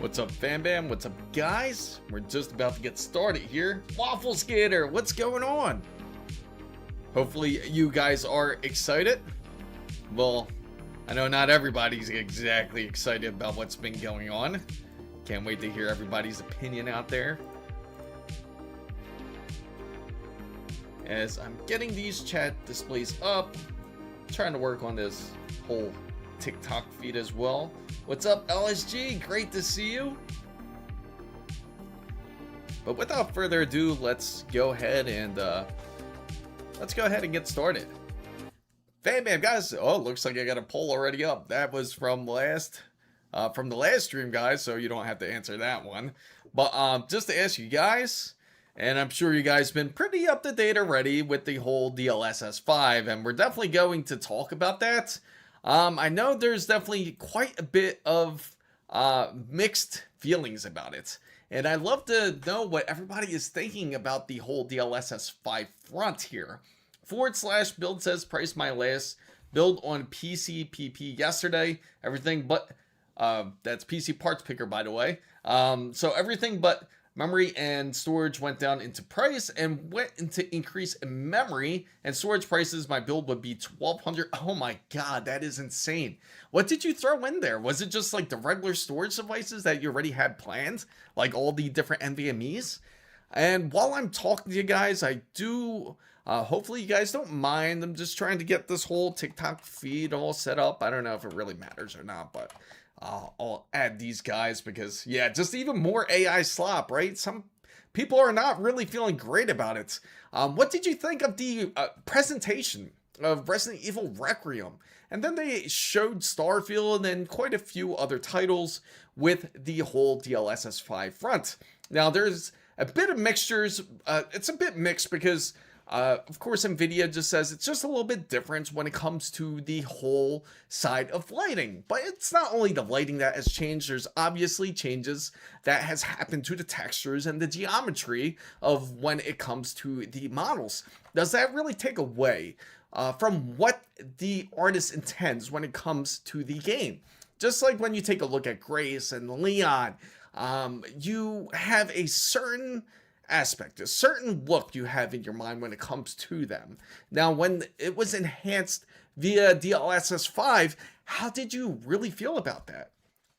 What's up, fam bam? What's up, guys? We're just about to get started here. Waffle Skater, what's going on? Hopefully you guys are excited. Well, I know not everybody's exactly excited about what's been going on. Can't wait to hear everybody's opinion out there. As I'm getting these chat displays up, trying to work on this whole TikTok feed as well. What's up, LSG? Great to see you. But without further ado, let's go ahead and get started. Bam bam, guys. Oh, looks like I got a poll already up. That was from the last stream, guys, so you don't have to answer that one. But just to ask you guys, and I'm sure you guys been pretty up to date already with the whole DLSS 5, and we're definitely going to talk about that. I know there's definitely quite a bit of mixed feelings about it, and I'd love to know what everybody is thinking about the whole DLSS 5 front here. / build says price my last build on PCPP yesterday. Everything but that's PC parts picker, by the way. So everything but memory and storage went down into price and went into increase in memory and storage prices. My build would be 1200. Oh my god, that is insane. What did you throw in there? Was it just like the regular storage devices that you already had planned, like all the different NVMe's? And while I'm talking to you guys, I do hopefully you guys don't mind. I'm just trying to get this whole TikTok feed all set up. I don't know if it really matters or not, but I'll add these guys because, yeah, just even more AI slop, right? Some people are not really feeling great about it. What did you think of the presentation of Resident Evil Requiem? And then they showed Starfield and quite a few other titles with the whole DLSS 5 front. Now, there's a bit of mixtures. It's a bit mixed because of course, Nvidia just says it's just a little bit different when it comes to the whole side of lighting. But it's not only the lighting that has changed. There's obviously changes that has happened to the textures and the geometry of when it comes to the models. Does that really take away from what the artist intends when it comes to the game? Just like when you take a look at Grace and Leon, you have a certain aspect, a certain look you have in your mind when it comes to them. Now, when it was enhanced via DLSS 5, how did you really feel about that?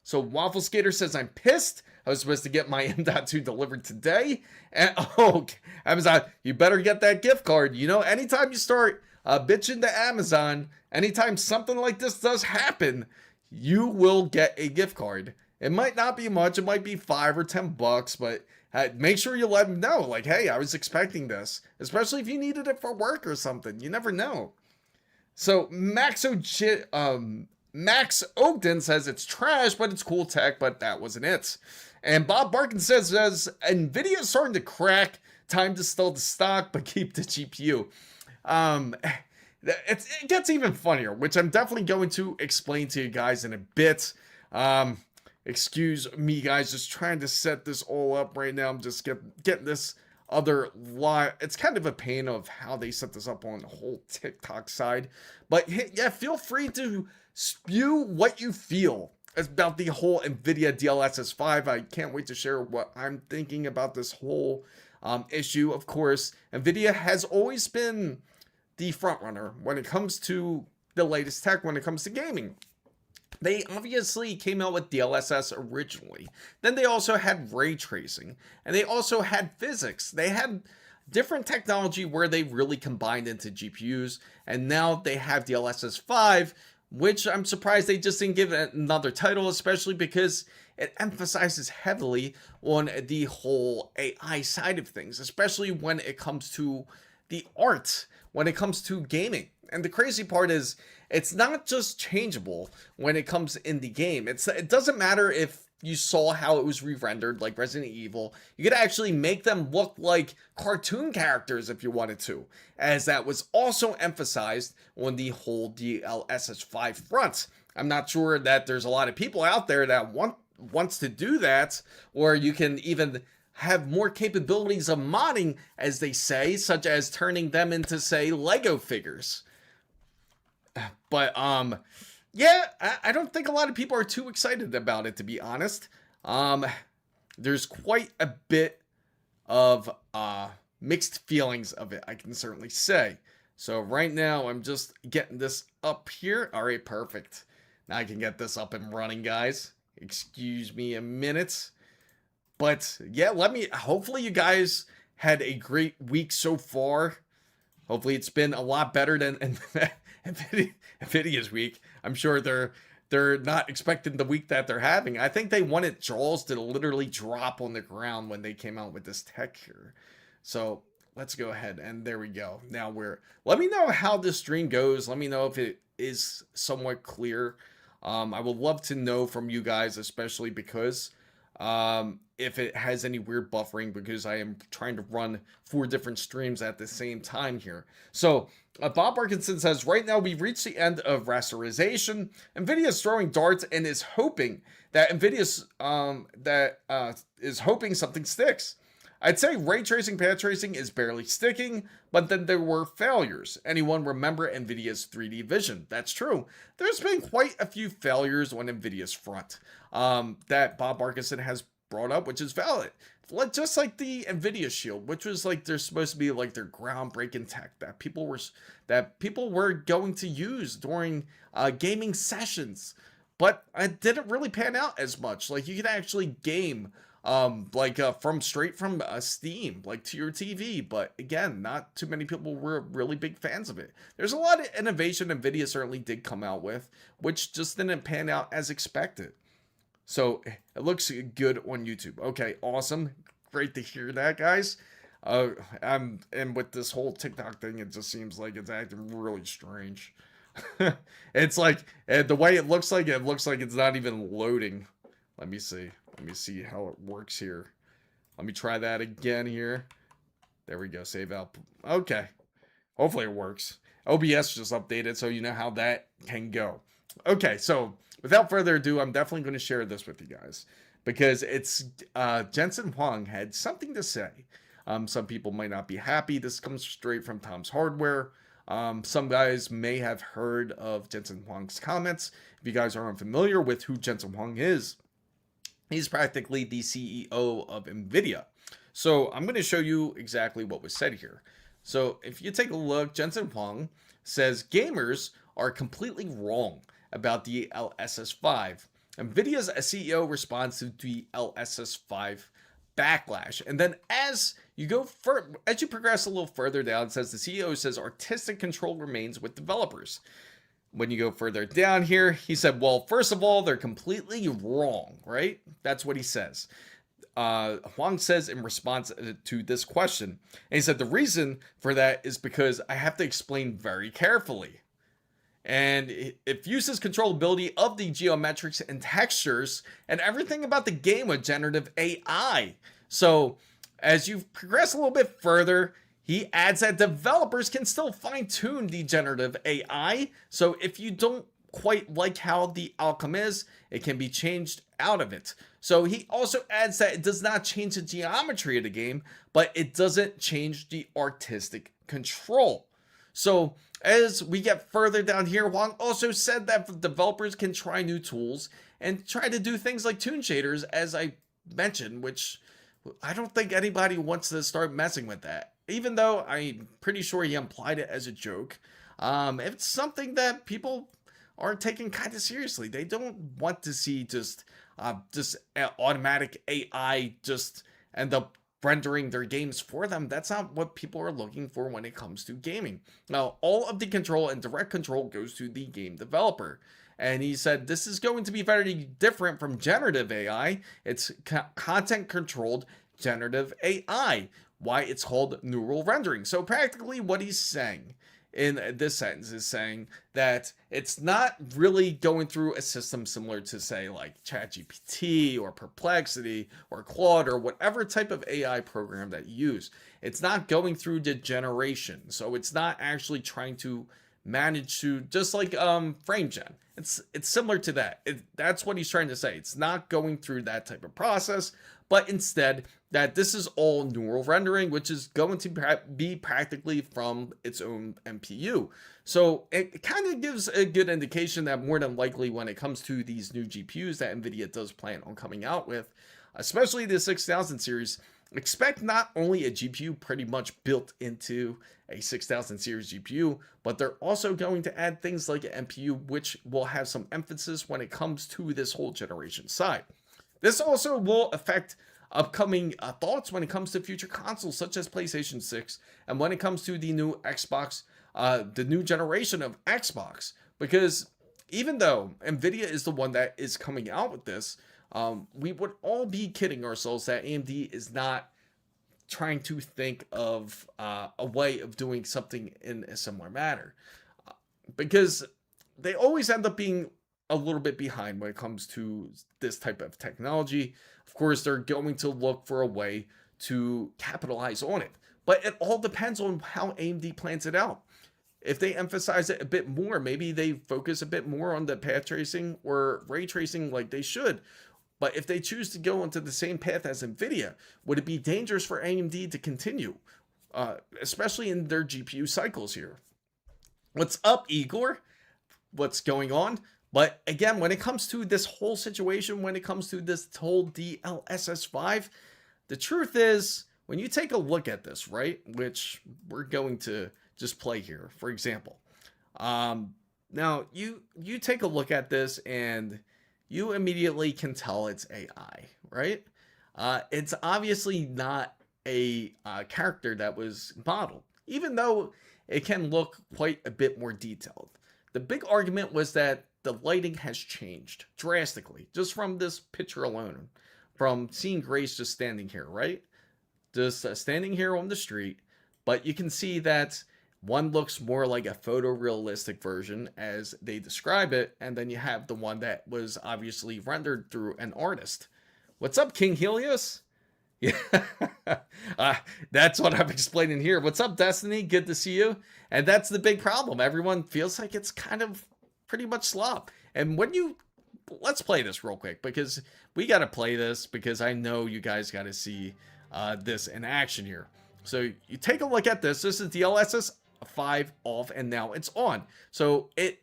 So Waffle Skater says, I'm pissed. I was supposed to get my M.2 delivered today. And oh, Amazon, you better get that gift card. You know, anytime you start bitching to Amazon, anytime something like this does happen, you will get a gift card. It might not be much. It might be $5 or $10, but make sure you let them know, like, hey, I was expecting this, especially if you needed it for work or something. You never know. So Max Ogden says it's trash, but it's cool tech, but that wasn't it. And Bob Barkin says Nvidia is starting to crack. Time to sell the stock, but keep the GPU. It gets even funnier, which I'm definitely going to explain to you guys in a bit. Excuse me, guys, just trying to set this all up right now. I'm just getting this other live. It's kind of a pain of how they set this up on the whole TikTok side. But yeah, feel free to spew what you feel about the whole NVIDIA DLSS 5. I can't wait to share what I'm thinking about this whole issue. Of course, NVIDIA has always been the front runner when it comes to the latest tech, when it comes to gaming. They obviously came out with DLSS originally. Then they also had ray tracing, and they also had physics. They had different technology where they really combined into GPUs, and now they have DLSS 5, which I'm surprised they just didn't give it another title, especially because it emphasizes heavily on the whole AI side of things, especially when it comes to the art, when it comes to gaming. And the crazy part is, it's not just changeable when it comes in the game. It doesn't matter if you saw how it was re-rendered like Resident Evil. You could actually make them look like cartoon characters if you wanted to, as that was also emphasized on the whole DLSS 5 front. I'm not sure that there's a lot of people out there that wants to do that, or you can even have more capabilities of modding, as they say, such as turning them into, say, Lego figures. But yeah, I don't think a lot of people are too excited about it, to be honest. Um, there's quite a bit of mixed feelings of it, I can certainly say. So right now I'm just getting this up here. All right, perfect. Now I can get this up and running, guys. Excuse me a minute. But yeah, hopefully you guys had a great week so far. Hopefully it's been a lot better than Nvidia's week. I'm sure they're not expecting the week that they're having. I think they wanted jaws to literally drop on the ground when they came out with this tech here. So let's go ahead, and there we go. Now let me know how this stream goes. Let me know if it is somewhat clear. I would love to know from you guys, especially because if it has any weird buffering, because I am trying to run 4 different streams at the same time here. So Bob Parkinson says, right now we've reached the end of rasterization. Nvidia is throwing darts and is hoping that is hoping something sticks. I'd say ray tracing, path tracing is barely sticking, but then there were failures. Anyone remember Nvidia's 3D vision? That's true. There's been quite a few failures on Nvidia's front that Bob Parkinson has brought up, which is valid. Just like the Nvidia Shield, which was like they're supposed to be like their groundbreaking tech that people were going to use during gaming sessions, but it didn't really pan out as much. Like you could actually game straight from Steam, like to your TV, but again, not too many people were really big fans of it. There's a lot of innovation Nvidia certainly did come out with, which just didn't pan out as expected. So it looks good on YouTube. Okay, awesome, great to hear that, guys. And with this whole TikTok thing, it just seems like it's acting really strange. It's like the way it looks like it's not even loading. Let me see how it works here. Let me try that again here. There we go. Save out. Okay. Hopefully it works. OBS just updated, so you know how that can go. Okay, so without further ado, I'm definitely going to share this with you guys because it's Jensen Huang had something to say. Some people might not be happy. This comes straight from Tom's Hardware. Some guys may have heard of Jensen Huang's comments. If you guys are unfamiliar with who Jensen Huang is, he's practically the CEO of Nvidia. So I'm going to show you exactly what was said here. So if you take a look, Jensen Huang says gamers are completely wrong about the DLSS5. Nvidia's CEO responds to the DLSS5 backlash. And then as you progress a little further down, it says the CEO says artistic control remains with developers. When you go further down here, he said, well, first of all, they're completely wrong, right? That's what he says. Huang says in response to this question, and he said, the reason for that is because I have to explain very carefully. And it fuses controllability of the geometrics and textures and everything about the game with generative AI. So as you progress a little bit further, he adds that developers can still fine-tune the generative AI. So if you don't quite like how the outcome is, it can be changed out of it. So he also adds that it does not change the geometry of the game, but it doesn't change the artistic control. So as we get further down here, Huang also said that developers can try new tools and try to do things like tune shaders, as I mentioned, which I don't think anybody wants to start messing with that. Even though I'm pretty sure he implied it as a joke. It's something that people are taking kind of seriously. They don't want to see just automatic AI just end up rendering their games for them. That's not what people are looking for when it comes to gaming. Now, all of the control and direct control goes to the game developer. And he said this is going to be very different from generative AI. It's content controlled generative AI. Why it's called neural rendering. So practically what he's saying in this sentence is saying that it's not really going through a system similar to, say, like ChatGPT or Perplexity or Claude or whatever type of AI program that you use. It's not going through the generation. So it's not actually trying to manage to, just like FrameGen. It's similar to that. That's what he's trying to say. It's not going through that type of process, but instead that this is all neural rendering, which is going to be practically from its own NPU. So it kind of gives a good indication that more than likely when it comes to these new GPUs that NVIDIA does plan on coming out with, especially the 6000 series, expect not only a GPU pretty much built into a 6000 series GPU, but they're also going to add things like an NPU, which will have some emphasis when it comes to this whole generation side. This also will affect upcoming thoughts when it comes to future consoles such as PlayStation 6, and when it comes to the new Xbox, the new generation of Xbox, because even though Nvidia is the one that is coming out with this, we would all be kidding ourselves that AMD is not trying to think of a way of doing something in a similar manner, because they always end up being a little bit behind when it comes to this type of technology. Of course, they're going to look for a way to capitalize on it, but it all depends on how AMD plans it out. If they emphasize it a bit more, maybe they focus a bit more on the path tracing or ray tracing like they should. But if they choose to go into the same path as NVIDIA, would it be dangerous for AMD to continue, especially in their GPU cycles here? What's up, Igor? What's going on? But again, when it comes to this whole situation, when it comes to this whole DLSS 5, the truth is, when you take a look at this, right, which we're going to just play here, for example. Now, you take a look at this and you immediately can tell it's AI, right? It's obviously not a character that was modeled, even though it can look quite a bit more detailed. The big argument was that the lighting has changed drastically, just from this picture alone, from seeing Grace just standing here, right? Just standing here on the street, but you can see that one looks more like a photorealistic version as they describe it, and then you have the one that was obviously rendered through an artist. What's up, King Helios? Yeah, that's what I'm explaining here. What's up, Destiny? Good to see you. And that's the big problem. Everyone feels like it's kind of pretty much slop. And when you, let's play this real quick, because we got to play this, because I know you guys got to see this in action here. So you take a look at this. This is DLSS 5 off, and now it's on. So it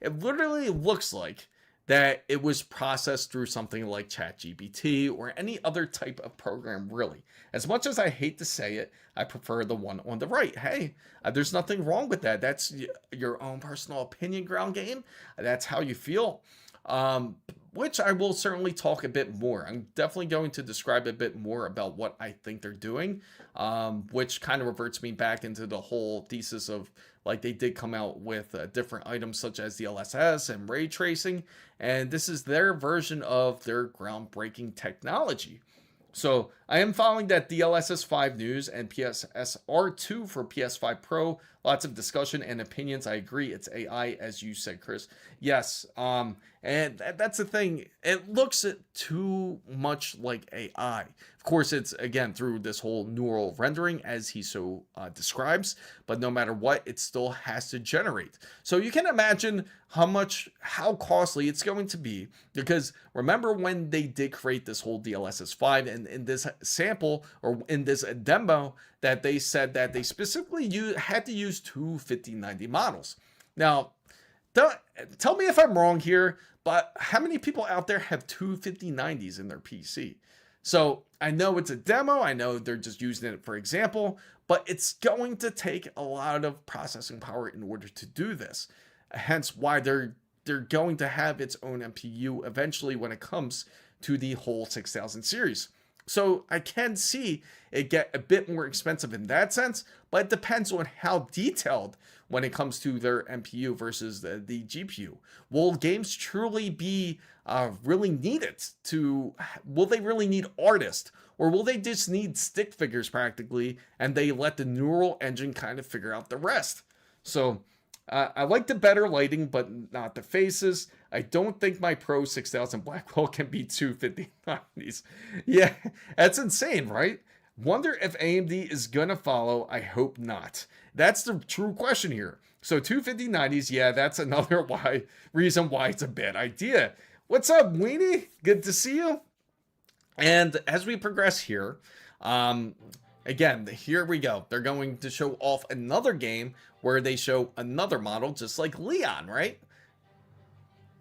literally looks like that it was processed through something like ChatGPT or any other type of program, really. As much as I hate to say it, I prefer the one on the right. Hey, there's nothing wrong with that. That's your own personal opinion, ground game. That's how you feel. Which I will certainly talk a bit more. I'm definitely going to describe a bit more about what I think they're doing, which kind of reverts me back into the whole thesis of, like, they did come out with different items such as DLSS and ray tracing, and this is their version of their groundbreaking technology. So I am following that DLSS 5 news and PSSR2 for PS5 Pro. Lots of discussion and opinions. I agree. It's AI, as you said, Chris. Yes. And that's the thing. It looks too much like AI. Of course, it's, again, through this whole neural rendering, as he so describes. But no matter what, it still has to generate. So you can imagine how costly it's going to be. Because remember when they did create this whole DLSS 5, and in this sample, or in this demo, that they said that they specifically had to use two 5090 models. Now, tell me if I'm wrong here, but how many people out there have two 5090s in their PC? So I know it's a demo, I know they're just using it for example, but it's going to take a lot of processing power in order to do this. Hence why they're going to have its own NPU eventually when it comes to the whole 6000 series. So I can see it get a bit more expensive in that sense, but it depends on how detailed when it comes to their NPU versus the GPU. Will games truly be really needed will they really need artists, or will they just need stick figures practically, and they let the neural engine kind of figure out the rest? So I like the better lighting, but not the faces. I don't think my Pro 6000 Blackwell can be 25090s. Yeah, that's insane, right? Wonder if AMD is going to follow. I hope not. That's the true question here. So 25090s, yeah, that's another reason why it's a bad idea. What's up, Weenie? Good to see you. And as we progress here, Again, here we go. They're going to show off another game where they show another model, just like Leon, right?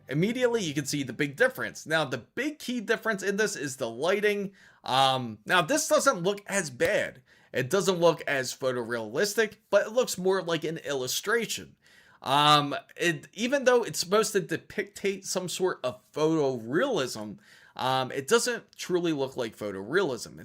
Immediately you can see the big difference. Now the big key difference in this is the lighting. Now this doesn't look as bad. It doesn't look as photorealistic, but it looks more like an illustration. Even though it's supposed to depict some sort of photorealism, it doesn't truly look like photorealism.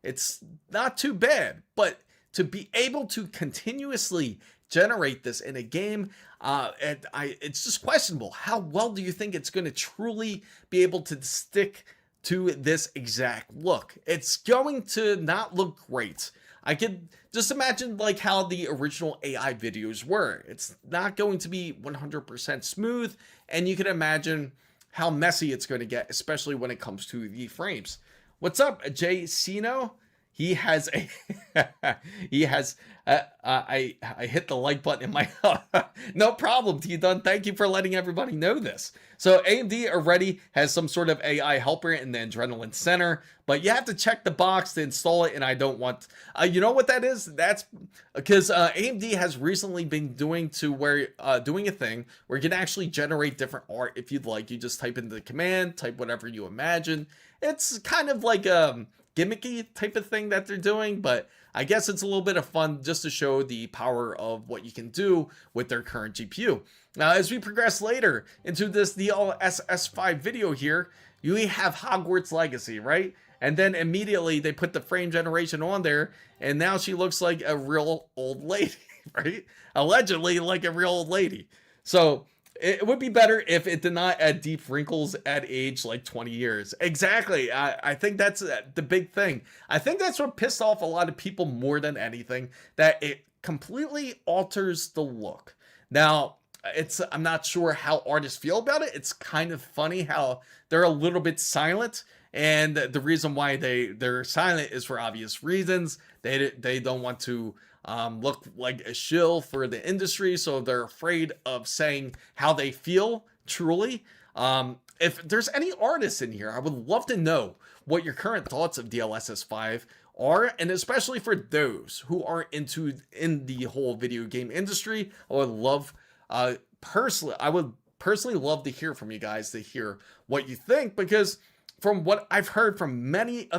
It's not too bad, but to be able to continuously generate this in a game, it's just questionable. How well do you think it's going to truly be able to stick to this exact look? It's going to not look great. I could just imagine like how the original AI videos were. It's not going to be 100% smooth, and you can imagine how messy it's going to get, especially when it comes to the frames. What's up, Jay Sino? He has a I hit the like button in my no problem, T-Dun. Thank you for letting everybody know this. So AMD already has some sort of AI helper in the Adrenaline Center, but you have to check the box to install it, and I don't want you know what that is? That's because AMD has recently been doing a thing where you can actually generate different art if you'd like. You just type in the command, type whatever you imagine. It's kind of like gimmicky type of thing that they're doing, but I guess it's a little bit of fun just to show the power of what you can do with their current GPU. Now, as we progress later into this DLSS 5 video here, you have Hogwarts Legacy, right? And then immediately they put the frame generation on there, and now she looks like a real old lady, right? Allegedly like a real old lady. So it would be better if it did not add deep wrinkles at age like 20 years. Exactly. I think that's the big thing. I think that's what pissed off a lot of people more than anything, that it completely alters the look. Now, I'm not sure how artists feel about it. It's kind of funny how they're a little bit silent, and the reason why they're silent is for obvious reasons. They don't want to look like a shill for the industry, so they're afraid of saying how they feel truly. If there's any artists in here, I would love to know what your current thoughts of DLSS 5 are, and especially for those who are in the whole video game industry. I would personally love to hear from you guys, to hear what you think, because from what I've heard from many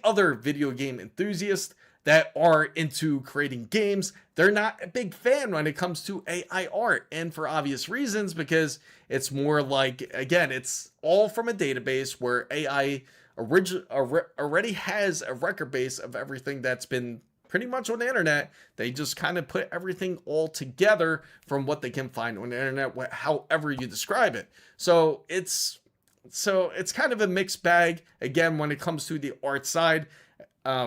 other video game enthusiasts that are into creating games, they're not a big fan when it comes to AI art, and for obvious reasons, because it's more like, again, it's all from a database where AI already has a record base of everything that's been pretty much on the internet. They just kind of put everything all together from what they can find on the internet, however you describe it. So it's kind of a mixed bag, again, when it comes to the art side.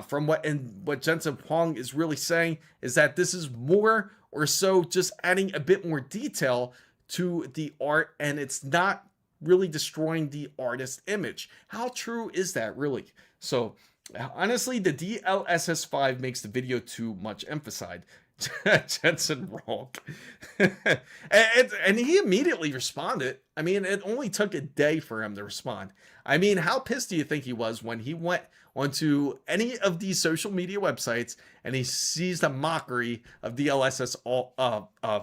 From what Jensen Huang is really saying is that this is more or so just adding a bit more detail to the art, and it's not really destroying the artist's image. How true is that really? So honestly, the DLSS 5 makes the video too much emphasized. Jensen wrong. and he immediately responded. I mean, it only took a day for him to respond. I mean, how pissed do you think he was when he went onto any of these social media websites and he sees the mockery of DLSS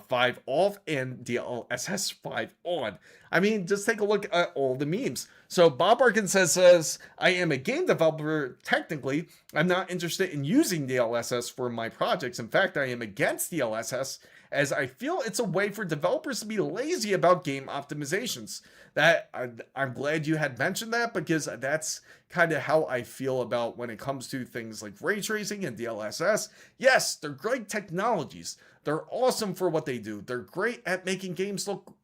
5 off and DLSS 5 on? I mean, just take a look at all the memes. So Bob Arkin says, I am a game developer. Technically, I'm not interested in using DLSS for my projects. In fact, I am against DLSS, as I feel it's a way for developers to be lazy about game optimizations. That I'm glad you had mentioned that, because that's kind of how I feel about when it comes to things like ray tracing and DLSS. Yes, they're great technologies. They're awesome for what they do. They're great at making games look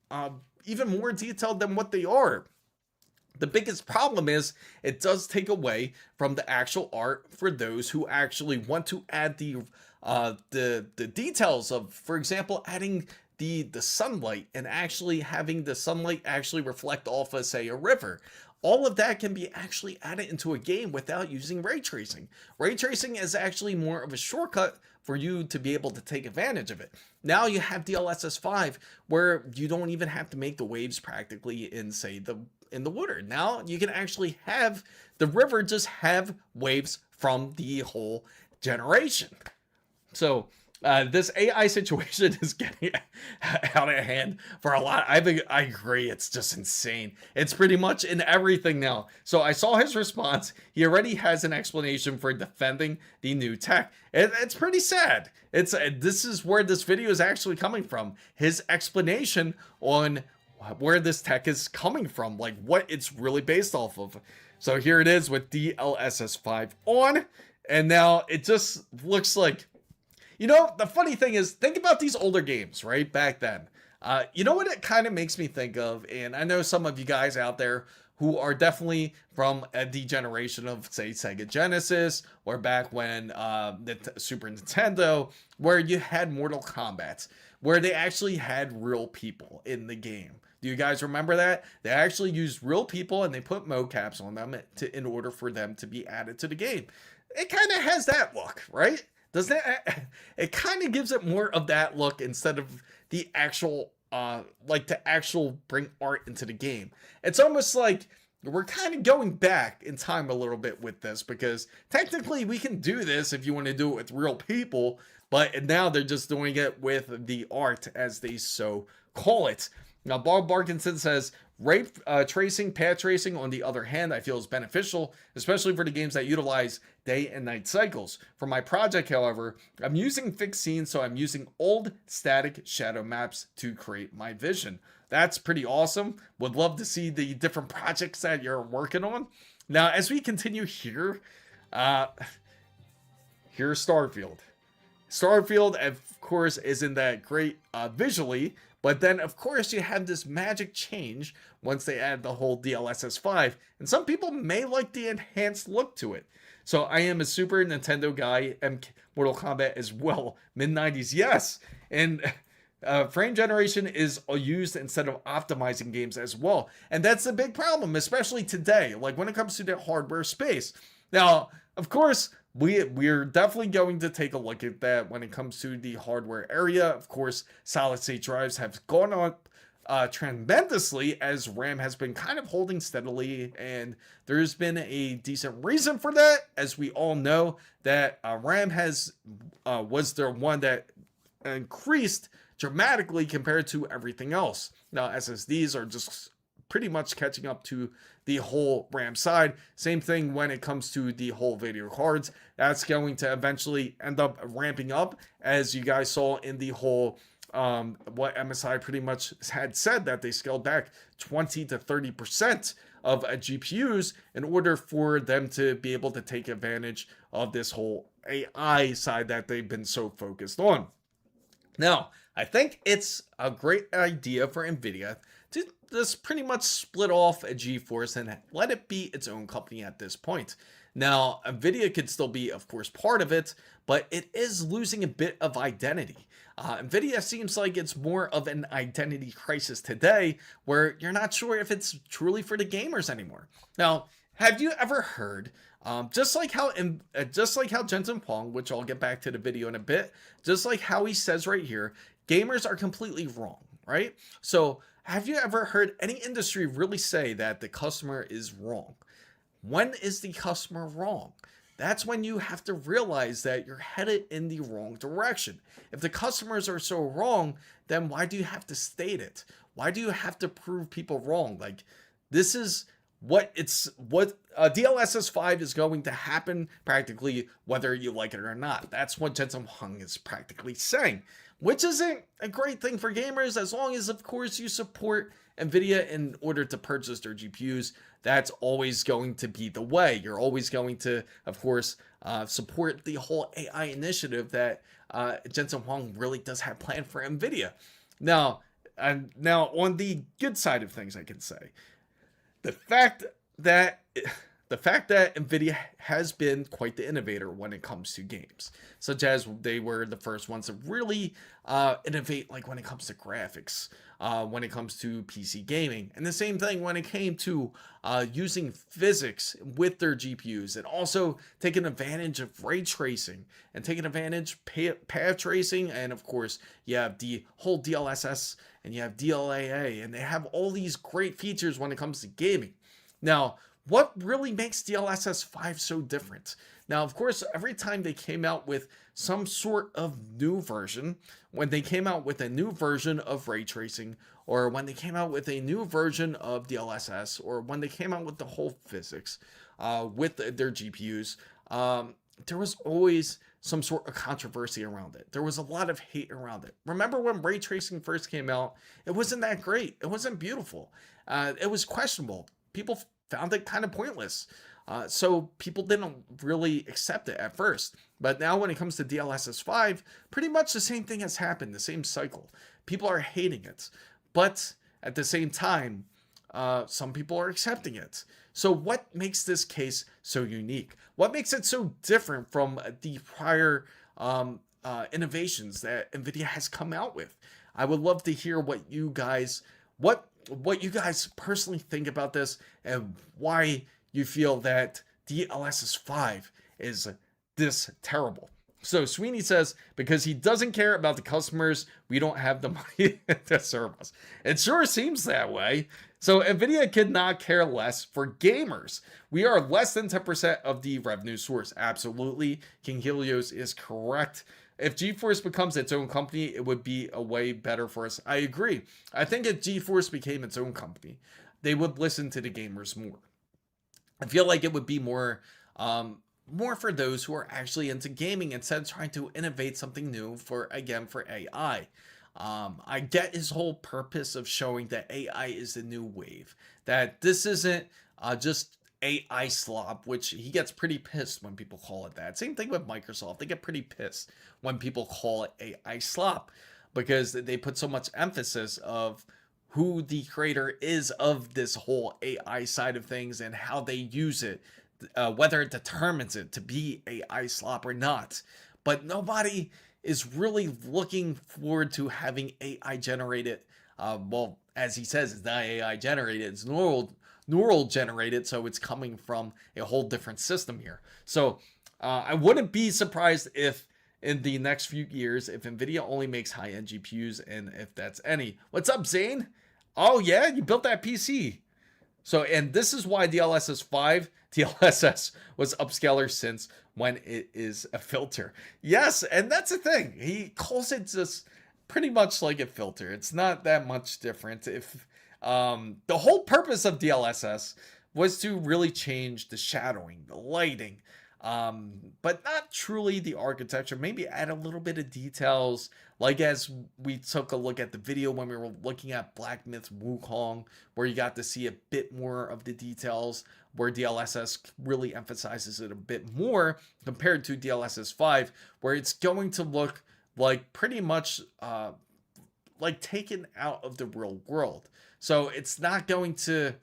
even more detailed than what they are. The biggest problem is it does take away from the actual art for those who actually want to add the details of, for example, adding the sunlight and actually having the sunlight actually reflect off of, say, a river. All of that can be actually added into a game without using ray tracing. Ray tracing is actually more of a shortcut for you to be able to take advantage of it. Now you have DLSS 5 where you don't even have to make the waves practically in, say, in the water. Now you can actually have the river just have waves from the whole generation. So this AI situation is getting out of hand for a lot. I agree. It's just insane. It's pretty much in everything now. So I saw his response. He already has an explanation for defending the new tech. It's pretty sad. This is where this video is actually coming from. His explanation on where this tech is coming from, like what it's really based off of. So here it is with DLSS 5 on, and now it just looks like, you know, the funny thing is, think about these older games, right? Back then. You know what it kind of makes me think of? And I know some of you guys out there who are definitely from the generation of, say, Sega Genesis, or back when the Super Nintendo, where you had Mortal Kombat, where they actually had real people in the game. Do you guys remember that? They actually used real people and they put mocaps on them in order for them to be added to the game. It kind of has that look, right? Does that, it kind of gives it more of that look instead of the actual, like to actual bring art into the game. It's almost like we're kind of going back in time a little bit with this, because technically we can do this if you want to do it with real people, but now they're just doing it with the art, as they so call it. Now, Bob Barkinson says, ray tracing, path tracing, on the other hand, I feel is beneficial, especially for the games that utilize day and night cycles. For my project, however, I'm using fixed scenes, so I'm using old static shadow maps to create my vision. That's pretty awesome. Would love to see the different projects that you're working on. Now, as we continue here, here's Starfield. Starfield, of course, isn't that great visually, but then, of course, you have this magic change once they add the whole DLSS 5, and some people may like the enhanced look to it. So I am a Super Nintendo guy, and Mortal Kombat as well. Mid-90s, yes. And frame generation is used instead of optimizing games as well. And that's a big problem, especially today, like when it comes to the hardware space. Now, of course, we're definitely going to take a look at that when it comes to the hardware area. Of course, solid state drives have gone up tremendously as RAM has been kind of holding steadily, and there's been a decent reason for that. As we all know, that RAM was the one that increased dramatically compared to everything else. Now, SSDs are just pretty much catching up to the whole RAM side. Same thing when it comes to the whole video cards. That's going to eventually end up ramping up, as you guys saw in the whole what MSI pretty much had said, that they scaled back 20 to 30% of GPUs in order for them to be able to take advantage of this whole AI side that they've been so focused on. Now, I think it's a great idea for Nvidia to just pretty much split off a GeForce and let it be its own company at this point. Now, Nvidia could still be, of course, part of it, but it is losing a bit of identity. Nvidia seems like it's more of an identity crisis today, where you're not sure if it's truly for the gamers anymore. Now, have you ever heard, just like how Jensen Huang, which I'll get back to the video in a bit, just like how he says right here, gamers are completely wrong, right? So, have you ever heard any industry really say that the customer is wrong? When is the customer wrong? That's when you have to realize that you're headed in the wrong direction. If the customers are so wrong, then why do you have to state it? Why do you have to prove people wrong? Like, this is what DLSS 5 is going to happen practically whether you like it or not. That's what Jensen Huang is practically saying, which isn't a great thing for gamers, as long as, of course, you support Nvidia in order to purchase their GPUs. That's always going to be the way. You're always going to, of course, support the whole AI initiative that Jensen Huang really does have planned for Nvidia. Now, on the good side of things, I can say, the fact that Nvidia has been quite the innovator when it comes to games, such as they were the first ones to really innovate, like when it comes to graphics, when it comes to PC gaming, and the same thing when it came to using physics with their GPUs, and also taking advantage of ray tracing and taking advantage path tracing, and of course you have the whole DLSS and you have DLAA, and they have all these great features when it comes to gaming. Now, what really makes DLSS 5 so different? Now, of course, every time they came out with some sort of new version, when they came out with a new version of ray tracing, or when they came out with a new version of DLSS, or when they came out with the whole physics with their GPUs, there was always some sort of controversy around it. There was a lot of hate around it. Remember when ray tracing first came out? It wasn't that great. It wasn't beautiful. It was questionable. People found it kind of pointless. So people didn't really accept it at first. But now when it comes to DLSS 5, pretty much the same thing has happened, the same cycle. People are hating it. But at the same time, some people are accepting it. So what makes this case so unique? What makes it so different from the prior innovations that NVIDIA has come out with? I would love to hear what you guys personally think about this, and why you feel that DLSS 5 is this terrible. So Sweeney says, because he doesn't care about the customers, we don't have the money to serve us. It sure seems that way. So NVIDIA could not care less for gamers. We are less than 10% of the revenue source. Absolutely. King Helios is correct. If GeForce becomes its own company, it would be a way better for us. I agree. I think if GeForce became its own company, they would listen to the gamers more. I feel like it would be more for those who are actually into gaming, instead of trying to innovate something new for AI. I get his whole purpose of showing that AI is the new wave, that this isn't just AI slop, which he gets pretty pissed when people call it that. Same thing with Microsoft. They get pretty pissed when people call it AI slop, because they put so much emphasis of who the creator is of this whole AI side of things and how they use it, whether it determines it to be AI slop or not. But nobody is really looking forward to having AI generated. Well, as he says, it's not AI generated, it's neural generated, so it's coming from a whole different system here. So I wouldn't be surprised if in the next few years, if NVIDIA only makes high-end GPUs, and if that's any. What's up, Zane? Oh yeah, you built that PC. So, and this is why DLSS 5, DLSS was upscaler since when it is a filter. Yes, and that's the thing. He calls it just pretty much like a filter. It's not that much different. If the whole purpose of DLSS was to really change the shadowing, the lighting, but not truly the architecture. Maybe add a little bit of details, like as we took a look at the video when we were looking at Black Myth Wukong, where you got to see a bit more of the details, where DLSS really emphasizes it a bit more compared to DLSS 5, where it's going to look like pretty much like taken out of the real world. So it's not going to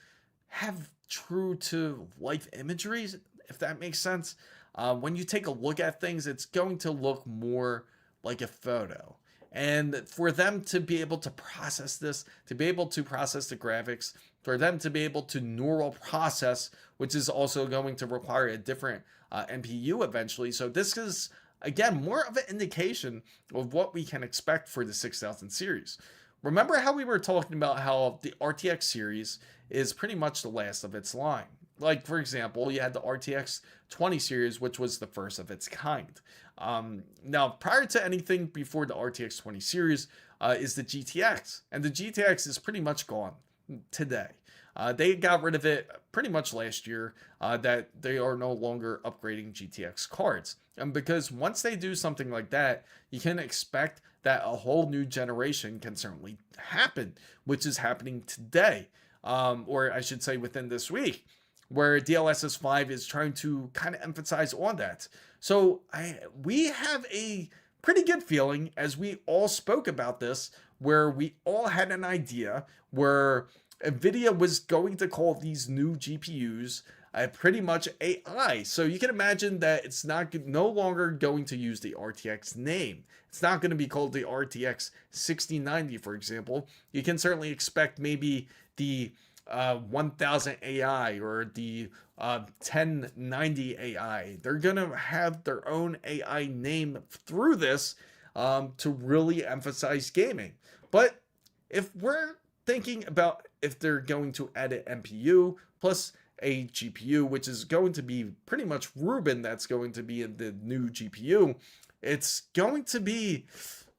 have true to life imagery, if that makes sense. When you take a look at things, it's going to look more like a photo. And for them to be able to process this, to be able to process the graphics, for them to be able to neural process, which is also going to require a different NPU eventually. So this is, again, more of an indication of what we can expect for the 6000 series. Remember how we were talking about how the RTX series is pretty much the last of its line. Like, for example, you had the RTX 20 series, which was the first of its kind. Now, prior to anything before the RTX 20 series is the GTX. And the GTX is pretty much gone today. They got rid of it pretty much last year, that they are no longer upgrading GTX cards. And because once they do something like that, you can expect that a whole new generation can certainly happen, which is happening today. Or I should say within this week, where DLSS 5 is trying to kind of emphasize on that. So we have a pretty good feeling, as we all spoke about this, where we all had an idea where NVIDIA was going to call these new GPUs pretty much AI. So you can imagine that it's no longer going to use the RTX name. It's not going to be called the RTX 6090, for example. You can certainly expect maybe the 1000 AI or the 1090 AI. They're gonna have their own AI name through this to really emphasize gaming. But if we're thinking about if they're going to add an NPU plus a GPU, which is going to be pretty much Rubin that's going to be in the new GPU, it's going to be,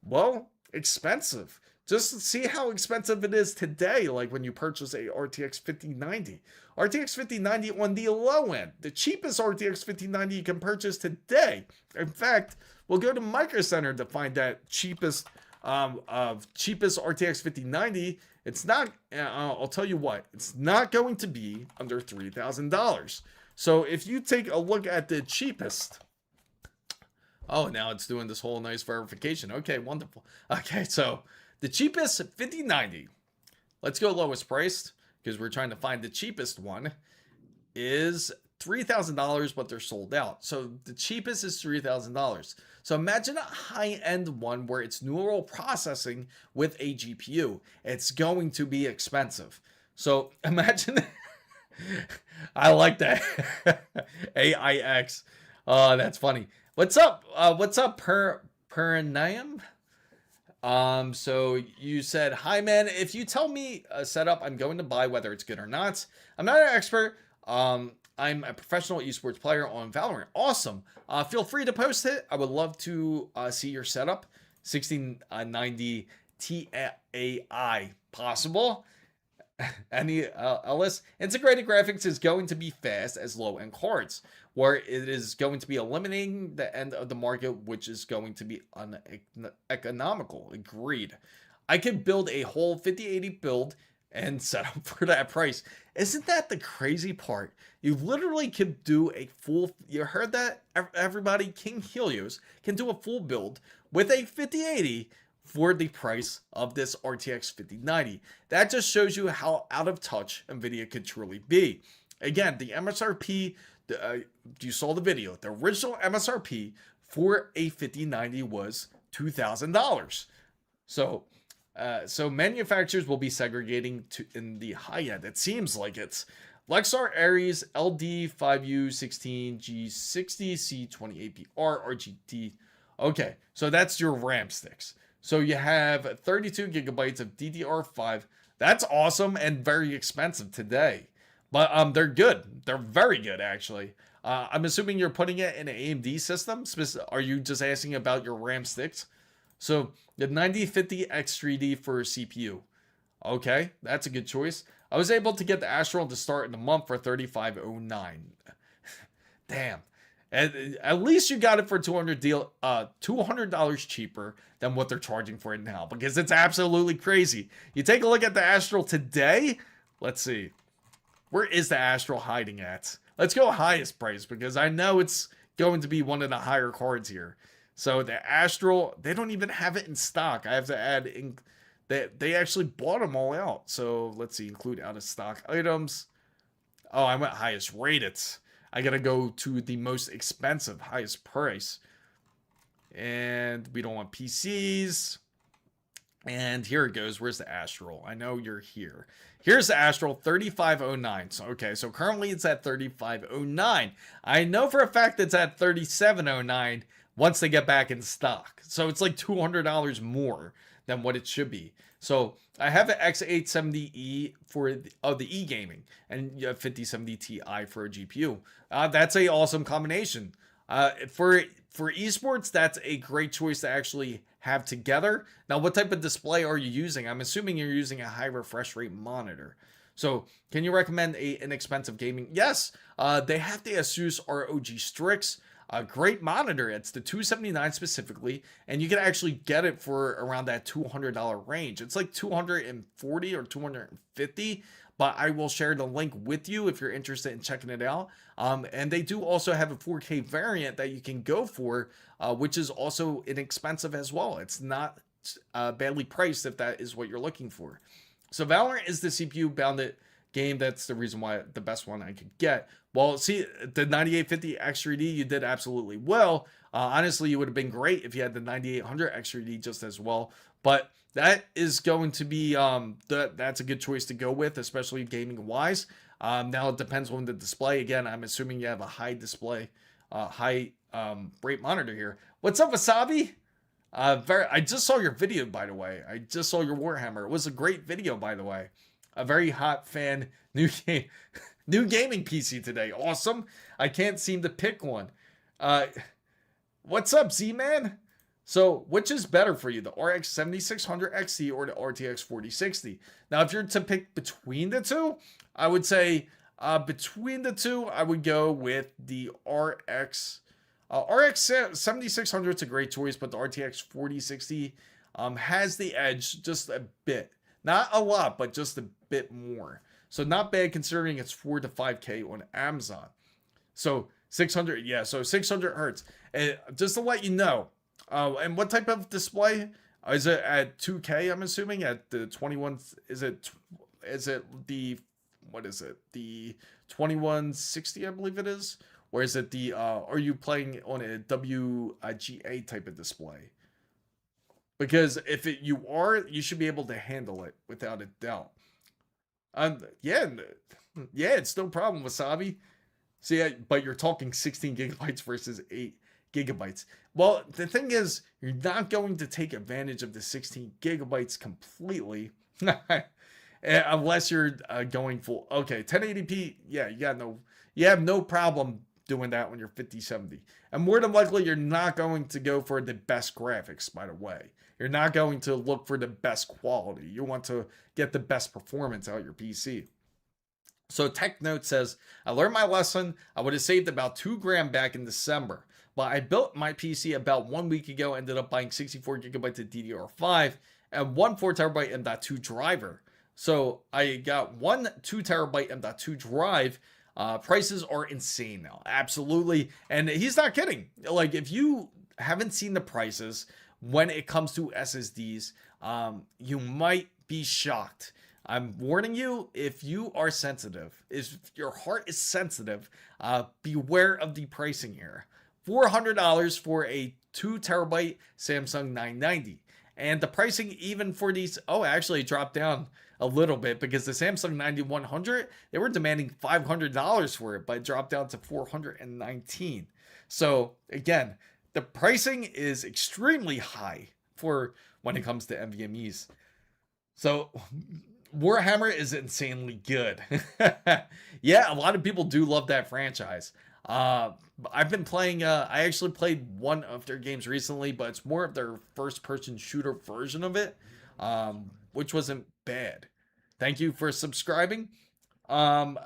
well, expensive. Just see how expensive it is today, like when you purchase a RTX 5090. RTX 5090 on the low end, the cheapest RTX 5090 you can purchase today. In fact, we'll go to Micro Center to find that cheapest cheapest RTX 5090. It's not, I'll tell you what, it's not going to be under $3,000. So if you take a look at the cheapest, oh, now it's doing this whole nice verification. Okay, wonderful. Okay, so the cheapest 5090, let's go lowest priced because we're trying to find the cheapest one, is $3,000, but they're sold out. So the cheapest is $3,000. So imagine a high-end one where it's neural processing with a GPU. It's going to be expensive. So imagine, I like that. AIX. Oh, that's funny. What's up? Perineum? So you said, hi man, if you tell me a setup I'm going to buy, whether it's good or not. I'm not an expert. I'm a professional esports player on Valorant. Awesome. Feel free to post it. I would love to see your setup. 1690 Ti possible. Any Ellis? Integrated graphics is going to be fast as low-end cards, where it is going to be eliminating the end of the market, which is going to be uneconomical. Agreed. I could build a whole 5080 build and set up for that price. Isn't that the crazy part? You literally could do a full, you heard that, everybody? King Helios can do a full build with a 5080 for the price of this RTX 5090. That just shows you how out of touch Nvidia could truly be. Again, the MSRP, you saw the video, the original MSRP for a 5090 was $2,000. So manufacturers will be segregating in the high end. It seems like it's Lexar Aries LD5U16 G60 C28BR RGT. Okay, so that's your RAM sticks. So you have 32 gigabytes of DDR5. That's awesome and very expensive today. But they're good. They're very good, actually. I'm assuming you're putting it in an AMD system. Are you just asking about your RAM sticks? So the 9050 X3D for CPU. Okay, that's a good choice. I was able to get the Astral to start in the month for $35.09. Damn. At least you got it for $200 cheaper than what they're charging for it now, because it's absolutely crazy. You take a look at the Astral today. Let's see. Where is the Astral hiding at? Let's go highest price, because I know it's going to be one of the higher cards here. So the Astral, they don't even have it in stock. I have to add in that they actually bought them all out. So let's see, include out of stock items. Oh, I went highest rated. I gotta go to the most expensive, highest price. And we don't want PCs. And here it goes. Where's the Astral? I know you're here. Here's the Astral, 3509. So okay, so currently it's at 3509. I know for a fact it's at 3709 once they get back in stock. So it's like $200 more than what it should be. So I have an X870E for the e-gaming, and you have 5070 Ti for a GPU. That's a awesome combination. For esports, that's a great choice to actually have together. Now, what type of display are you using? I'm assuming you're using a high refresh rate monitor. So can you recommend an inexpensive gaming? Yes, they have the ASUS ROG Strix. A great monitor. It's the 279 specifically, and you can actually get it for around that $200 range. It's like $240 or $250, but I will share the link with you if you're interested in checking it out. And they do also have a 4K variant that you can go for, which is also inexpensive as well. It's not badly priced if that is what you're looking for. So Valorant is the CPU bounded game. That's the reason why the best one I could get. Well, see, the 9850 X3D, you did absolutely well. Honestly, you would have been great if you had the 9800 X3D just as well. But that is going to be, that's a good choice to go with, especially gaming-wise. Now, it depends on the display. Again, I'm assuming you have a high display, high rate monitor here. What's up, Wasabi? I just saw your video, by the way. I just saw your Warhammer. It was a great video, by the way. A very hot fan. New game. New gaming PC today. Awesome. I can't seem to pick one. Uh, what's up, Z-Man? So, which is better for you, the RX 7600 XT or the RTX 4060? Now, if you're to pick between the two, I would say between the two, I would go with the RX. RX 7600 is a great choice, but the RTX 4060 has the edge just a bit. Not a lot, but just a bit more. So not bad considering it's 4 to 5K on Amazon. So 600, yeah, so 600 hertz. And just to let you know, and what type of display? Is it at 2K, I'm assuming? At the 21, is it the, what is it? The 2160, I believe it is? Or is it the, are you playing on a WGA type of display? Because if you are, you should be able to handle it without a doubt. Yeah, it's no problem, Wasabi. See, but you're talking 16 gigabytes versus 8 gigabytes. Well, the thing is, you're not going to take advantage of the 16 gigabytes completely, unless you're going full. Okay, 1080p. Yeah, you have no problem doing that when you're 5070. And more than likely, you're not going to go for the best graphics, by the way. You're not going to look for the best quality. You want to get the best performance out of your PC. So TechNote says, I learned my lesson. I would have saved about $2,000 back in December. But I built my PC about 1 week ago, ended up buying 64 gigabytes of DDR5 and one 4 terabyte M.2 driver. So I got one 2 terabyte M.2 drive. Prices are insane now. Absolutely. And he's not kidding. Like, if you haven't seen the prices when it comes to SSDs, you might be shocked. I'm warning you, if you are sensitive, if your heart is sensitive, beware of the pricing here. $400 for a 2 terabyte Samsung 990. And the pricing even for these, actually it dropped down a little bit because the Samsung 9100, they were demanding $500 for it, but it dropped down to $419. So again, the pricing is extremely high for when it comes to NVMEs. So Warhammer is insanely good. Yeah, a lot of people do love that franchise. I've been playing, I actually played one of their games recently, but it's more of their first-person shooter version of it, which wasn't bad. Thank you for subscribing. You have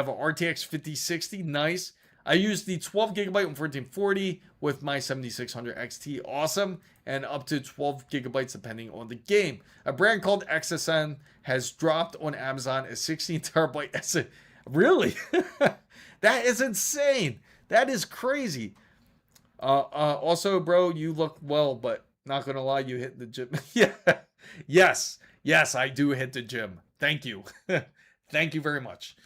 an RTX 5060, nice. I used the 12 gigabyte on 1440 with my 7600 XT, awesome, and up to 12 gigabytes depending on the game. A brand called XSN has dropped on Amazon a 16 terabyte SSD. Really? That is insane. That is crazy. Also, bro, you look well, but not gonna lie, you hit the gym. Yeah. Yes, I do hit the gym. Thank you. Thank you very much.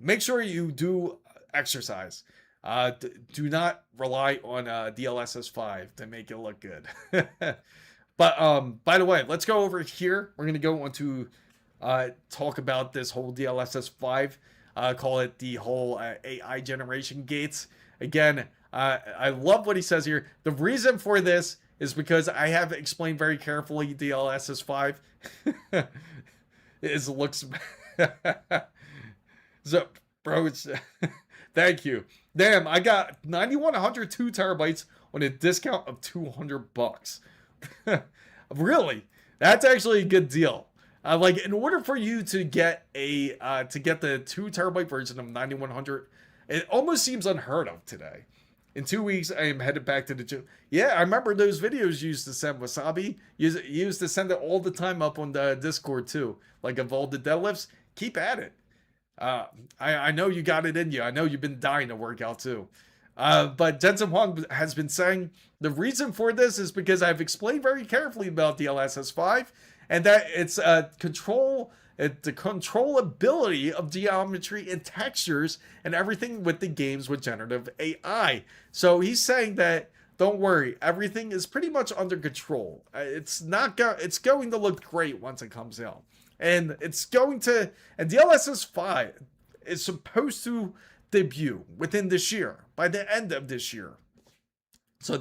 Make sure you do exercise. Do not rely on DLSS 5 to make it look good. But by the way, let's go over here. We're gonna go on to talk about this whole DLSS 5. Call it the whole AI generation gates. Again, I love what he says here. The reason for this is because I have explained very carefully DLSS 5. It looks... So, bro, it's... Thank you. Damn, I got 9100 2 terabytes on a discount of $200. Really? That's actually a good deal. Like, in order for you to get the 2 terabyte version of 9100, it almost seems unheard of today. In 2 weeks, I am headed back to the gym. Yeah, I remember those videos you used to send, Wasabi. You used to send it all the time up on the Discord too, like of all the deadlifts. Keep at it. I know you got it in you. I know you've been dying to work out too. But Jensen Huang has been saying the reason for this is because I've explained very carefully about the DLSS 5 and that it's the controllability of geometry and textures and everything with the games with generative AI. So he's saying that don't worry, everything is pretty much under control. It's going to look great once it comes out. And DLSS 5 is supposed to debut within this year, by the end of this year. So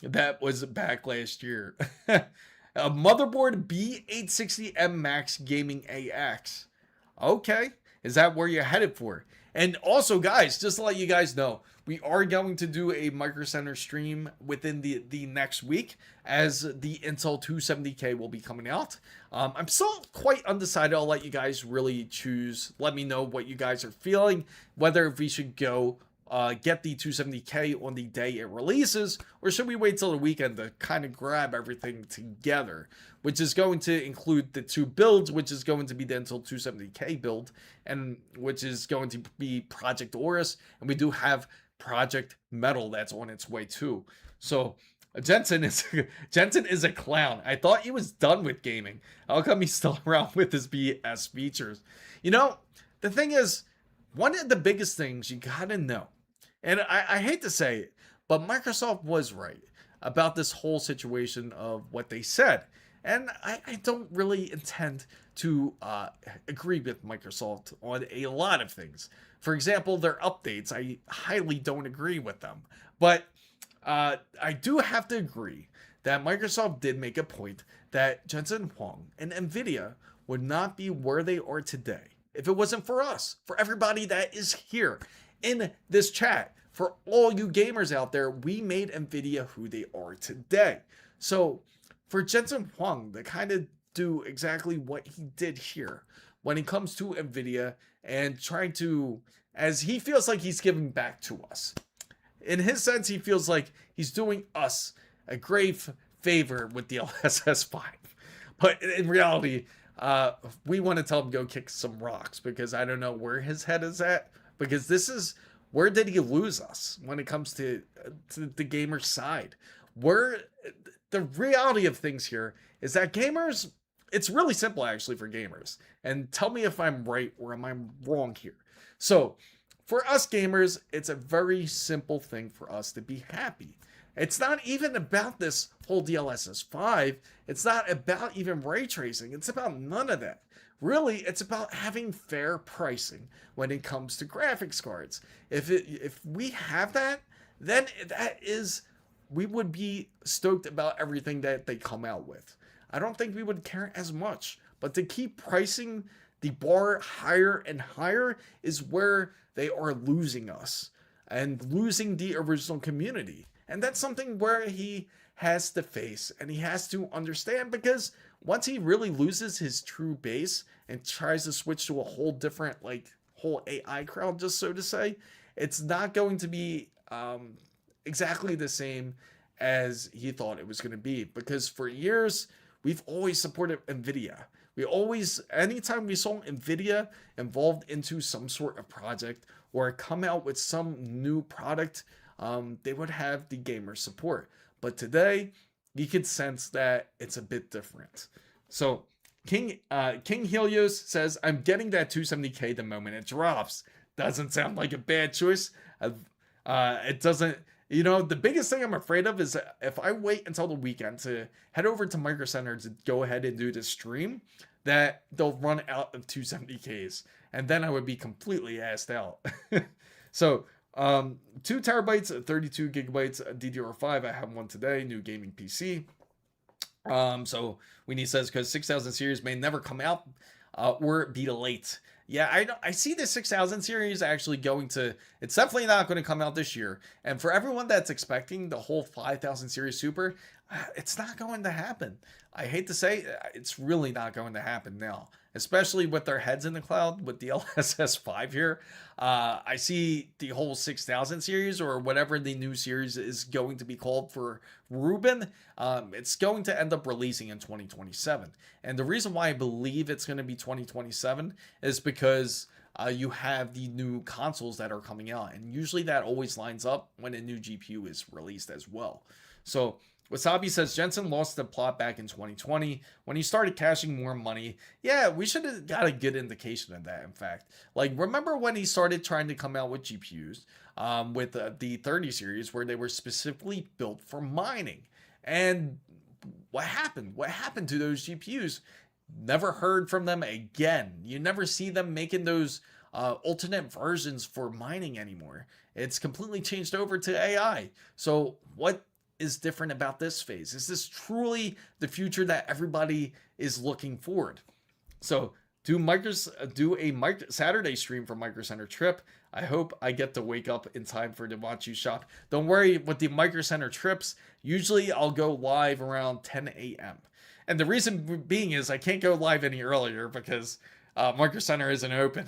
that was back last year. A motherboard B860M Max Gaming AX. Okay. Is that where you're headed for? And also, guys, just to let you guys know, we are going to do a Micro Center stream within the next week, as the Intel 270K will be coming out. I'm still quite undecided. I'll let you guys really choose. Let me know what you guys are feeling, whether we should go get the 270K on the day it releases, or should we wait till the weekend to kind of grab everything together, which is going to include the two builds, which is going to be the Intel 270K build, and which is going to be Project Oris, and we do have Project Metal that's on its way too. So Jensen is a clown. I thought he was done with gaming. How come he's still around with his BS features? You know, the thing is, one of the biggest things you gotta know, and I hate to say it, but Microsoft was right about this whole situation of what they said. And I don't really intend to agree with Microsoft on a lot of things. For example, their updates, I highly don't agree with them. But I do have to agree that Microsoft did make a point that Jensen Huang and Nvidia would not be where they are today if it wasn't for us, for everybody that is here in this chat, for all you gamers out there. We made Nvidia who they are today. So for Jensen Huang to kind of do exactly what he did here when it comes to Nvidia and trying to, as he feels like he's giving back to us. In his sense, he feels like he's doing us a great favor with DLSS 5. But in reality, we want to tell him go kick some rocks, because I don't know where his head is at, because this is, where did he lose us when it comes to the gamer side? Where the reality of things here is that gamers, it's really simple actually for gamers. And tell me if I'm right or am I wrong here. So for us gamers, it's a very simple thing for us to be happy. It's not even about this whole DLSS 5. It's not about even ray tracing. It's about none of that. Really, it's about having fair pricing when it comes to graphics cards. If we have that, then that is, we would be stoked about everything that they come out with. I don't think we would care as much, but to keep pricing the bar higher and higher is where they are losing us and losing the original community. And that's something where he has to face and he has to understand, because once he really loses his true base and tries to switch to a whole different, like, whole AI crowd, just so to say, it's not going to be exactly the same as he thought it was going to be. Because for years, we've always supported Nvidia. We always, anytime we saw Nvidia involved into some sort of project or come out with some new product, they would have the gamer support. But today, you could sense that it's a bit different. So King Helios says, I'm getting that 270K the moment it drops. Doesn't sound like a bad choice. It doesn't. You know, the biggest thing I'm afraid of is that if I wait until the weekend to head over to Micro Center to go ahead and do this stream, that they'll run out of 270Ks. And then I would be completely assed out. So, 2 terabytes, 32 gigabytes, DDR5. I have one today, new gaming PC. So Weenie says, because 6000 series may never come out or be late. Yeah, I see the 6000 series actually going to, it's definitely not going to come out this year. And for everyone that's expecting the whole 5000 series Super, it's not going to happen. I hate to say, it's really not going to happen now, especially with their heads in the cloud with the DLSS 5 here. I see the whole 6000 series, or whatever the new series is going to be called for Rubin, it's going to end up releasing in 2027. And the reason why I believe it's going to be 2027 is because you have the new consoles that are coming out. And usually that always lines up when a new GPU is released as well. So Wasabi says, Jensen lost the plot back in 2020 when he started cashing more money. Yeah, we should have got a good indication of that, in fact. Like, remember when he started trying to come out with GPUs with the 30 series where they were specifically built for mining? And what happened? What happened to those GPUs? Never heard from them again. You never see them making those alternate versions for mining anymore. It's completely changed over to AI. So what is different about this phase? Is this truly the future that everybody is looking forward? So do a Saturday stream for Micro Center trip. I hope I get to wake up in time for to watch you shop. Don't worry, with the Micro Center trips, usually I'll go live around 10 a.m. And the reason being is I can't go live any earlier because Micro Center isn't open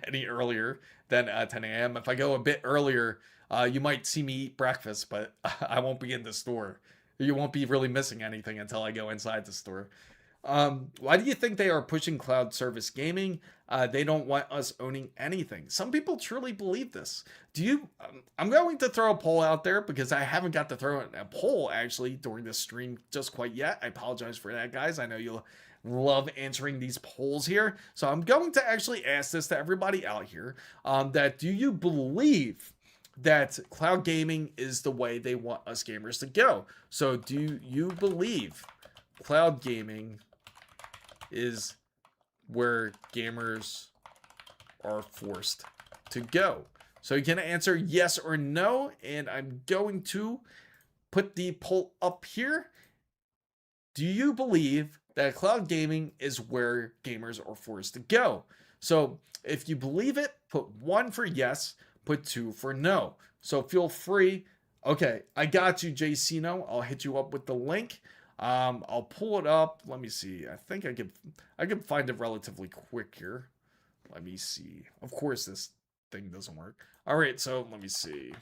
any earlier than 10 a.m. If I go a bit earlier, you might see me eat breakfast, but I won't be in the store. You won't be really missing anything until I go inside the store. Why do you think they are pushing cloud service gaming? They don't want us owning anything. Some people truly believe this. Do you? I'm going to throw a poll out there because I haven't got to throw a poll actually during this stream just quite yet. I apologize for that, guys. I know you'll love answering these polls here. So I'm going to actually ask this to everybody out here. That do you believe that cloud gaming is the way they want us gamers to go? So do you believe cloud gaming is where gamers are forced to go? So you can answer yes or no, and I'm going to put the poll up here. Do you believe that cloud gaming is where gamers are forced to go? So if you believe it, put 1 for yes, put 2 for no. So feel free. Okay, I got you, JCino. I'll hit you up with the link. I'll pull it up. Let me see. I think I can find it relatively quick here. Let me see. Of course, this thing doesn't work. All right, so let me see.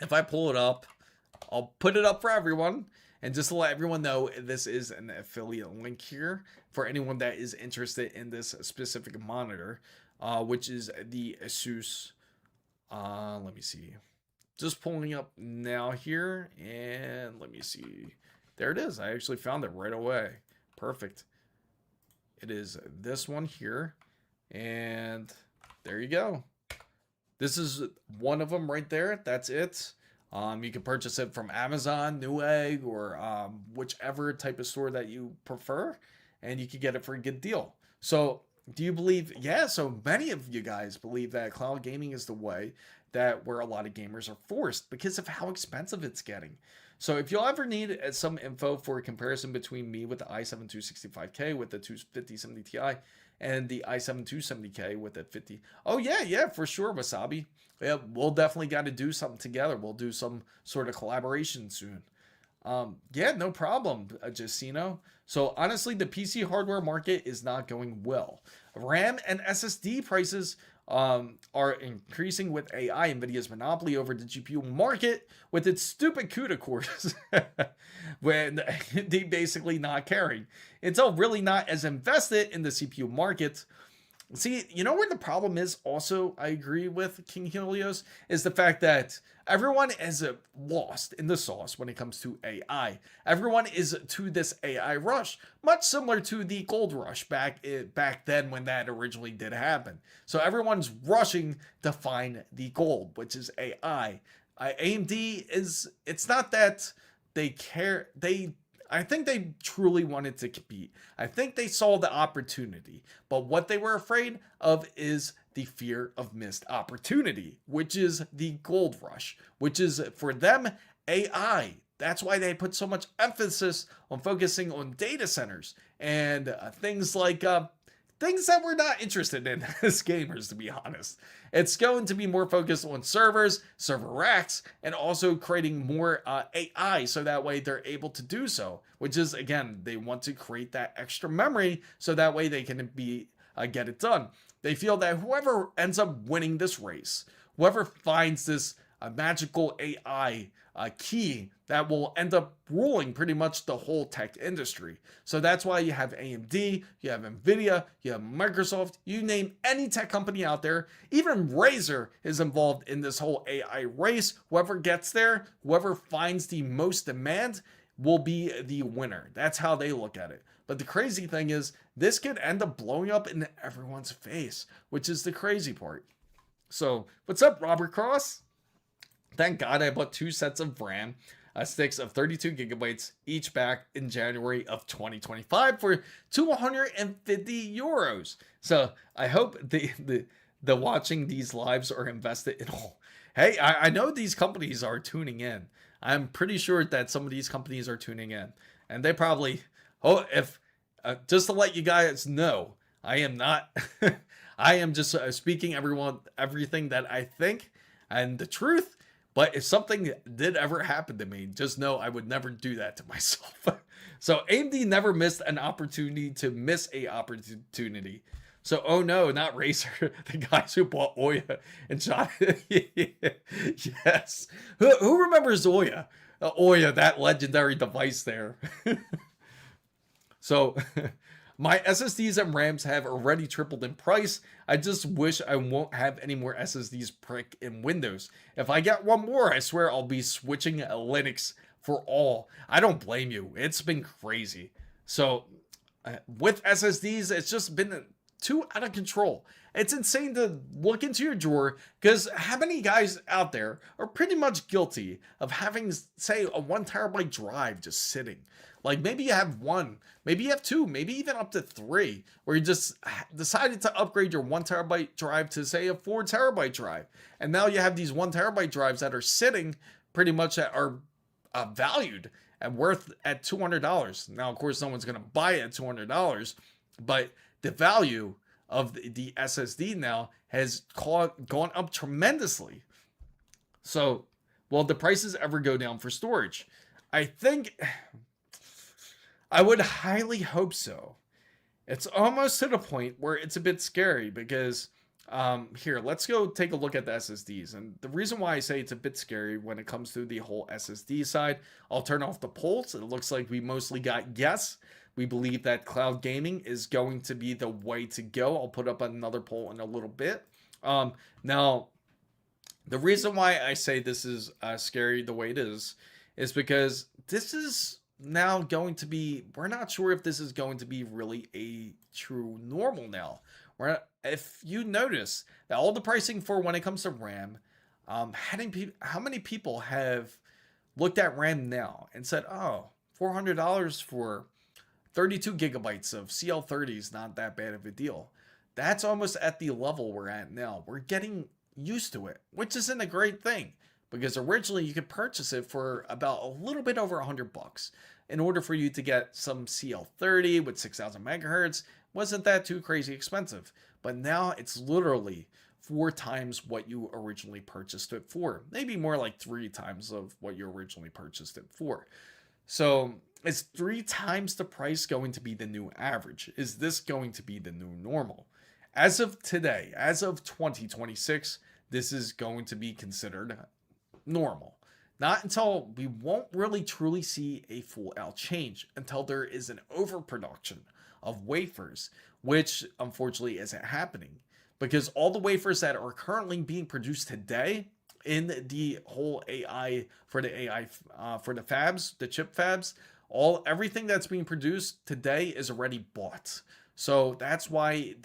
If I pull it up, I'll put it up for everyone. And just to let everyone know, this is an affiliate link here for anyone that is interested in this specific monitor, which is the ASUS. Let me see. Just pulling up now here, and let me see. There it is. I actually found it right away. Perfect. It is this one here, and there you go. This is one of them right there. That's it. You can purchase it from Amazon, Newegg, or whichever type of store that you prefer, and you can get it for a good deal. So do you believe? Yeah, so many of you guys believe that cloud gaming is the way that where a lot of gamers are forced because of how expensive it's getting. So if you'll ever need some info for a comparison between me with the i7 265K with the 5070 Ti and the i7 270K with the 50. Oh yeah, for sure, Wasabi. Yeah, we'll definitely got to do something together. We'll do some sort of collaboration soon. Yeah, no problem, Jacino. So honestly, the PC hardware market is not going well. RAM and SSD prices are increasing with AI, Nvidia's monopoly over the GPU market with its stupid CUDA cores when they basically not caring. Intel really not as invested in the CPU market. See, you know where the problem is also, I agree with King Helios, is the fact that everyone is lost in the sauce when it comes to AI. Everyone is to this AI rush, much similar to the gold rush back then when that originally did happen. So everyone's rushing to find the gold, which is AI. AMD it's not that they care, I think they truly wanted to compete. I think they saw the opportunity, but what they were afraid of is the fear of missed opportunity, which is the gold rush, which is for them AI. That's why they put so much emphasis on focusing on data centers and things like things that we're not interested in as gamers, to be honest. It's going to be more focused on servers, server racks, and also creating more AI so that way they're able to do so, which is, again, they want to create that extra memory so that way they can get it done. They feel that whoever ends up winning this race, whoever finds this magical AI key that will end up ruling pretty much the whole tech industry. So that's why you have AMD, you have Nvidia, you have Microsoft, you name any tech company out there. Even Razer is involved in this whole AI race. Whoever gets there, whoever finds the most demand will be the winner. That's how they look at it. But the crazy thing is, this could end up blowing up in everyone's face, which is the crazy part. So, what's up, Robert Cross? Thank God I bought 2 sets of RAM sticks of 32 gigabytes each back in January of 2025 for 250 euros. So I hope the watching these lives are invested in all. Hey, I know these companies are tuning in. I'm pretty sure that some of these companies are tuning in, and they probably, if just to let you guys know, I am not. I am just speaking everything that I think and the truth. But if something did ever happen to me, just know I would never do that to myself. So AMD never missed an opportunity to miss a opportunity. So, oh no, not Razer, the guys who bought Oya and shot it. Yes. Who remembers Oya? Oya, that legendary device there. So, my SSDs and RAMs have already tripled in price. I just wish I won't have any more SSDs prick in Windows. If I get one more, I swear I'll be switching Linux for all. I don't blame you. It's been crazy. So, with SSDs, it's just been too out of control. It's insane to look into your drawer because how many guys out there are pretty much guilty of having, say, a 1 terabyte drive just sitting? Like maybe you have one, maybe you have two, maybe even up to three, where you just decided to upgrade your 1 terabyte drive to, say, a 4 terabyte drive. And now you have these 1 terabyte drives that are sitting pretty much that are valued and worth at $200. Now, of course, no one's going to buy it at $200, but the value of the SSD now has gone up tremendously. So, will the prices ever go down for storage? I think I would highly hope so. It's almost to the point where it's a bit scary because here, let's go take a look at the SSDs. And the reason why I say it's a bit scary when it comes to the whole SSD side, I'll turn off the polls. It looks like we mostly got yes. We believe that cloud gaming is going to be the way to go. I'll put up another poll in a little bit. Now, the reason why I say this is scary the way it is because this is now going to be, we're not sure if this is going to be really a true normal now. If you notice that all the pricing for when it comes to RAM, how many people have looked at RAM now and said, oh, $400 for 32 gigabytes of CL30 is not that bad of a deal. That's almost at the level we're at now. We're getting used to it, which isn't a great thing because originally you could purchase it for about a little bit over $100. In order for you to get some CL30 with 6,000 megahertz, wasn't that too crazy expensive. But now it's literally 4 times what you originally purchased it for. Maybe more like 3 times of what you originally purchased it for. So is 3 times the price going to be the new average? Is this going to be the new normal? As of today, as of 2026, this is going to be considered normal. Not until we won't really truly see a full out change until there is an overproduction of wafers, which unfortunately isn't happening because all the wafers that are currently being produced today in the whole AI for the fabs, the chip fabs, everything that's being produced today is already bought. So that's why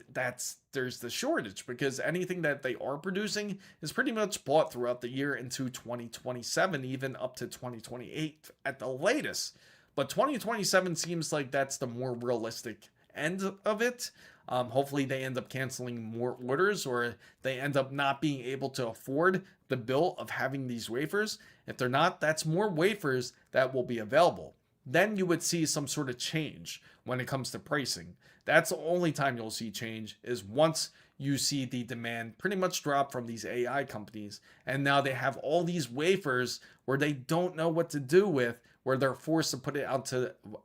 there's the shortage because anything that they are producing is pretty much bought throughout the year into 2027, even up to 2028 at the latest. But 2027 seems like that's the more realistic end of it. Hopefully they end up canceling more orders or they end up not being able to afford the bill of having these wafers. If they're not, that's more wafers that will be available. Then you would see some sort of change when it comes to pricing. That's the only time you'll see change is once you see the demand pretty much drop from these AI companies. And now they have all these wafers where they don't know what to do with, where they're forced to put it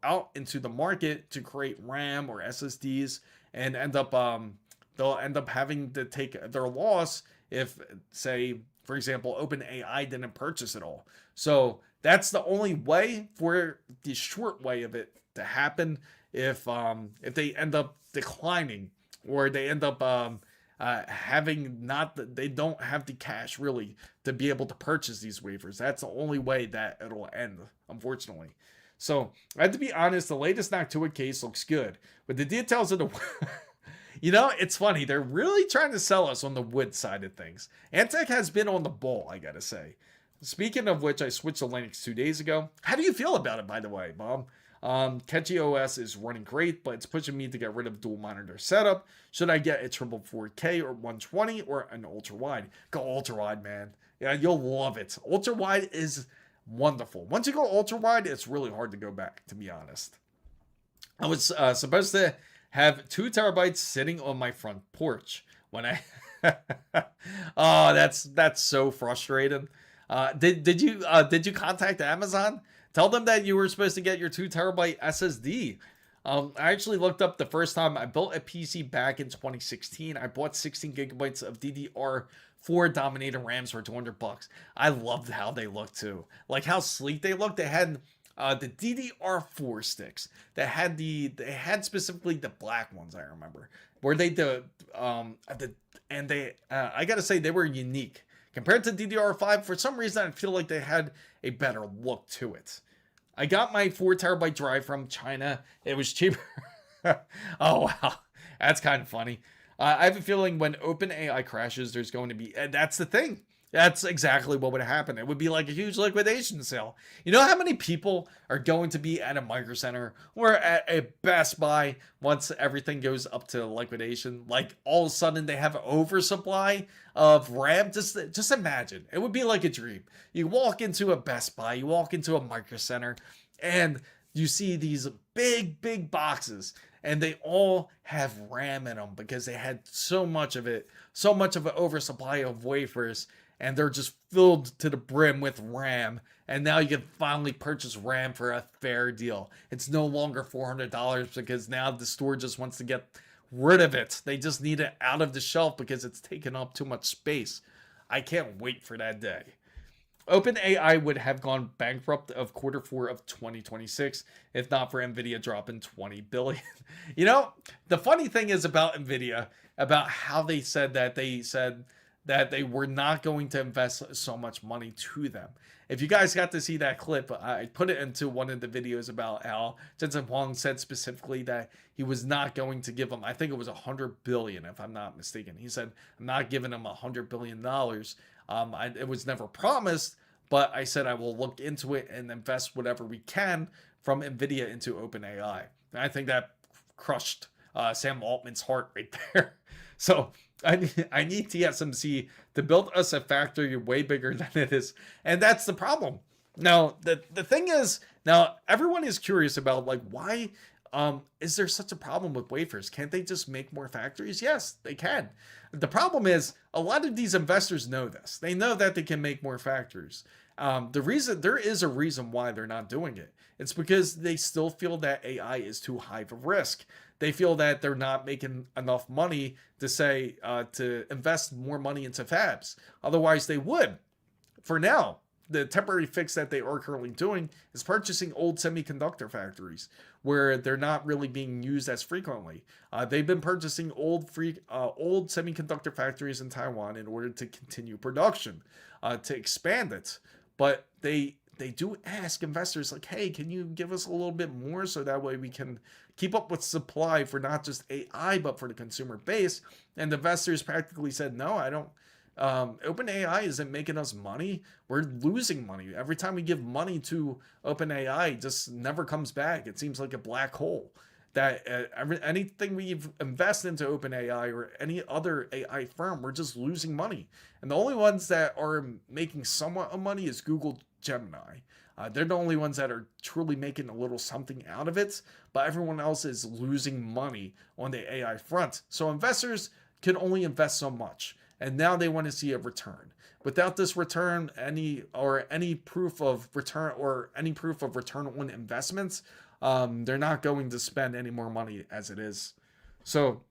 out into the market to create RAM or SSDs and they'll end up having to take their loss if, say, for example, OpenAI didn't purchase it all. So that's the only way for the short way of it to happen if they end up declining or they end up they don't have the cash really to be able to purchase these wafers. That's the only way that it'll end, unfortunately. So I have to be honest, the latest Noctua case looks good, but the details of the it's funny, they're really trying to sell us on the wood side of things. Montech has been on the ball, I gotta say. Speaking of which, I switched to Linux 2 days ago. How do you feel about it, by the way, Bob? Catchy OS is running great, but it's pushing me to get rid of dual monitor setup. Should I get a triple 4K or 120 or an ultra wide? Go ultra wide, man. Yeah, you'll love it. Ultra wide is wonderful. Once you go ultra wide, it's really hard to go back, to be honest. I was supposed to have 2 terabytes sitting on my front porch when I oh, that's so frustrating. Did you contact Amazon? Tell them that you were supposed to get your 2 terabyte SSD. I actually looked up the first time I built a PC back in 2016. I bought 16 gigabytes of DDR4 dominator RAMs for $200. I loved how they looked too, like how sleek they looked. They had the DDR4 sticks that had they had specifically the black ones. I remember were they I gotta say they were unique compared to DDR5. For some reason, I feel like they had a better look to it. I got my 4 terabyte drive from China. It was cheaper. Oh wow, that's kind of funny. I have a feeling when OpenAI crashes, there's going to be, and that's the thing. That's exactly what would happen. It would be like a huge liquidation sale. You know how many people are going to be at a Micro Center or at a Best Buy once everything goes up to liquidation? Like all of a sudden they have an oversupply of RAM. Just imagine. It would be like a dream. You walk into a Best Buy, you walk into a Micro Center, and you see these big boxes, and they all have RAM in them because they had so much of it, so much of an oversupply of wafers, and they're just filled to the brim with RAM. And now you can finally purchase RAM for a fair deal. It's no longer $400 because now the store just wants to get rid of it. They just need it out of the shelf because it's taking up too much space. I can't wait for that day. OpenAI would have gone bankrupt of Q4 of 2026 if not for Nvidia dropping 20 billion. You know, the funny thing is about Nvidia, about how they said that they were not going to invest so much money to them. If you guys got to see that clip, I put it into one of the videos about how Jensen Huang said specifically that he was not going to give them, I think it was $100 billion, if I'm not mistaken. He said, I'm not giving them $100 billion. It was never promised, but I said I will look into it and invest whatever we can from Nvidia into OpenAI. And I think that crushed Sam Altman's heart right there. So I need TSMC to build us a factory way bigger than it is. And that's the problem. Now, the thing is, now everyone is curious about like, why is there such a problem with wafers? Can't they just make more factories? Yes, they can. The problem is a lot of these investors know this. They know that they can make more factories. There is a reason why they're not doing it. It's because they still feel that AI is too high of a risk. They feel that they're not making enough money to say to invest more money into fabs. Otherwise, they would. For now, the temporary fix that they are currently doing is purchasing old semiconductor factories where they're not really being used as frequently. They've been purchasing old semiconductor factories in Taiwan in order to continue production, to expand it. But they do ask investors like, hey, can you give us a little bit more so that way we can keep up with supply for not just AI, but for the consumer base? And the investors practically said, no, I don't. OpenAI isn't making us money. We're losing money. Every time we give money to OpenAI, it just never comes back. It seems like a black hole. That anything we invest into OpenAI or any other AI firm, we're just losing money. And the only ones that are making somewhat of money is Google Gemini. They're the only ones that are truly making a little something out of it, but everyone else is losing money on the AI front. So investors can only invest so much, and now they want to see a return. Without this return, any proof of return on investments, they're not going to spend any more money as it is. So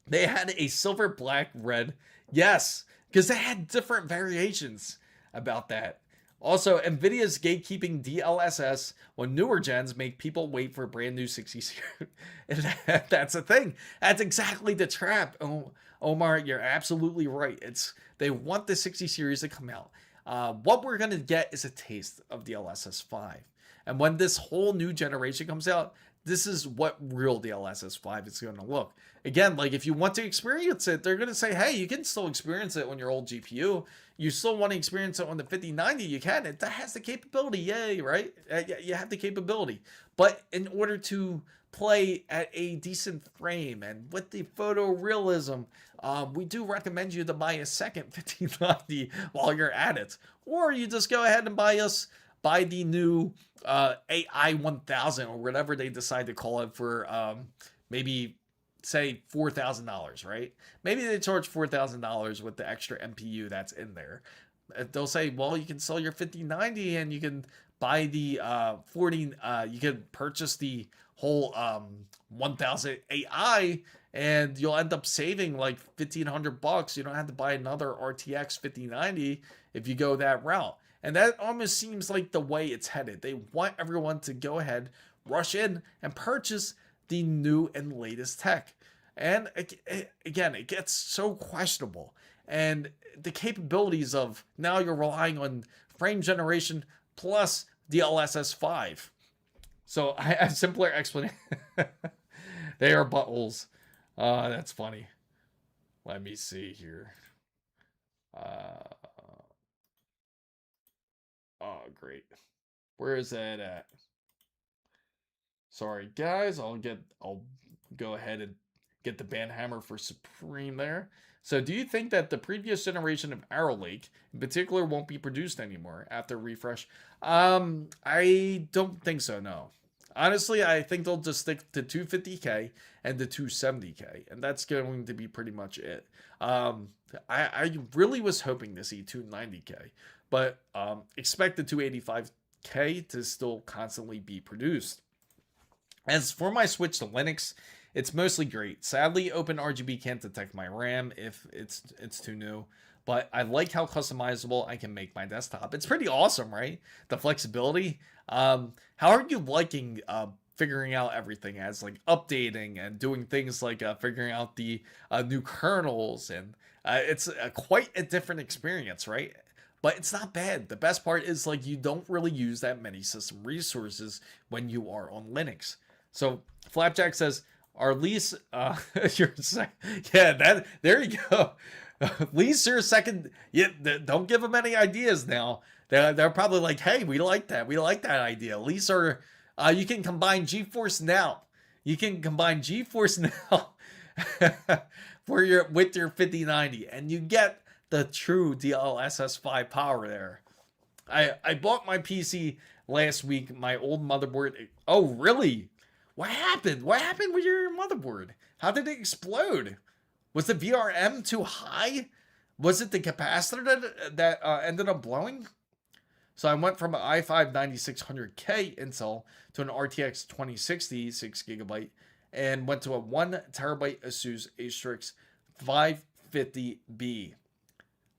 they had a silver, black, red. Yes, because they had different variations about that. Also, Nvidia's gatekeeping DLSS when newer gens make people wait for a brand new 60 series. That's a thing. That's exactly the trap. Oh, Omar, you're absolutely right. They want the 60 series to come out. What we're going to get is a taste of DLSS 5. And when this whole new generation comes out, this is what real DLSS 5 is going to look. Again, like if you want to experience it, they're going to say, hey, you can still experience it on your old GPU. You still want to experience it on the 5090, you can. It has the capability, yay, right? You have the capability. But in order to play at a decent frame and with the photorealism, we do recommend you to buy a second 5090 while you're at it. Or you just go ahead and buy the new AI 1000 or whatever they decide to call it for maybe say $4,000, right? Maybe they charge $4,000 with the extra NPU that's in there. They'll say, well, you can sell your 5090 and you can buy the 40, you can purchase the whole 1000 AI and you'll end up saving like $1,500. You don't have to buy another RTX 5090 if you go that route. And that almost seems like the way it's headed. They want everyone to go ahead, rush in, and purchase the new and latest tech. And again, it gets so questionable. And the capabilities of now you're relying on frame generation plus DLSS 5. So I have simpler explanation. They are buttholes. That's funny. Let me see here. Oh, great. Where is that at? Sorry, guys. I'll go ahead and get the banhammer for Supreme there. So do you think that the previous generation of Arrow Lake in particular won't be produced anymore after refresh? I don't think so, no. Honestly, I think they'll just stick to 250K and the 270K, and that's going to be pretty much it. I really was hoping to see 290K, but expect the 285K to still constantly be produced. As for my switch to Linux, it's mostly great. Sadly, OpenRGB can't detect my RAM if it's too new, but I like how customizable I can make my desktop. It's pretty awesome, right? The flexibility. How are you liking figuring out everything as like updating and doing things like figuring out the new kernels, and it's quite a different experience, right? But it's not bad. The best part is like you don't really use that many system resources when you are on Linux. So Flapjack says, our lease, your yeah, that there you go. Lease your second. Yeah, don't give them any ideas now. They're probably like, hey, we like that. We like that idea. Lease or you can combine GeForce Now. You can combine GeForce Now with your 5090, and you get the true DLSS 5 power there. I bought my PC last week. My old motherboard. Oh, really? What happened? What happened with your motherboard? How did it explode? Was the VRM too high? Was it the capacitor that ended up blowing? So I went from an i5 9600K Intel to an RTX 2060 6GB and went to a 1TB ASUS A-Strix 550B.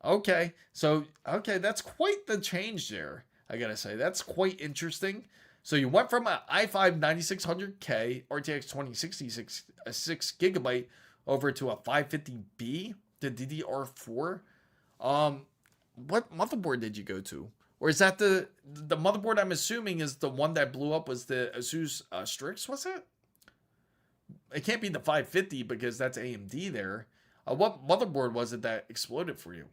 Okay, so that's quite the change there. I gotta say, that's quite interesting. So you went from an i5 9600K RTX 2060 6GB over to a 550B, the DDR4. What motherboard did you go to? Or is that the motherboard I'm assuming is the one that blew up was the ASUS Strix, was it? It can't be the 550 because that's AMD there. What motherboard was it that exploded for you?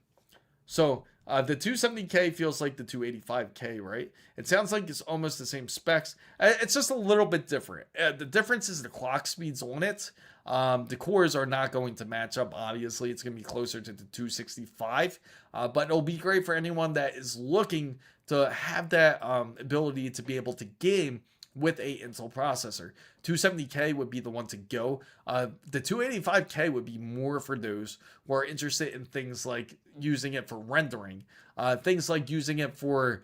So the 270K feels like the 285K, right? It sounds like it's almost the same specs. It's just a little bit different. The difference is the clock speeds on it. The cores are not going to match up, obviously. It's going to be closer to the 265. But it'll be great for anyone that is looking to have that ability to be able to game with a Intel processor. 270K would be the one to go. The 285K would be more for those who are interested in things like using it for rendering. Things like using it for,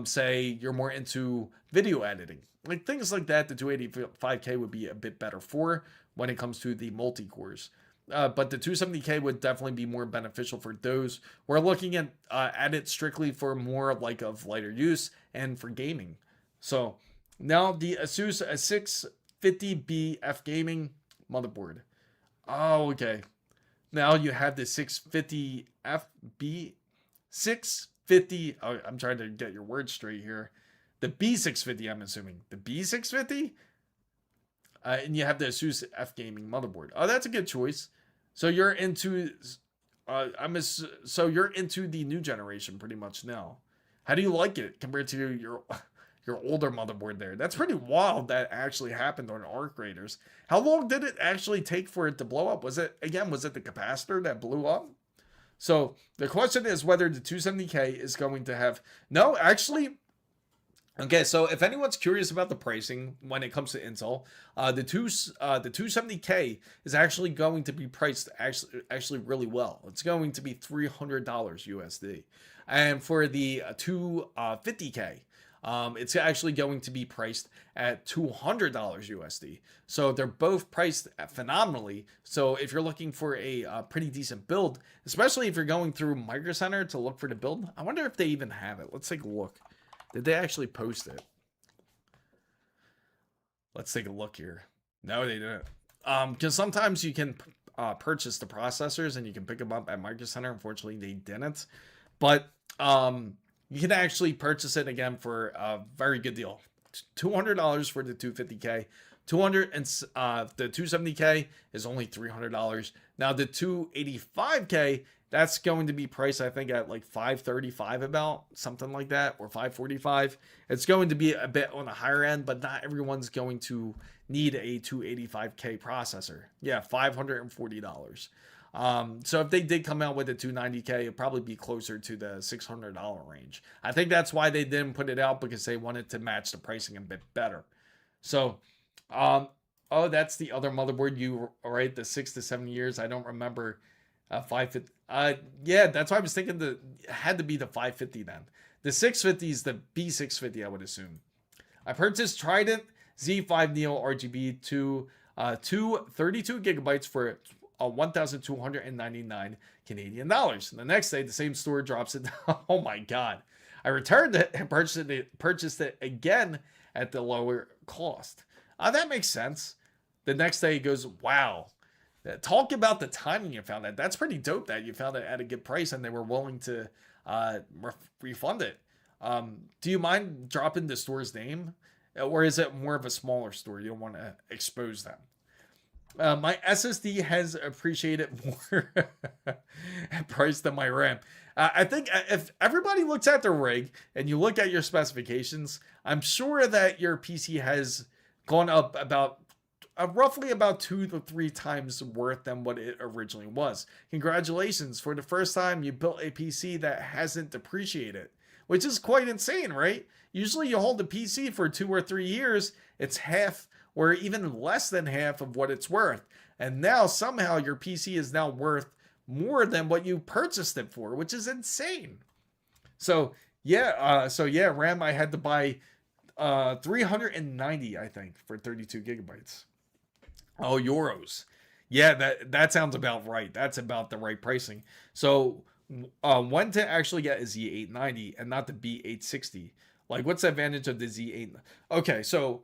say, you're more into video editing. Like things like that, the 285K would be a bit better for when it comes to the multi-cores. But the 270K would definitely be more beneficial for those who are looking at it strictly for more like of lighter use and for gaming. So now the ASUS 650B F gaming motherboard. Oh, okay. Now you have the 650 FB 650. Oh, I'm trying to get your words straight here. The B650, I'm assuming. The B650? And you have the ASUS F gaming motherboard. Oh, that's a good choice. So you're into so you're into the new generation pretty much now. How do you like it compared to your older motherboard there? That's pretty wild that actually happened on Arc Raiders. How long did it actually take for it to blow up? Was it the capacitor that blew up? So the question is whether the 270K is going to have... No, actually, Okay, so if anyone's curious about the pricing when it comes to Intel, the 270K is actually going to be priced actually really well. It's going to be $300 USD, and for the 250K, it's actually going to be priced at $200 USD. So they're both priced phenomenally. So if you're looking for a pretty decent build, especially if you're going through Micro Center to look for the build, I wonder if they even have it. Let's take a look. Did they actually post it? Let's take a look here. No, they didn't. Because sometimes you can purchase the processors and you can pick them up at Micro Center. Unfortunately, they didn't. But you can actually purchase it again for a very good deal. $200 for the 250K. 200 and the 270K is only $300. Now the 285K, that's going to be priced, I think, at like 535 about something like that, or 545. It's going to be a bit on the higher end, but not everyone's going to need a 285K processor. Yeah, $540. So if they did come out with a 290K, it'd probably be closer to the $600 range. I think that's why they didn't put it out, because they wanted to match the pricing a bit better. So, oh, that's the other motherboard. You right? The 6 to 7 years. I don't remember. 550. Yeah, that's why I was thinking it had to be the 550 then. The 650 is the B650, I would assume. I purchased Trident Z5 Neo RGB to 32 gigabytes for 1,299 Canadian dollars. The next day, the same store drops it. Oh my god! I returned it and purchased it again at the lower cost. That makes sense. The next day, it goes, wow. Talk about the timing you found that. That's pretty dope that you found it at a good price and they were willing to refund it. Do you mind dropping the store's name? Or is it more of a smaller store? You don't want to expose them. My SSD has appreciated more price than my RAM. I think if everybody looks at the rig and you look at your specifications, I'm sure that your PC has gone up about roughly about 2 to 3 times worth than what it originally was. Congratulations, for the first time you built a PC that hasn't depreciated, which is quite insane, right? Usually you hold a PC for 2 or 3 years, it's half or even less than half of what it's worth. And now somehow your PC is now worth more than what you purchased it for, which is insane. So yeah, RAM I had to buy 390, I think, for 32 gigabytes. Oh, euros. Yeah, that sounds about right. That's about the right pricing. So, when to actually get a Z890 and not the B860? Like, what's the advantage of the Z8? Okay, so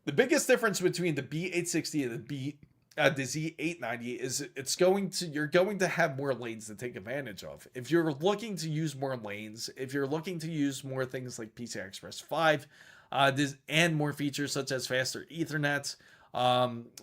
the biggest difference between the B860 and the Z890 is you're going to have more lanes to take advantage of. If you're looking to use more lanes, if you're looking to use more things like PCI Express 5, and more features such as faster Ethernet,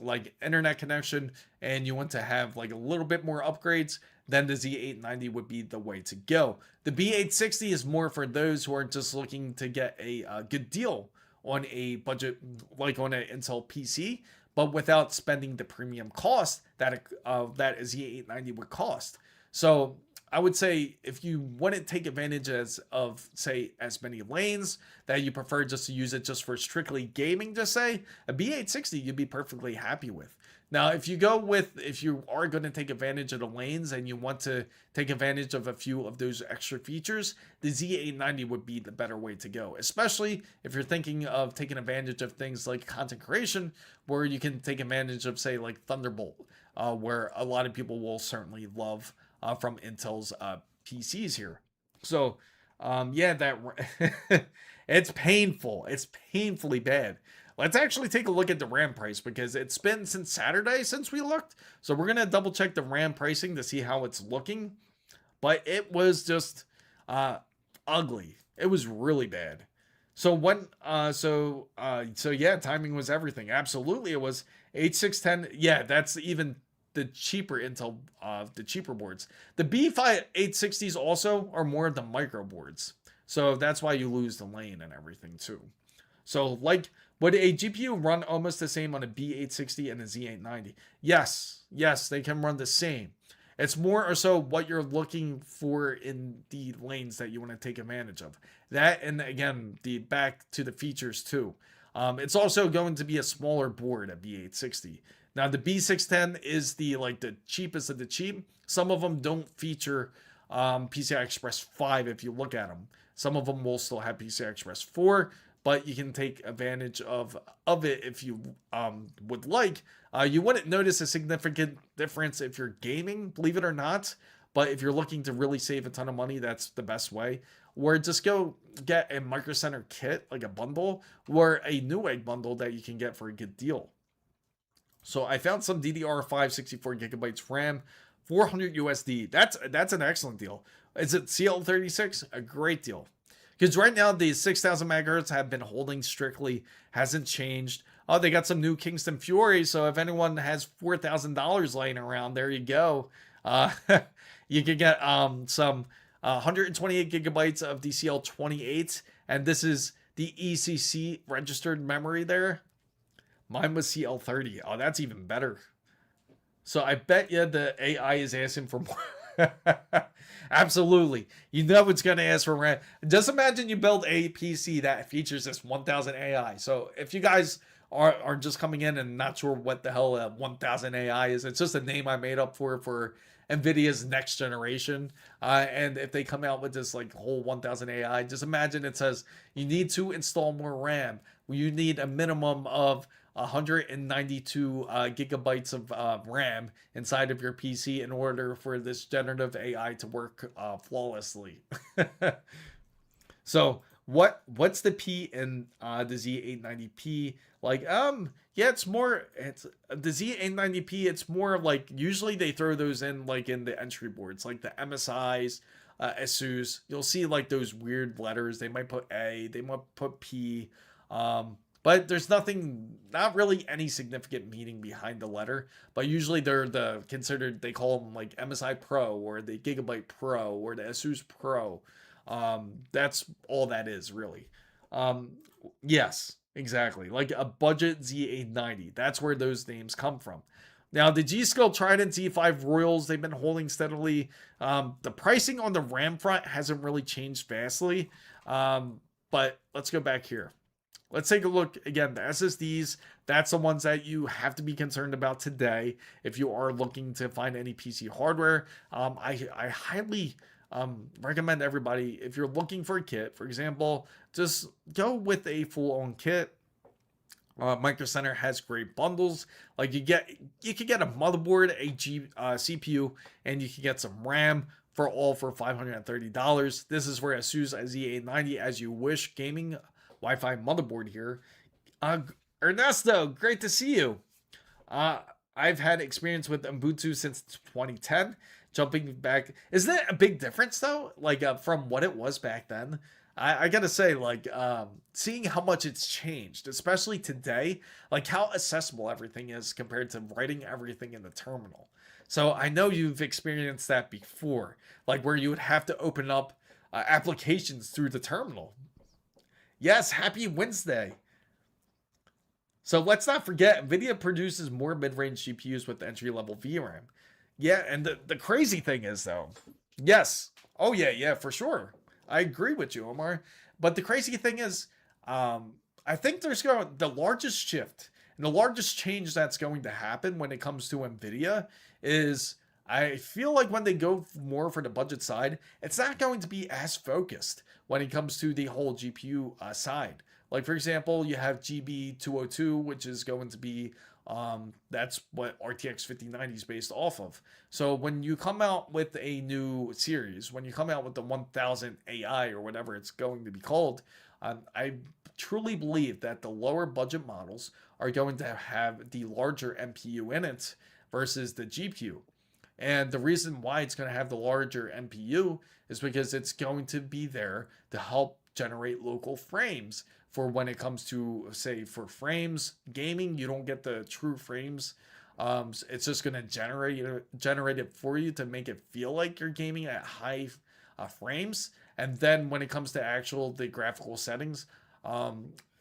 like internet connection, and you want to have like a little bit more upgrades, then the Z890 would be the way to go. The B860 is more for those who are just looking to get a good deal on a budget, like on an Intel PC, but without spending the premium cost that that a Z890 would cost. So I would say if you wouldn't take advantage of say as many lanes, that you prefer just to use it just for strictly gaming, just say a B860 you'd be perfectly happy with. Now, if you are going to take advantage of the lanes and you want to take advantage of a few of those extra features, the Z890 would be the better way to go, especially if you're thinking of taking advantage of things like content creation, where you can take advantage of, say, like Thunderbolt, where a lot of people will certainly love from Intel's PCs here. So, yeah, it's painful. It's painfully bad. Let's actually take a look at the RAM price, because it's been since Saturday since we looked. So we're going to double check the RAM pricing to see how it's looking. But it was just ugly. It was really bad. So yeah, timing was everything. Absolutely, it was. H610. Yeah, that's even the cheaper Intel, the cheaper boards. The B5 860s also are more of the micro boards. So that's why you lose the lane and everything too. So like, would a GPU run almost the same on a B860 and a Z890? Yes, they can run the same. It's more or so what you're looking for in the lanes that you want to take advantage of. That, and again, the back to the features too. It's also going to be a smaller board at B860. Now the B610 is the cheapest of the cheap. Some of them don't feature PCI Express 5 if you look at them. Some of them will still have PCI Express 4, but you can take advantage of it if you would like. You wouldn't notice a significant difference if you're gaming, believe it or not. But if you're looking to really save a ton of money, that's the best way. Or just go get a Micro Center kit, like a bundle, or a Newegg bundle that you can get for a good deal. So I found some DDR5 64 gigabytes RAM, 400 USD. That's an excellent deal. Is it CL36? A great deal. Because right now the 6000 megahertz have been holding strictly, hasn't changed. Oh, they got some new Kingston Fury, so if anyone has $4,000 laying around, there you go. You can get some 128 gigabytes of DCL28, and this is the ECC registered memory there. Mine was CL30. Oh, that's even better. So I bet you the AI is asking for more. Absolutely. You know it's going to ask for RAM. Just imagine you build a PC that features this 1000 AI. So if you guys are just coming in and not sure what the hell 1000 AI is, it's just a name I made up for NVIDIA's next generation. And if they come out with this like whole 1000 AI, just imagine it says you need to install more RAM. You need a minimum of 192 gigabytes of RAM inside of your PC in order for this generative AI to work flawlessly. So what's the P in the Z890P? Like, yeah, it's the Z890P. It's more like usually they throw those in like in the entry boards, like the MSIs, ASUS. You'll see like those weird letters. They might put A, they might put P. But there's not really any significant meaning behind the letter. But usually they're they call them like MSI Pro or the Gigabyte Pro or the ASUS Pro. That's all that is really. Yes, exactly. Like a budget Z890. That's where those names come from. Now the G-Skill Trident Z5 Royals, they've been holding steadily. The pricing on the RAM front hasn't really changed vastly. But let's go back here. Let's take a look again. The SSDs, that's the ones that you have to be concerned about today if you are looking to find any PC hardware. I highly recommend everybody, if you're looking for a kit, for example, just go with a full-on kit. Micro Center has great bundles. Like you can get a motherboard, a CPU, and you can get some RAM for $530. This is for ASUS Z890 as you wish gaming Wi-Fi motherboard here. Ernesto, great to see you. I've had experience with Ubuntu since 2010. Jumping back, isn't it a big difference though? Like from what it was back then. I gotta say, like seeing how much it's changed, especially today, like how accessible everything is compared to writing everything in the terminal. So I know you've experienced that before, like where you would have to open up applications through the terminal. Yes, happy Wednesday. So let's not forget, NVIDIA produces more mid-range GPUs with entry-level VRAM. Yeah, and the crazy thing is, though, yes. Oh, yeah, for sure. I agree with you, Omar. But the crazy thing is, I think there's the largest shift and the largest change that's going to happen when it comes to NVIDIA is I feel like when they go more for the budget side, it's not going to be as focused when it comes to the whole GPU side. Like, for example, you have GB202, which is going to be, that's what RTX 5090 is based off of. So when you come out with a new series, when you come out with the 1000 AI or whatever it's going to be called, I truly believe that the lower budget models are going to have the larger NPU in it versus the GPU. And the reason why it's going to have the larger NPU is because it's going to be there to help generate local frames for when it comes to, say, for frames, gaming, you don't get the true frames. It's just going to generate it for you to make it feel like you're gaming at high frames. And then when it comes to the graphical settings,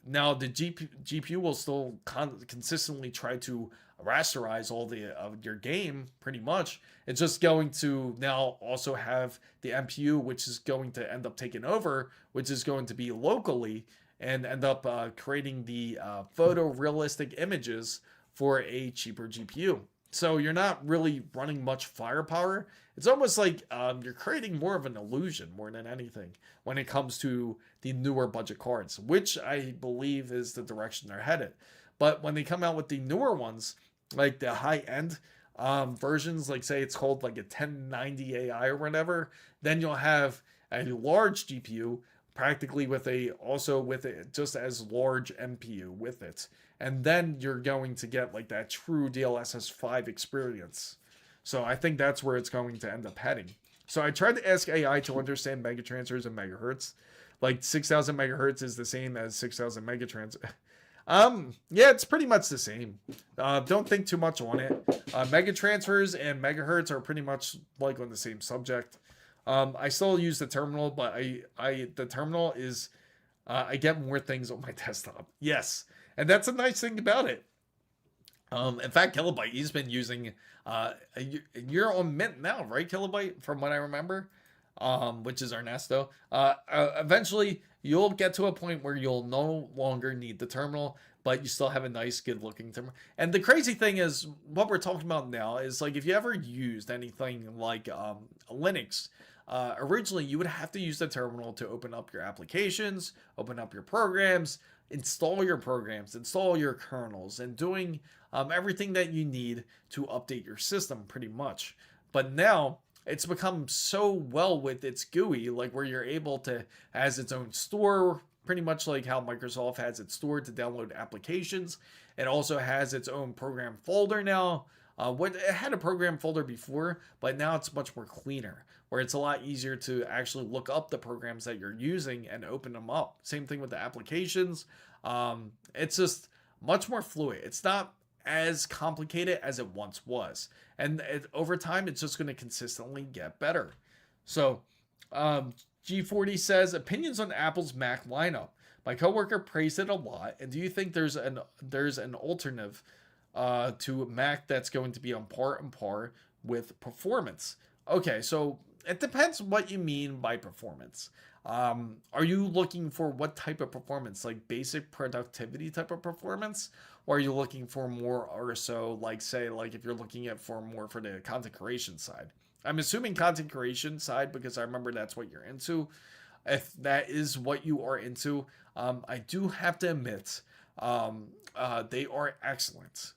Now the GPU will still consistently try to rasterize all the of your game pretty much. It's just going to now also have the MPU, which is going to end up taking over, which is going to be locally and end up creating the photorealistic images for a cheaper GPU. So you're not really running much firepower. It's almost like you're creating more of an illusion more than anything when it comes to the newer budget cards, which I believe is the direction they're headed. But when they come out with the newer ones, like the high end versions, like say it's called like a 1090 AI or whatever, then you'll have a large GPU practically with a just as large MPU with it. And then you're going to get like that true DLSS 5 experience. So I think that's where it's going to end up heading. So I tried to ask AI to understand megatransfers and megahertz. Like 6,000 megahertz is the same as 6,000 megatrans. Yeah, it's pretty much the same. Don't think too much on it. Megatransfers and megahertz are pretty much like on the same subject. I still use the terminal, but the terminal is I get more things on my desktop. Yes, and that's a nice thing about it. In fact, Kilobyte, he's been using. You're on Mint now, right, Kilobyte? From what I remember, which is Ernesto. Eventually, you'll get to a point where you'll no longer need the terminal, but you still have a nice, good-looking terminal. And the crazy thing is, what we're talking about now is like if you ever used anything like Linux. Originally, you would have to use the terminal to open up your applications, open up your programs, install your programs, install your kernels, and doing everything that you need to update your system pretty much. But now it's become so well with its GUI, like where you're able to has its own store, pretty much like how Microsoft has its store to download applications. It also has its own program folder now. It had a program folder before, but now it's much more cleaner, where it's a lot easier to actually look up the programs that you're using and open them up. Same thing with the applications. It's just much more fluid. It's not as complicated as it once was. And over time, it's just going to consistently get better. So, G40 says, opinions on Apple's Mac lineup. My coworker praised it a lot. And do you think there's an alternative to Mac that's going to be on par with performance? Okay, so it depends what you mean by performance. Are you looking for what type of performance, like basic productivity type of performance, or are you looking for more or so, like say, like if you're looking at for more for the content creation side? I'm assuming content creation side because I remember that's what you're into. If that is what you are into, I do have to admit, they are excellent.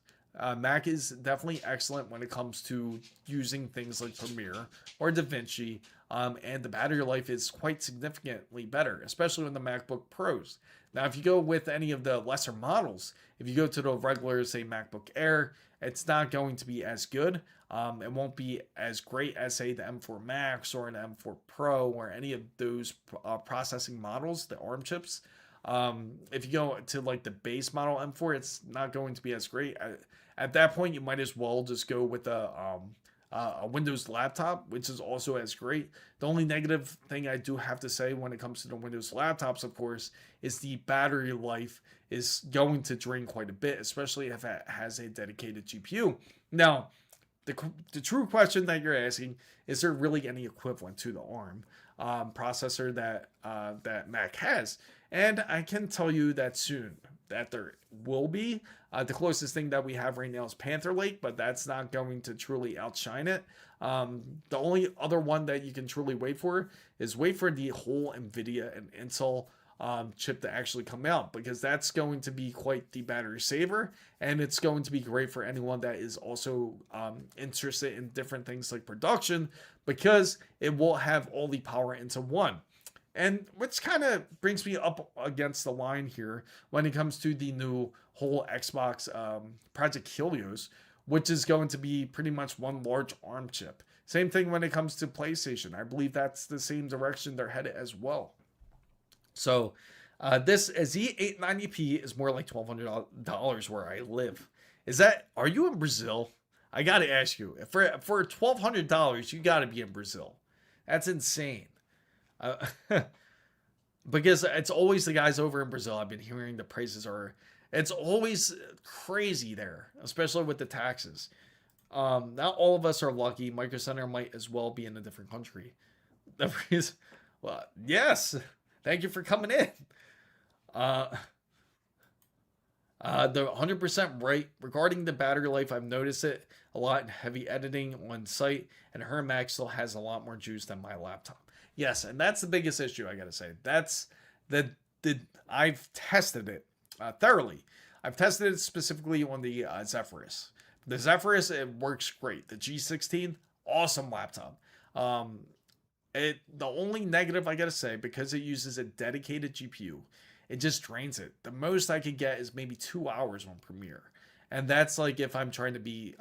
Mac is definitely excellent when it comes to using things like Premiere or DaVinci, and the battery life is quite significantly better, especially with the MacBook Pros. Now, if you go with any of the lesser models, if you go to the regular, say, MacBook Air, it's not going to be as good. It won't be as great as, say, the M4 Max or an M4 Pro or any of those processing models, the ARM chips. If you go to like the base model M4, it's not going to be as great. At that point, you might as well just go with a Windows laptop, which is also as great. The only negative thing I do have to say when it comes to the Windows laptops, of course, is the battery life is going to drain quite a bit, especially if it has a dedicated GPU. Now, the true question that you're asking, is there really any equivalent to the ARM processor that Mac has? And I can tell you that soon that there will be. The closest thing that we have right now is Panther Lake, but that's not going to truly outshine it. The only other one that you can truly wait for the whole Nvidia and Intel chip to actually come out, because that's going to be quite the battery saver, and it's going to be great for anyone that is also interested in different things like production, because it will have all the power into one. And which kind of brings me up against the line here when it comes to the new whole Xbox Project Helios, which is going to be pretty much one large ARM chip. Same thing when it comes to PlayStation. I believe that's the same direction they're headed as well. So this Z890p is more like $1,200 where I live. Are you in Brazil? I got to ask you, for $1,200, you got to be in Brazil. That's insane. because it's always the guys over in Brazil. I've been hearing the prices are, it's always crazy there, especially with the taxes. Not all of us are lucky. Micro Center might as well be in a different country. The reason, well, yes. Thank you for coming in. Uh, the 100% right regarding the battery life. I've noticed it a lot in heavy editing on site, and her Mac still has a lot more juice than my laptop. Yes, and that's the biggest issue. I gotta say, that's the I've tested it thoroughly. I've tested it specifically on the Zephyrus. The Zephyrus, it works great. The G16, awesome laptop. The only negative I gotta say, because it uses a dedicated GPU, it just drains it. The most I could get is maybe 2 hours on Premiere, and that's like if I'm trying to be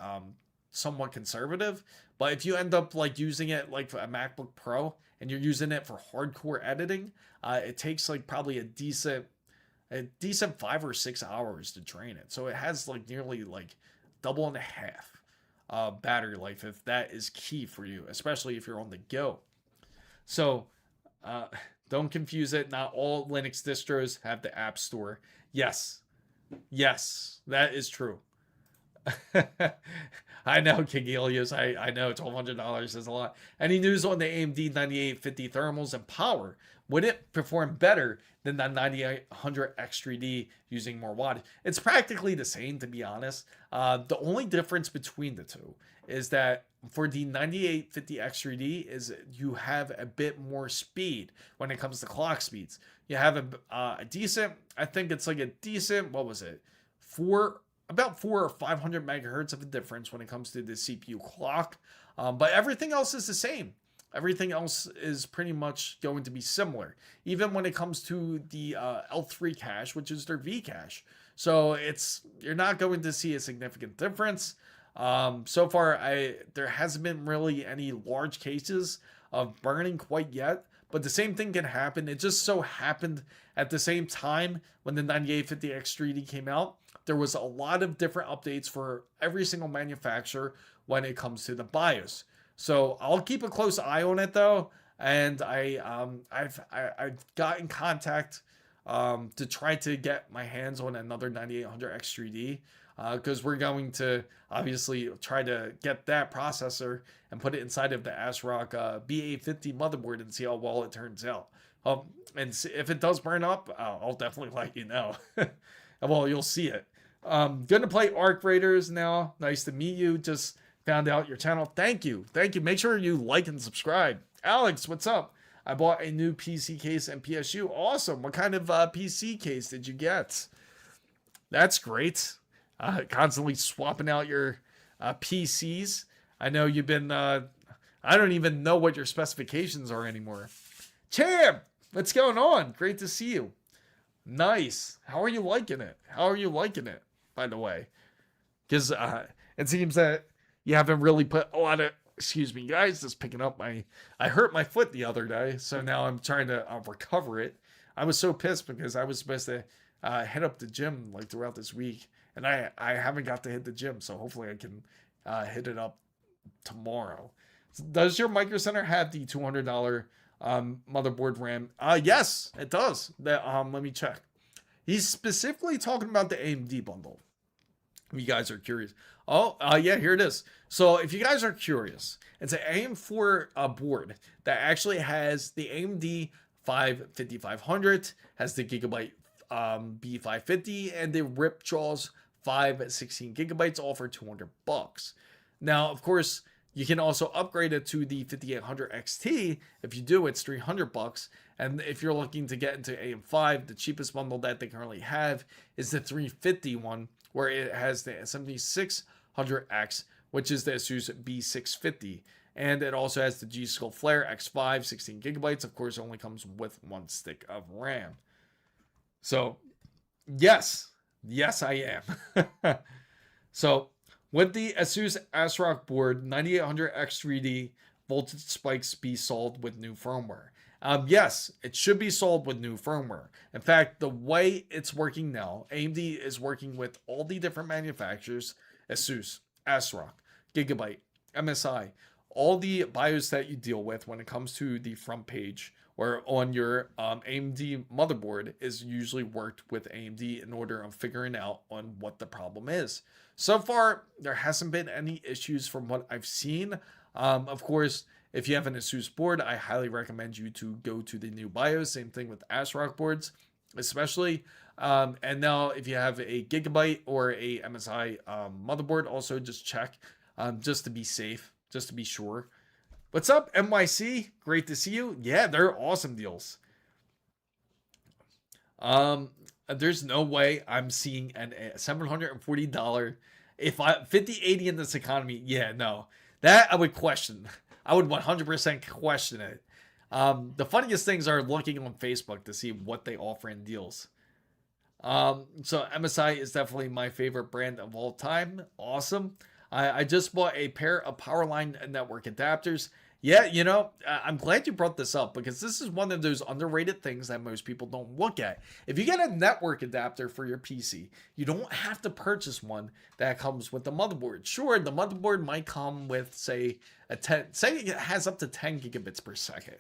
somewhat conservative. But if you end up like using it like a MacBook Pro and you're using it for hardcore editing, it takes like probably a decent 5 or 6 hours to drain it. So it has like nearly like double and a half battery life, if that is key for you, especially if you're on the go. So don't confuse it. Not all Linux distros have the App Store. Yes, that is true. I know, King Helios. I know $1,200 is a lot. Any news on the AMD 9850 thermals and power? Would it perform better than the 9800 X3D using more wattage? It's practically the same, to be honest. The only difference between the two is that for the 9850 X3D is you have a bit more speed when it comes to clock speeds. You have a decent, I think it's like a decent, what was it? About 400 or 500 megahertz of a difference when it comes to the CPU clock. But everything else is the same. Everything else is pretty much going to be similar, even when it comes to the L3 cache, which is their V cache. So you're not going to see a significant difference. So far, there hasn't been really any large cases of burning quite yet, but the same thing can happen. It just so happened at the same time when the 9850X3D came out, there was a lot of different updates for every single manufacturer when it comes to the BIOS. So I'll keep a close eye on it though, and I've got in contact to try to get my hands on another 9800X3D. Because we're going to obviously try to get that processor and put it inside of the ASRock B850 motherboard and see how well it turns out. And if it does burn up, I'll definitely let you know. Well, you'll see it. Gonna play Arc Raiders now. Nice to meet you. Just found out your channel. Thank you. Make sure you like and subscribe. Alex, what's up? I bought a new PC case and PSU. Awesome. What kind of PC case did you get? That's great. Constantly swapping out your PCs. I know you've been, I don't even know what your specifications are anymore. Champ, what's going on? Great to see you. Nice. How are you liking it? By the way? Because it seems that you haven't really put a lot of, excuse me, guys, just picking up I hurt my foot the other day, so now I'm trying to recover it. I was so pissed because I was supposed to head up the gym like throughout this week. And I haven't got to hit the gym, so hopefully I can hit it up tomorrow. Does your Micro Center have the $200 motherboard RAM? Yes, it does. Let me check. He's specifically talking about the AMD bundle. If you guys are curious. Oh, yeah, here it is. So if you guys are curious, it's an AM4 board that actually has the AMD 5500, has the Gigabyte B550, and the Ripjaws 516 gigabytes, all for $200. Now, of course, you can also upgrade it to the 5800 XT. If you do, it's $300. And if you're looking to get into AM5, the cheapest bundle that they currently have is the 350 one, where it has the 7600X, which is the ASUS B650. And it also has the G-Skill Flare X5, 16 gigabytes. Of course, it only comes with one stick of RAM. So, yes, I am. So, would the ASUS ASRock board 9800X3D voltage spikes be solved with new firmware? Yes, it should be solved with new firmware. In fact, the way it's working now, AMD is working with all the different manufacturers, ASUS, ASRock, Gigabyte, MSI, all the BIOS that you deal with when it comes to the front page or on your AMD motherboard is usually worked with AMD in order of figuring out on what the problem is. So far, there hasn't been any issues from what I've seen. Of course, if you have an ASUS board, I highly recommend you to go to the new BIOS. Same thing with ASRock boards, especially. And now, if you have a Gigabyte or a MSI motherboard, also just check just to be safe, just to be sure. What's up, NYC? Great to see you. Yeah, they're awesome deals. There's no way I'm seeing a $740 if I 5080 in this economy. Yeah, no, that I would question. I would 100% question it. The funniest things are looking on Facebook to see what they offer in deals. So MSI is definitely my favorite brand of all time. Awesome. I just bought a pair of Powerline network adapters. Yeah, you know, I'm glad you brought this up because this is one of those underrated things that most people don't look at. If you get a network adapter for your PC, you don't have to purchase one that comes with the motherboard. Sure, the motherboard might come with, say, say it has up to 10 gigabits per second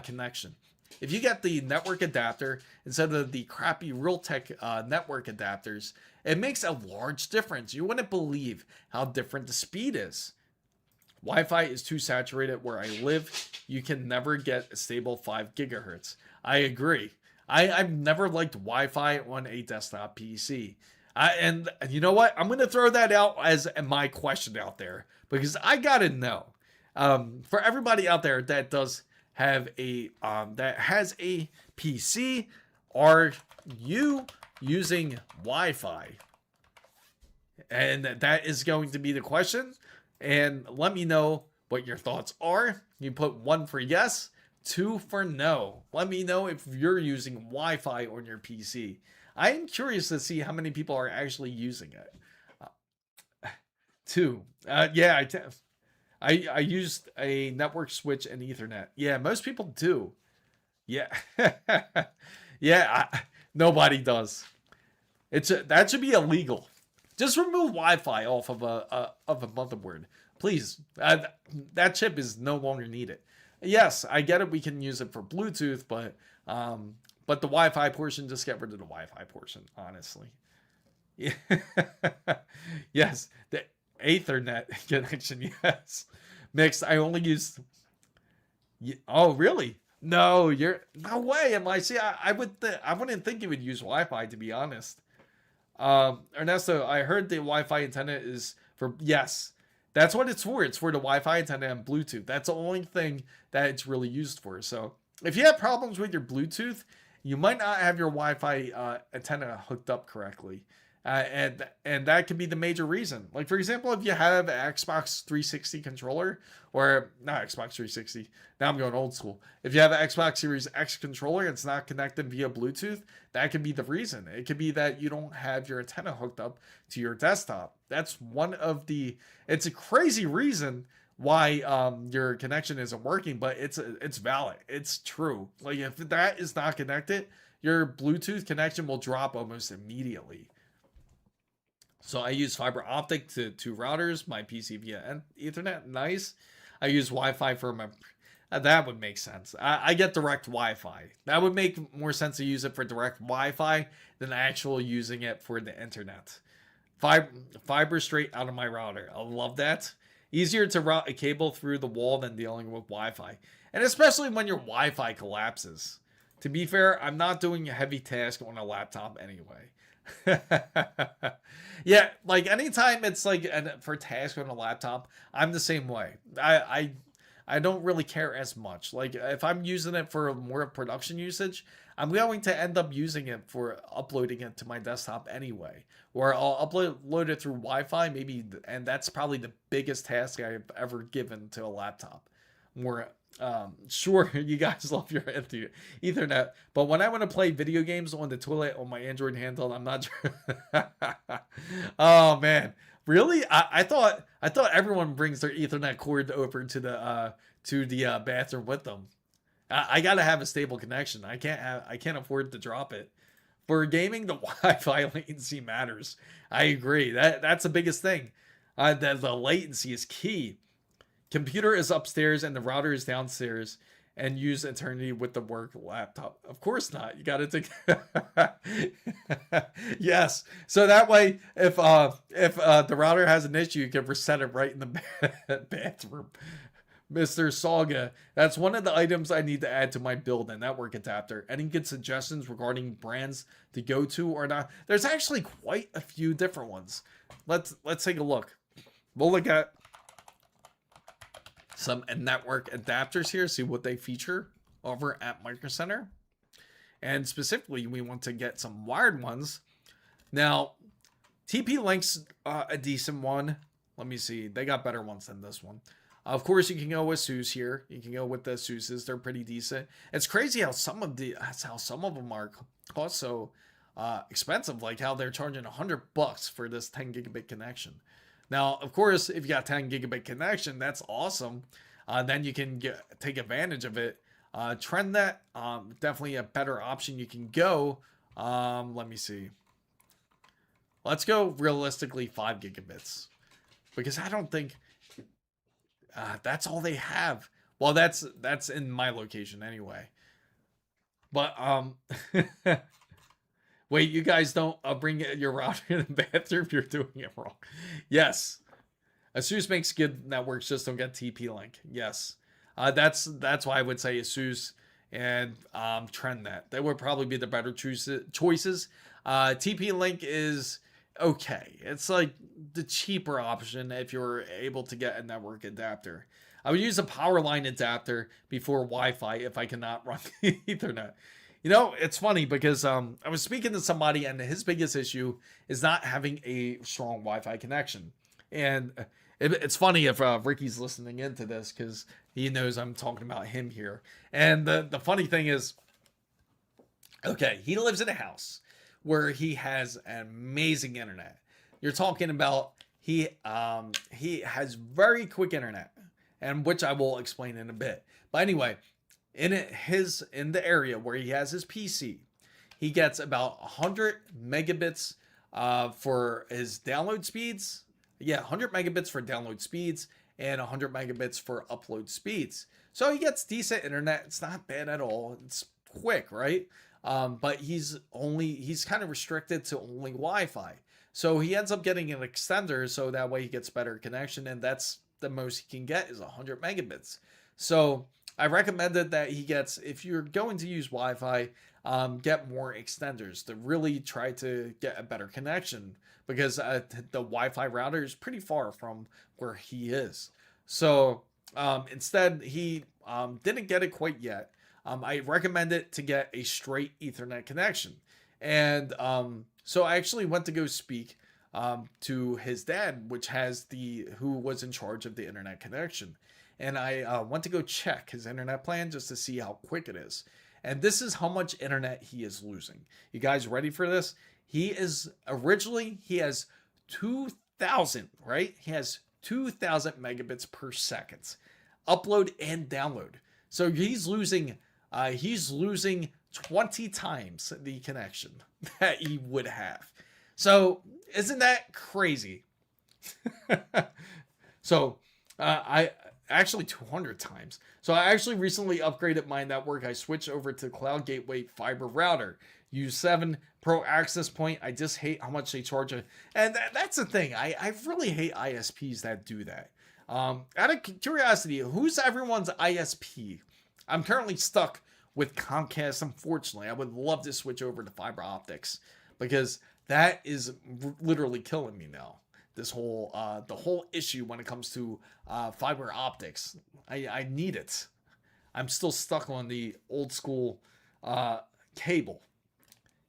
connection. If you get the network adapter instead of the crappy Realtek network adapters, it makes a large difference. You wouldn't believe how different the speed is. Wi-Fi is too saturated where I live. You can never get a stable 5 gigahertz. I agree. I've never liked Wi-Fi on a desktop PC. And you know what? I'm going to throw that out as my question out there because I got to know. For everybody out there that does have a that has a PC, are you using Wi-Fi? And that is going to be the question. And let me know what your thoughts are. You put 1 for yes, 2 for no. Let me know if you're using Wi-Fi on your PC. I am curious to see how many people are actually using it. 2. Yeah, I used a network switch and Ethernet. Yeah, most people do. Yeah. Yeah, nobody does. That should be illegal. Just remove Wi-Fi off of a motherboard, please. That chip is no longer needed. Yes, I get it. We can use it for Bluetooth, but the Wi-Fi portion, just get rid of the Wi-Fi portion. Honestly, yeah. Yes, the Ethernet connection. Yes, mixed. I only use. Oh, really? No, no way. MIC. I wouldn't think you would use Wi-Fi, to be honest. Ernesto, I heard the Wi-Fi antenna is for, yes, that's what it's for. It's for the Wi-Fi antenna and Bluetooth. That's the only thing that it's really used for. So if you have problems with your Bluetooth, you might not have your Wi-Fi antenna hooked up correctly. And that could be the major reason. Like, for example, if you have an Xbox 360 controller, or not Xbox 360, now I'm going old school. If you have an Xbox Series X controller and it's not connected via Bluetooth, that could be the reason. It could be that you don't have your antenna hooked up to your desktop. That's it's a crazy reason why your connection isn't working, but it's valid. It's true. Like, if that is not connected, your Bluetooth connection will drop almost immediately. So I use fiber optic to 2 routers, my PC via Ethernet. Nice. I use Wi-Fi for my. That would make sense. I get direct Wi-Fi. That would make more sense to use it for direct Wi-Fi than actual using it for the internet. Fiber straight out of my router. I love that. Easier to route a cable through the wall than dealing with Wi-Fi. And especially when your Wi-Fi collapses. To be fair, I'm not doing a heavy task on a laptop anyway. Yeah, like anytime it's like for tasks on a laptop, I'm the same way. I don't really care as much. Like, if I'm using it for more production usage, I'm going to end up using it for uploading it to my desktop anyway, or I'll upload it through Wi-Fi maybe, and that's probably the biggest task I've ever given to a laptop. More sure, you guys love your Ethernet, but when I want to play video games on the toilet on my Android handheld, I'm not sure. Oh man, really? I thought everyone brings their Ethernet cord over to the bathroom with them. I gotta have a stable connection. I can't afford to drop it. For gaming, the Wi-Fi latency matters. I agree. That's the biggest thing. The latency is key. Computer is upstairs and the router is downstairs, and use Eternity with the work laptop? Of course not. You got to take. Yes. So that way, if the router has an issue, you can reset it right in the bathroom. Mr. Saga, that's one of the items I need to add to my build and network adapter. Any good suggestions regarding brands to go to or not? There's actually quite a few different ones. Let's take a look. We'll look at some network adapters here, see what they feature over at Micro Center. And specifically, we want to get some wired ones. Now, TP-Link's a decent one. Let me see. They got better ones than this one. Of course, you can go with ASUS here. You can go with the ASUS's. They're pretty decent. It's crazy how some of them are cost so expensive. Like how they're charging $100 for this 10 gigabit connection. Now, of course, if you got 10 gigabit connection, that's awesome. Then you can take advantage of it. TrendNet, definitely a better option. You can go. Let me see. Let's go realistically 5 gigabits because I don't think. That's all they have. Well, that's in my location anyway. But wait, you guys don't bring your router in the bathroom. You're doing it wrong. Yes, ASUS makes good networks. Just don't get TP-Link. Yes, that's why I would say ASUS and TrendNet. They would probably be the better choices. TP-Link is okay. It's like the cheaper option if you're able to get a network adapter. I would use a power line adapter before Wi-Fi if I cannot run Ethernet. You know, it's funny because I was speaking to somebody and his biggest issue is not having a strong Wi-Fi connection. And it's funny if Ricky's listening into this because he knows I'm talking about him here. And the funny thing is, okay, he lives in a house where he has amazing internet. You're talking about he has very quick internet, and which I will explain in a bit. But anyway, in the area where he has his PC, he gets about 100 megabits for his download speeds. Yeah, 100 megabits for download speeds and 100 megabits for upload speeds. So he gets decent internet. It's not bad at all. It's quick, right? But he's kind of restricted to only Wi-Fi. So he ends up getting an extender so that way he gets better connection, and that's the most he can get is 100 megabits. So I recommended that he gets, if you're going to use Wi-Fi, get more extenders to really try to get a better connection because the Wi-Fi router is pretty far from where he is. So instead, he didn't get it quite yet. I recommend it to get a straight Ethernet connection. And so I actually went to go speak to his dad, who was in charge of the internet connection. And I went to go check his internet plan just to see how quick it is. And this is how much internet he is losing. You guys ready for this? He has 2,000, right? He has 2,000 megabits per second, upload and download. So he's losing 20 times the connection that he would have. So isn't that crazy? So I actually 200 times. So I actually recently upgraded my network. I switched over to Cloud Gateway Fiber Router. Use 7 Pro Access Point. I just hate how much they charge it. And that's the thing. I really hate ISPs that do that. Out of curiosity, who's everyone's ISP? I'm currently stuck with Comcast, unfortunately. I would love to switch over to fiber optics because that is literally killing me now. This whole the whole issue when it comes to fiber optics. I need it. I'm still stuck on the old school cable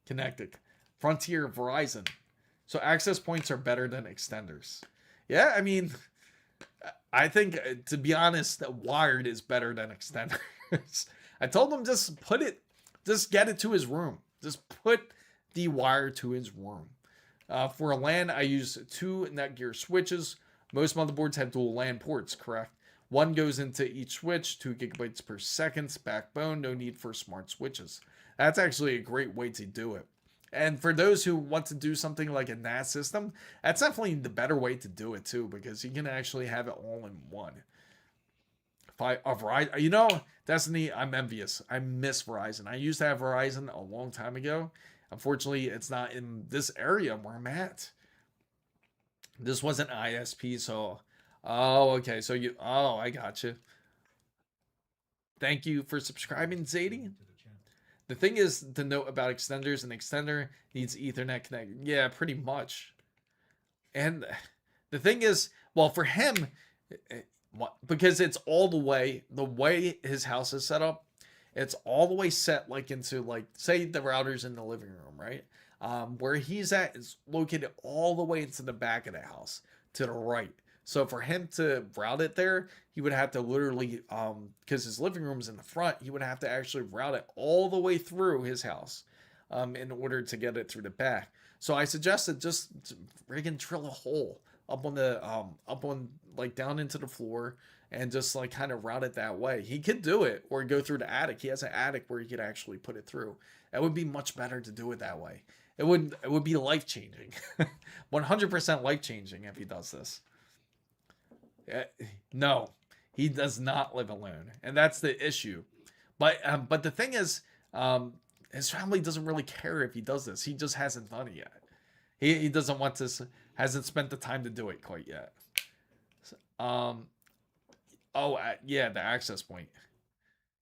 connected. Frontier, Verizon. So access points are better than extenders. Yeah, I mean, I think, to be honest, wired is better than extenders. I told him just get it to his room. Just put the wire to his room. For a LAN, I use 2 Netgear switches. Most motherboards have dual LAN ports, correct? One goes into each switch, 2 gigabytes per second, backbone, no need for smart switches. That's actually a great way to do it. And for those who want to do something like a NAS system, that's definitely the better way to do it too, because you can actually have it all in one. Verizon. You know, Destiny, I'm envious. I miss Verizon. I used to have Verizon a long time ago. Unfortunately, it's not in this area where I'm at. This wasn't ISP, so oh, okay. So I got you. Thank you for subscribing, Zadie. The thing is to note about extenders, an extender needs Ethernet connect. Yeah, pretty much. And the thing is, well, for him, because it's all the way his house is set up, it's all the way set like into like, say the router's in the living room, right? Where he's at is located all the way into the back of the house to the right. So for him to route it there, he would have to literally, because his living room's in the front, he would have to actually route it all the way through his house in order to get it through the back. So I suggested just friggin' drill a hole up on like down into the floor and just like kind of route it that way. He could do it or go through the attic. He has an attic where he could actually put it through. It would be much better to do it that way. It would be life changing, 100% life changing if he does this. No, he does not live alone, and that's the issue. But the thing is, his family doesn't really care if he does this. He just hasn't done it yet. He doesn't want to, hasn't spent the time to do it quite yet. Yeah, the access point.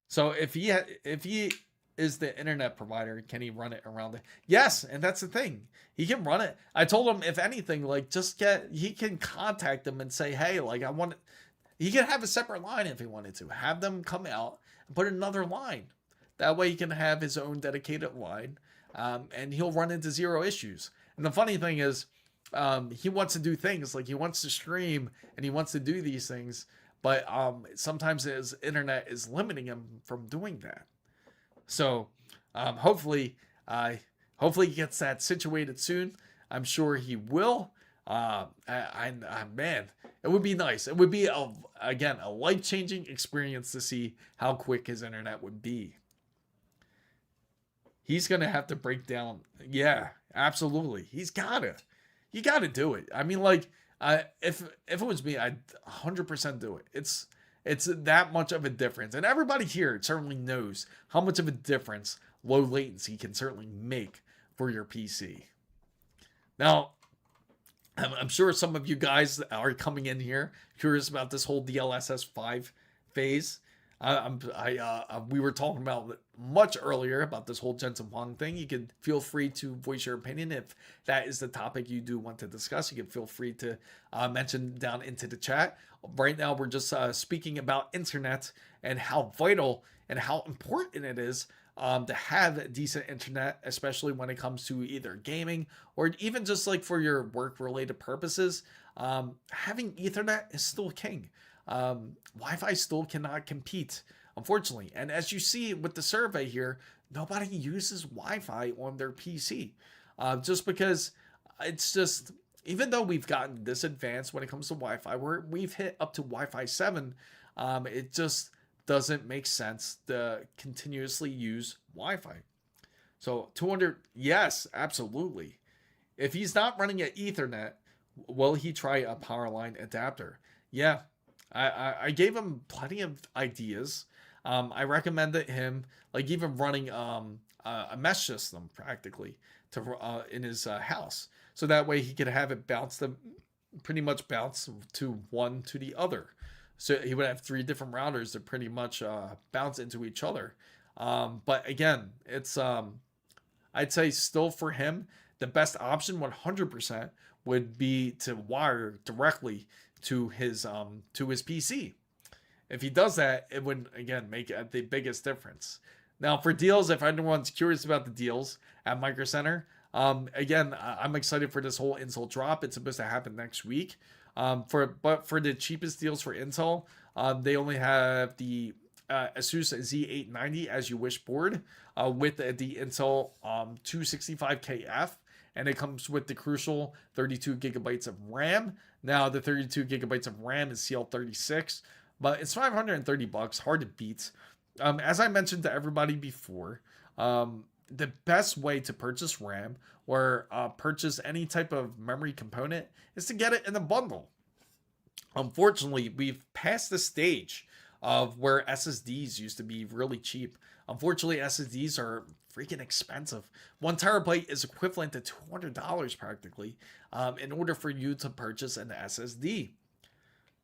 So if he is the internet provider, can he run it around it? Yes, and that's the thing. He can run it. I told him, if anything, like he can contact them and say, hey, like I want it. He can have a separate line if he wanted to. Have them come out and put another line. That way he can have his own dedicated line, and he'll run into zero issues. And the funny thing is, he wants to do things like he wants to stream and he wants to do these things, but sometimes his internet is limiting him from doing that. So hopefully he gets that situated soon. I'm sure he will. Man, it would be nice. It would be again a life-changing experience to see how quick his internet would be. He's gonna have to break down. Yeah, absolutely. You gotta do it. I mean, like, if it was me, I'd 100% do it. It's that much of a difference, and everybody here certainly knows how much of a difference low latency can certainly make for your PC. Now, I'm sure some of you guys are coming in here curious about this whole DLSS 5 phase. We were talking about it much earlier about this whole Jensen Huang thing. You can feel free to voice your opinion if that is the topic you do want to discuss. You can feel free to mention down into the chat. Right now, we're just speaking about internet and how vital and how important it is to have decent internet, especially when it comes to either gaming or even just like for your work-related purposes. Having Ethernet is still king. Wi-Fi still cannot compete, unfortunately. And as you see with the survey here, nobody uses Wi-Fi on their PC. Just because it's just, even though we've gotten this advanced when it comes to Wi-Fi, we've hit up to Wi-Fi 7, it just doesn't make sense to continuously use Wi-Fi. So 200, yes, absolutely. If he's not running an Ethernet, will he try a power line adapter? Yeah. I gave him plenty of ideas. I recommended him like even running a mesh system practically to in his house, so that way he could have it pretty much bounce to one to the other. So he would have 3 different routers that pretty much bounce into each other. But again, it's I'd say still for him the best option 100% would be to wire directly to his PC. If he does that, it would again make the biggest difference. Now for deals, if anyone's curious about the deals at Micro Center, again, I'm excited for this whole Intel drop. It's supposed to happen next week. But for the cheapest deals for Intel, they only have the ASUS Z890 as you wish board with the Intel 265KF. And it comes with the crucial 32 gigabytes of RAM. Now, the 32 gigabytes of RAM is CL36, but it's $530, hard to beat. As I mentioned to everybody before, the best way to purchase RAM or purchase any type of memory component is to get it in a bundle. Unfortunately, we've passed the stage of where SSDs used to be really cheap. Unfortunately, SSDs are freaking expensive. 1 terabyte is equivalent to $200 practically in order for you to purchase an SSD.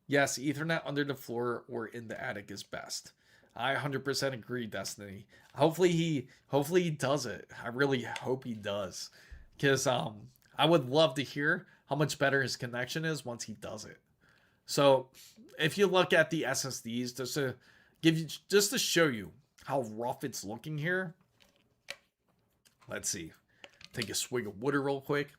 Yes, Ethernet under the floor or in the attic is best. I 100% agree, Destiny. Hopefully he does it. I really hope he does, because I would love to hear how much better his connection is once he does it. So if you look at the SSDs, just to show you how rough it's looking here. Let's see. Take a swig of water real quick.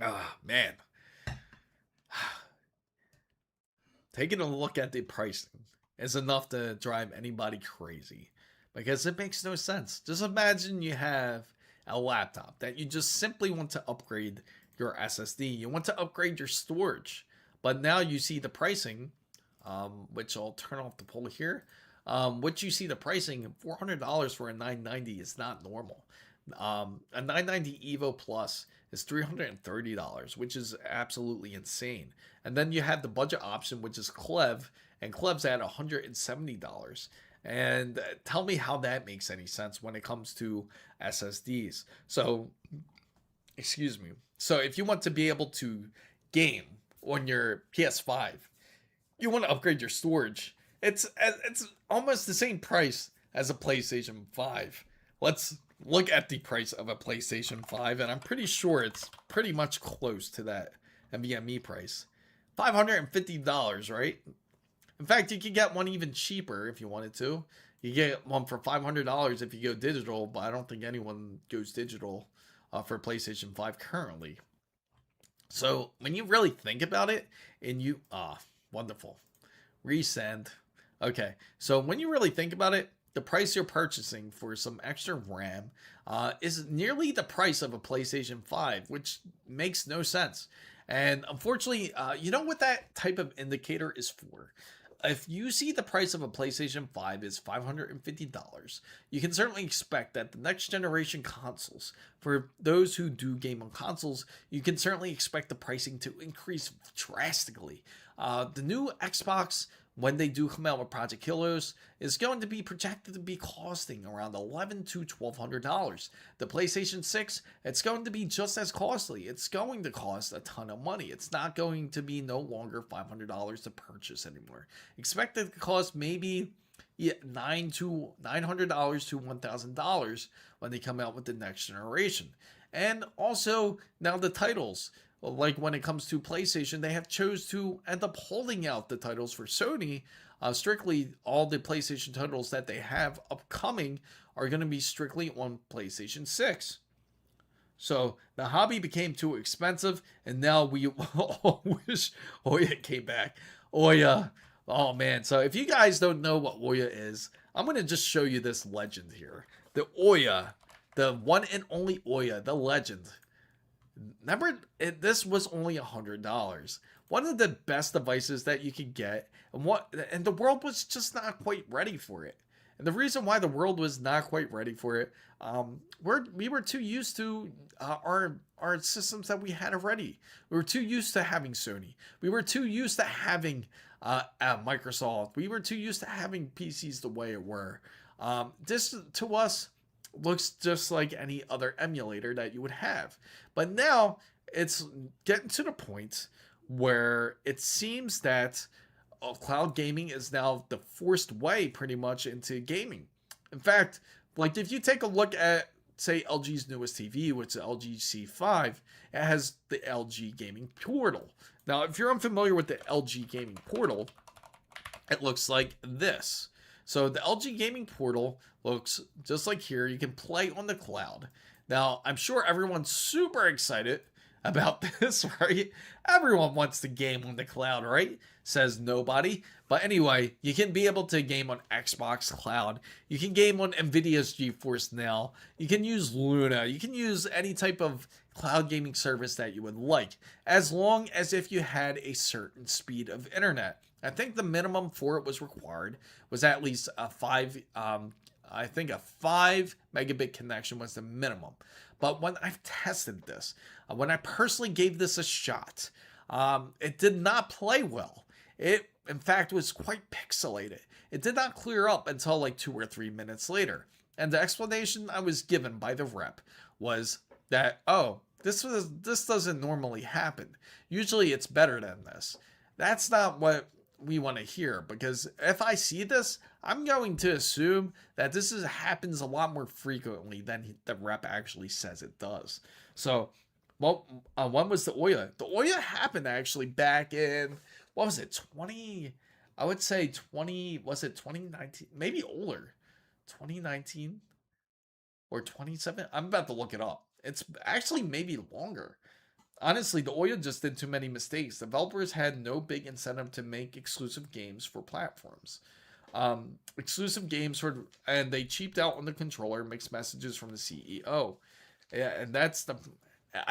Ah, man. Taking a look at the pricing is enough to drive anybody crazy, because it makes no sense. Just imagine you have a laptop that you just simply want to upgrade your SSD. You want to upgrade your storage, but now you see the pricing, which I'll turn off the poll here. Which you see the pricing, $400 for a 990 is not normal. A 990 Evo Plus is $330, which is absolutely insane. And then you have the budget option, which is Clev, and Clev's at $170. And tell me how that makes any sense when it comes to SSDs. So, excuse me. So if you want to be able to game on your PS5, you want to upgrade your storage. It's almost the same price as a PlayStation 5. Let's look at the price of a PlayStation 5, and I'm pretty sure it's pretty much close to that NVMe price. $550, right? In fact, you could get one even cheaper if you wanted to. You get one for $500 if you go digital, but I don't think anyone goes digital for PlayStation 5 currently. So when you really think about it, and you, wonderful. Resend. Okay, so when you really think about it, the price you're purchasing for some extra RAM is nearly the price of a PlayStation 5, which makes no sense. And unfortunately, you know what that type of indicator is for? If you see the price of a PlayStation 5 is $550, you can certainly expect that the next generation consoles, for those who do game on consoles, you can certainly expect the pricing to increase drastically. The new Xbox, when they do come out with Project Helios, is going to be projected to be costing around $1,100 to $1,200. The PlayStation 6, it's going to be just as costly. It's going to cost a ton of money. It's not going to be no longer $500 to purchase anymore. Expect it to cost maybe $900 to $1,000 when they come out with the next generation. And also, now the titles. Like when it comes to PlayStation, they have chose to end up holding out the titles for Sony. Strictly, all the PlayStation titles that they have upcoming are going to be strictly on PlayStation 6. So the hobby became too expensive, and now we wish Oya came back. Oya, oh man. So if you guys don't know what Oya is, I'm going to just show you this legend here. The Oya, the one and only Oya, the legend. Remember, this was only $100. One of the best devices that you could get, and the world was just not quite ready for it. And the reason why the world was not quite ready for it, we were too used to our systems that we had already. We were too used to having Sony. We were too used to having Microsoft. We were too used to having PCs the way it were. This to us looks just like any other emulator that you would have. But now it's getting to the point where it seems that cloud gaming is now the forced way pretty much into gaming. In fact, like if you take a look at, say, LG's newest TV, which is the LG C5, it has the LG Gaming Portal. Now, if you're unfamiliar with the LG Gaming Portal, it looks like this. So the LG Gaming Portal looks just like here. You can play on the cloud. Now, I'm sure everyone's super excited about this, right? Everyone wants to game on the cloud, right? Says nobody. But anyway, you can be able to game on Xbox Cloud. You can game on Nvidia's GeForce Now. You can use Luna. You can use any type of cloud gaming service that you would like, as long as if you had a certain speed of internet. I think the minimum for it was required was at least a 5 I think a 5 megabit connection was the minimum. But when I've tested this, when I personally gave this a shot, it did not play well. It, in fact, was quite pixelated. It did not clear up until like 2 or 3 minutes later. And the explanation I was given by the rep was that, oh, this doesn't normally happen. Usually it's better than this. That's not what we want to hear, because if I see this, I'm going to assume that happens a lot more frequently than the rep actually says it does. So, well, when was the Ouya? The Ouya happened actually back in, what was it, 20, I would say 20, was it 2019? Maybe older, 2019 or 27? I'm about to look it up. It's actually maybe longer. Honestly, the Ouya just did too many mistakes. Developers had no big incentive to make exclusive games for platforms. Exclusive games and they cheaped out on the controller, mixed messages from the CEO. Yeah, and I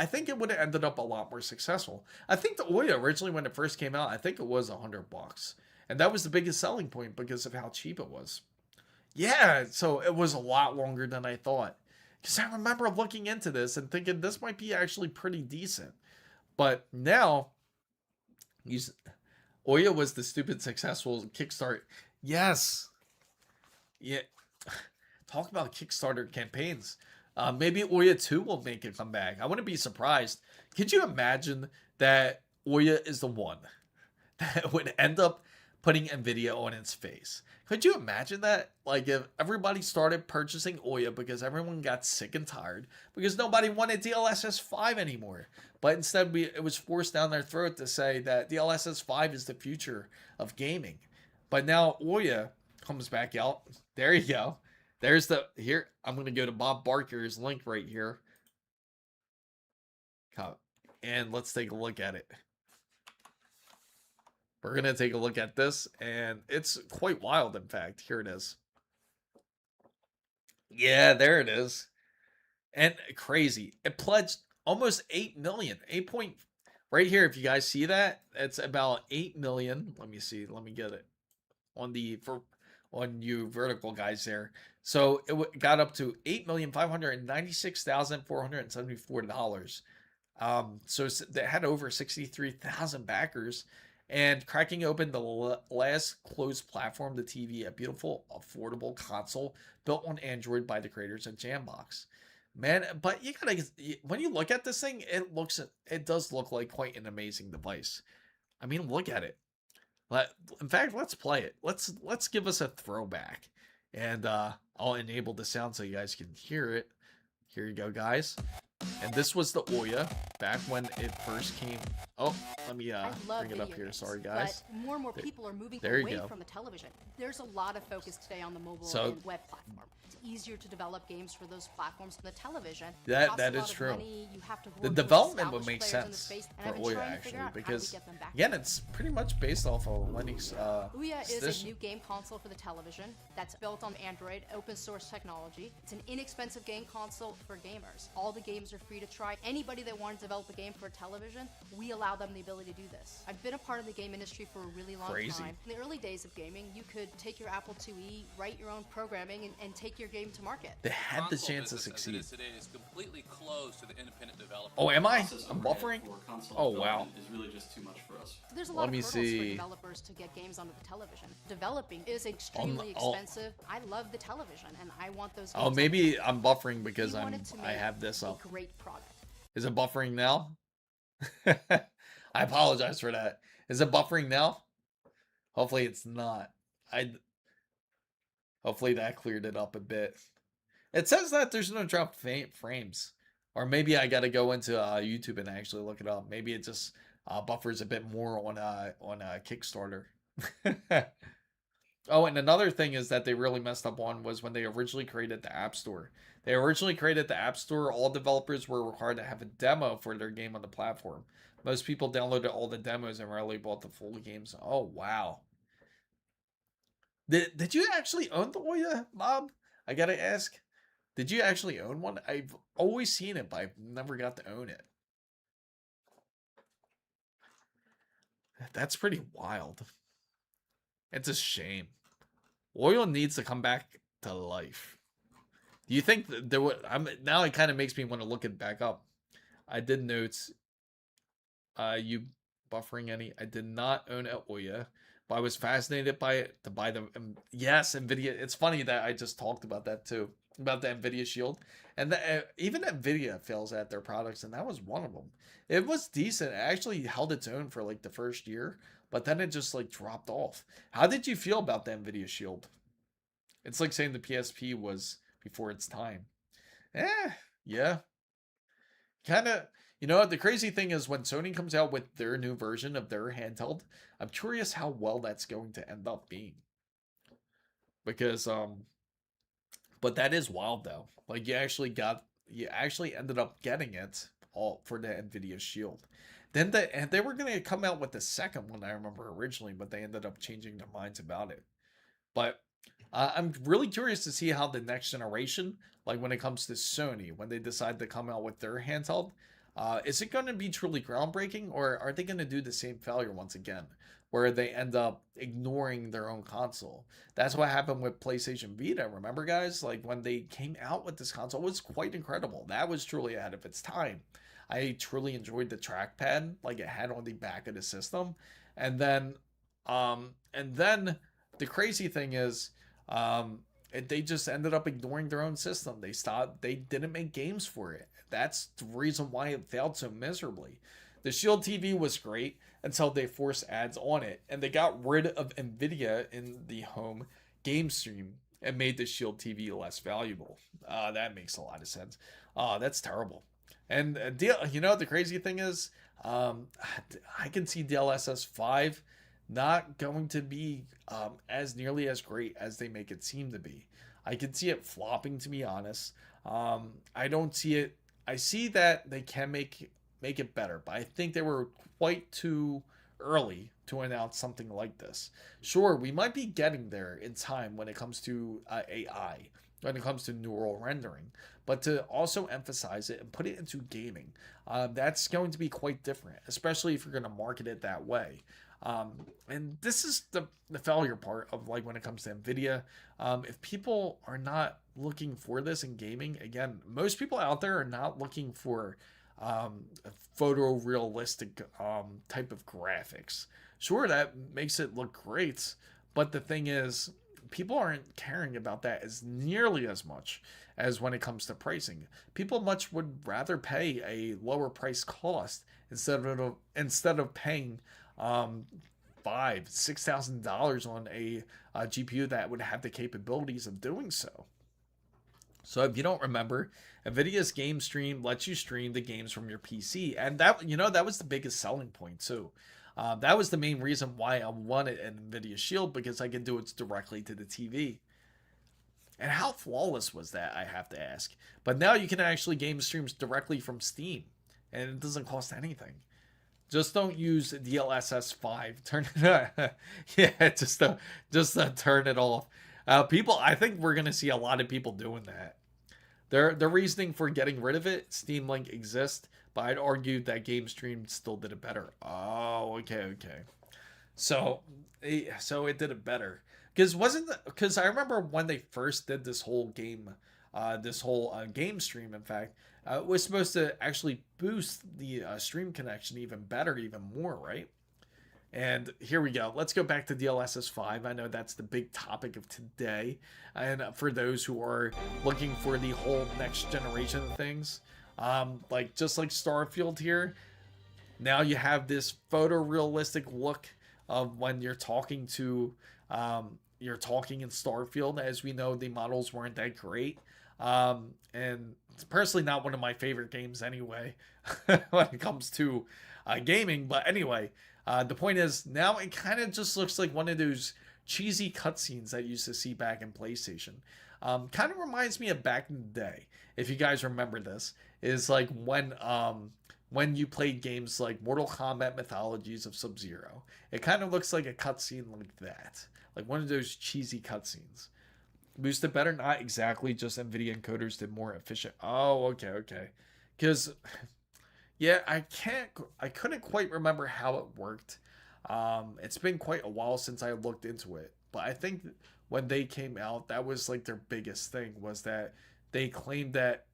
think it would have ended up a lot more successful. I think the Ouya originally, when it first came out, I think it was $100. And that was the biggest selling point because of how cheap it was. Yeah, so it was a lot longer than I thought. Because I remember looking into this and thinking this might be actually pretty decent. But now, Ouya was the stupid successful Kickstarter. Yes. Yeah. Talk about Kickstarter campaigns. Maybe Ouya 2 will make a comeback. I wouldn't be surprised. Could you imagine that Ouya is the one that would end up putting Nvidia on its face? Could you imagine that? Like, if everybody started purchasing Ouya because everyone got sick and tired because nobody wanted DLSS 5 anymore, but instead it was forced down their throat to say that DLSS 5 is the future of gaming. But now Ouya comes back out. There you go. Here, I'm going to go to Bob Barker's link right here. And let's take a look at it. We're going to take a look at this, and it's quite wild, in fact. Here it is. Yeah, there it is. And crazy. It pledged almost 8 million. Right here, if you guys see that, it's about 8 million. Let me see. Let me get it on you vertical guys there. So it got up to $8,596,474. So they had over 63,000 backers. And cracking open the last closed platform, the TV, a beautiful, affordable console built on Android by the creators of Jambox. Man, but when you look at this thing, it does look like quite an amazing device. I mean, look at it. In fact, let's play it. Let's give us a throwback, and I'll enable the sound so you guys can hear it. Here you go, guys. And this was the Ouya back when it first came. Oh, let me bring it up here. Sorry, guys. But more and more people are moving away from the television. There's a lot of focus today on the mobile and web platform. It's easier to develop games for those platforms than the television. That is true. The development would make sense for Ouya, actually, because again, it's pretty much based off of Linux. Ouya is a new game console for the television that's built on Android, open source technology. It's an inexpensive game console for gamers. All the games are free to try. Anybody that wants to develop a game for television, we allow them the ability to do this. I've been a part of the game industry for a really long time. In the early days of gaming, you could take your Apple IIe, write your own programming, and take your game to market. They had the chance to succeed. Today is completely closed to the independent developer. Oh, am I? I'm buffering? Oh, wow. Is really just too much for us. There's a lot of hurdles for developers to get games onto the television. Developing is extremely expensive. I love the television, and I want those games. Oh, maybe I'm buffering because I have this up. Great product. Is it buffering now? I apologize for that. Is it buffering now? Hopefully it's not. Hopefully that cleared it up a bit. It says that there's no dropped frames. Or maybe I got to go into YouTube and actually look it up. Maybe it just buffers a bit more on Kickstarter. Oh, and another thing is that they really messed up on was when they originally created the App Store. They originally created the App Store. All developers were required to have a demo for their game on the platform. Most people downloaded all the demos and rarely bought the full games. Oh, wow. Did you actually own the Ouya, Bob? I gotta ask. Did you actually own one? I've always seen it, but I've never got to own it. That's pretty wild. It's a shame. Ouya needs to come back to life. Do you think that there would? Now it kind of makes me want to look it back up. I did notes. You buffering any? I did not own a Ouya, but I was fascinated by it to buy them. Yes, Nvidia. It's funny that I just talked about that too, about the Nvidia Shield, and even Nvidia fails at their products, and that was one of them. It was decent. It actually held its own for like the first year, but then it just like dropped off. How did you feel about the Nvidia Shield? It's like saying the PSP was before its time. Yeah. Kind of, you know, the crazy thing is when Sony comes out with their new version of their handheld, I'm curious how well that's going to end up being. Because, but that is wild though. Like you actually ended up getting it all for the Nvidia Shield. Then they were going to come out with the second one, I remember originally, but they ended up changing their minds about it. But I'm really curious to see how the next generation, like when it comes to Sony, when they decide to come out with their handheld, is it going to be truly groundbreaking, or are they going to do the same failure once again, where they end up ignoring their own console? That's what happened with PlayStation Vita. Remember, guys? Like when they came out with this console, it was quite incredible. That was truly ahead of its time. I truly enjoyed the trackpad, like it had on the back of the system, and then the crazy thing is, they just ended up ignoring their own system. They didn't make games for it. That's the reason why it failed so miserably. The Shield TV was great until they forced ads on it, and they got rid of Nvidia in the home game stream and made the Shield TV less valuable. That makes a lot of sense. That's terrible. And you know, the crazy thing is, I can see DLSS 5 not going to be as nearly as great as they make it seem to be. I can see it flopping, to be honest. I don't see it. I see that they can make it better, but I think they were quite too early to announce something like this. Sure, we might be getting there in time when it comes to AI, when it comes to neural rendering, but to also emphasize it and put it into gaming, that's going to be quite different, especially if you're going to market it that way. And this is the failure part of like when it comes to Nvidia. If people are not looking for this in gaming, again, most people out there are not looking for a photorealistic type of graphics. Sure, that makes it look great, but the thing is, people aren't caring about that as nearly as much as when it comes to pricing. People much would rather pay a lower price cost instead of paying $5,000-$6,000 on a GPU that would have the capabilities of doing so. So if you don't remember, Nvidia's game stream lets you stream the games from your PC, and that, you know, that was the biggest selling point too. That was the main reason why I wanted an Nvidia Shield, because I can do it directly to the TV. And how flawless was that, I have to ask. But now you can actually game streams directly from Steam, and it doesn't cost anything. Just don't use DLSS 5. Turn it yeah, just turn it off. People, I think we're gonna see a lot of people doing that. Their reasoning for getting rid of it, Steam Link exists, but I'd argue that Game Stream still did it better. Oh, okay. So it did it better. Because I remember when they first did this whole game stream, in fact, it was supposed to actually boost the stream connection even better, even more, right? And here we go. Let's go back to DLSS 5. I know that's the big topic of today. And for those who are looking for the whole next generation of things, like just like Starfield here, now you have this photorealistic look of when you're talking to you're talking in Starfield. As we know, the models weren't that great, and it's personally not one of my favorite games anyway when it comes to gaming. But anyway, the point is, now it kind of just looks like one of those cheesy cutscenes that you used to see back in PlayStation. Kind of reminds me of back in the day, if you guys remember this, is like when you played games like Mortal Kombat Mythologies of Sub-Zero. It kind of looks like a cutscene like that. Like one of those cheesy cutscenes. Boosted better? Not exactly, just NVIDIA encoders did more efficient. Oh, okay. Because, yeah, I couldn't quite remember how it worked. It's been quite a while since I looked into it. But I think when they came out, that was like their biggest thing, was that they claimed that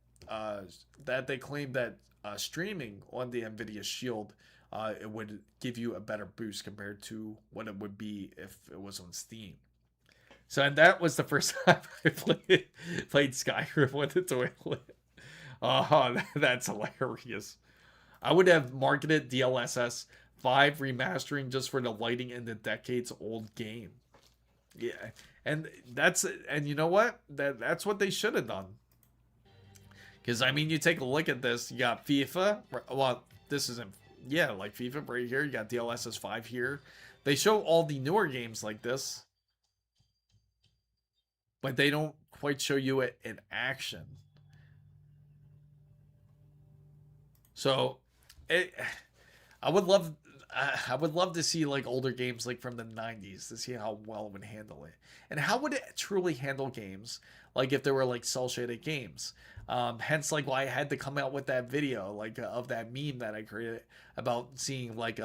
streaming on the Nvidia Shield, it would give you a better boost compared to what it would be if it was on Steam. So, and that was the first time I played Skyrim with the toilet. Oh, that's hilarious. I would have marketed DLSS 5 remastering just for the lighting in the decades old game. Yeah, and you know what? That's what they should have done. Because, I mean, you take a look at this, you got FIFA. Well, this isn't, yeah, like FIFA right here. You got DLSS 5 here. They show all the newer games like this, but they don't quite show you it in action. So, I would love to see like older games like from the 90s to see how well it would handle it. And how would it truly handle games like if there were like cel shaded games. Hence like why I had to come out with that video like of that meme that I created about seeing like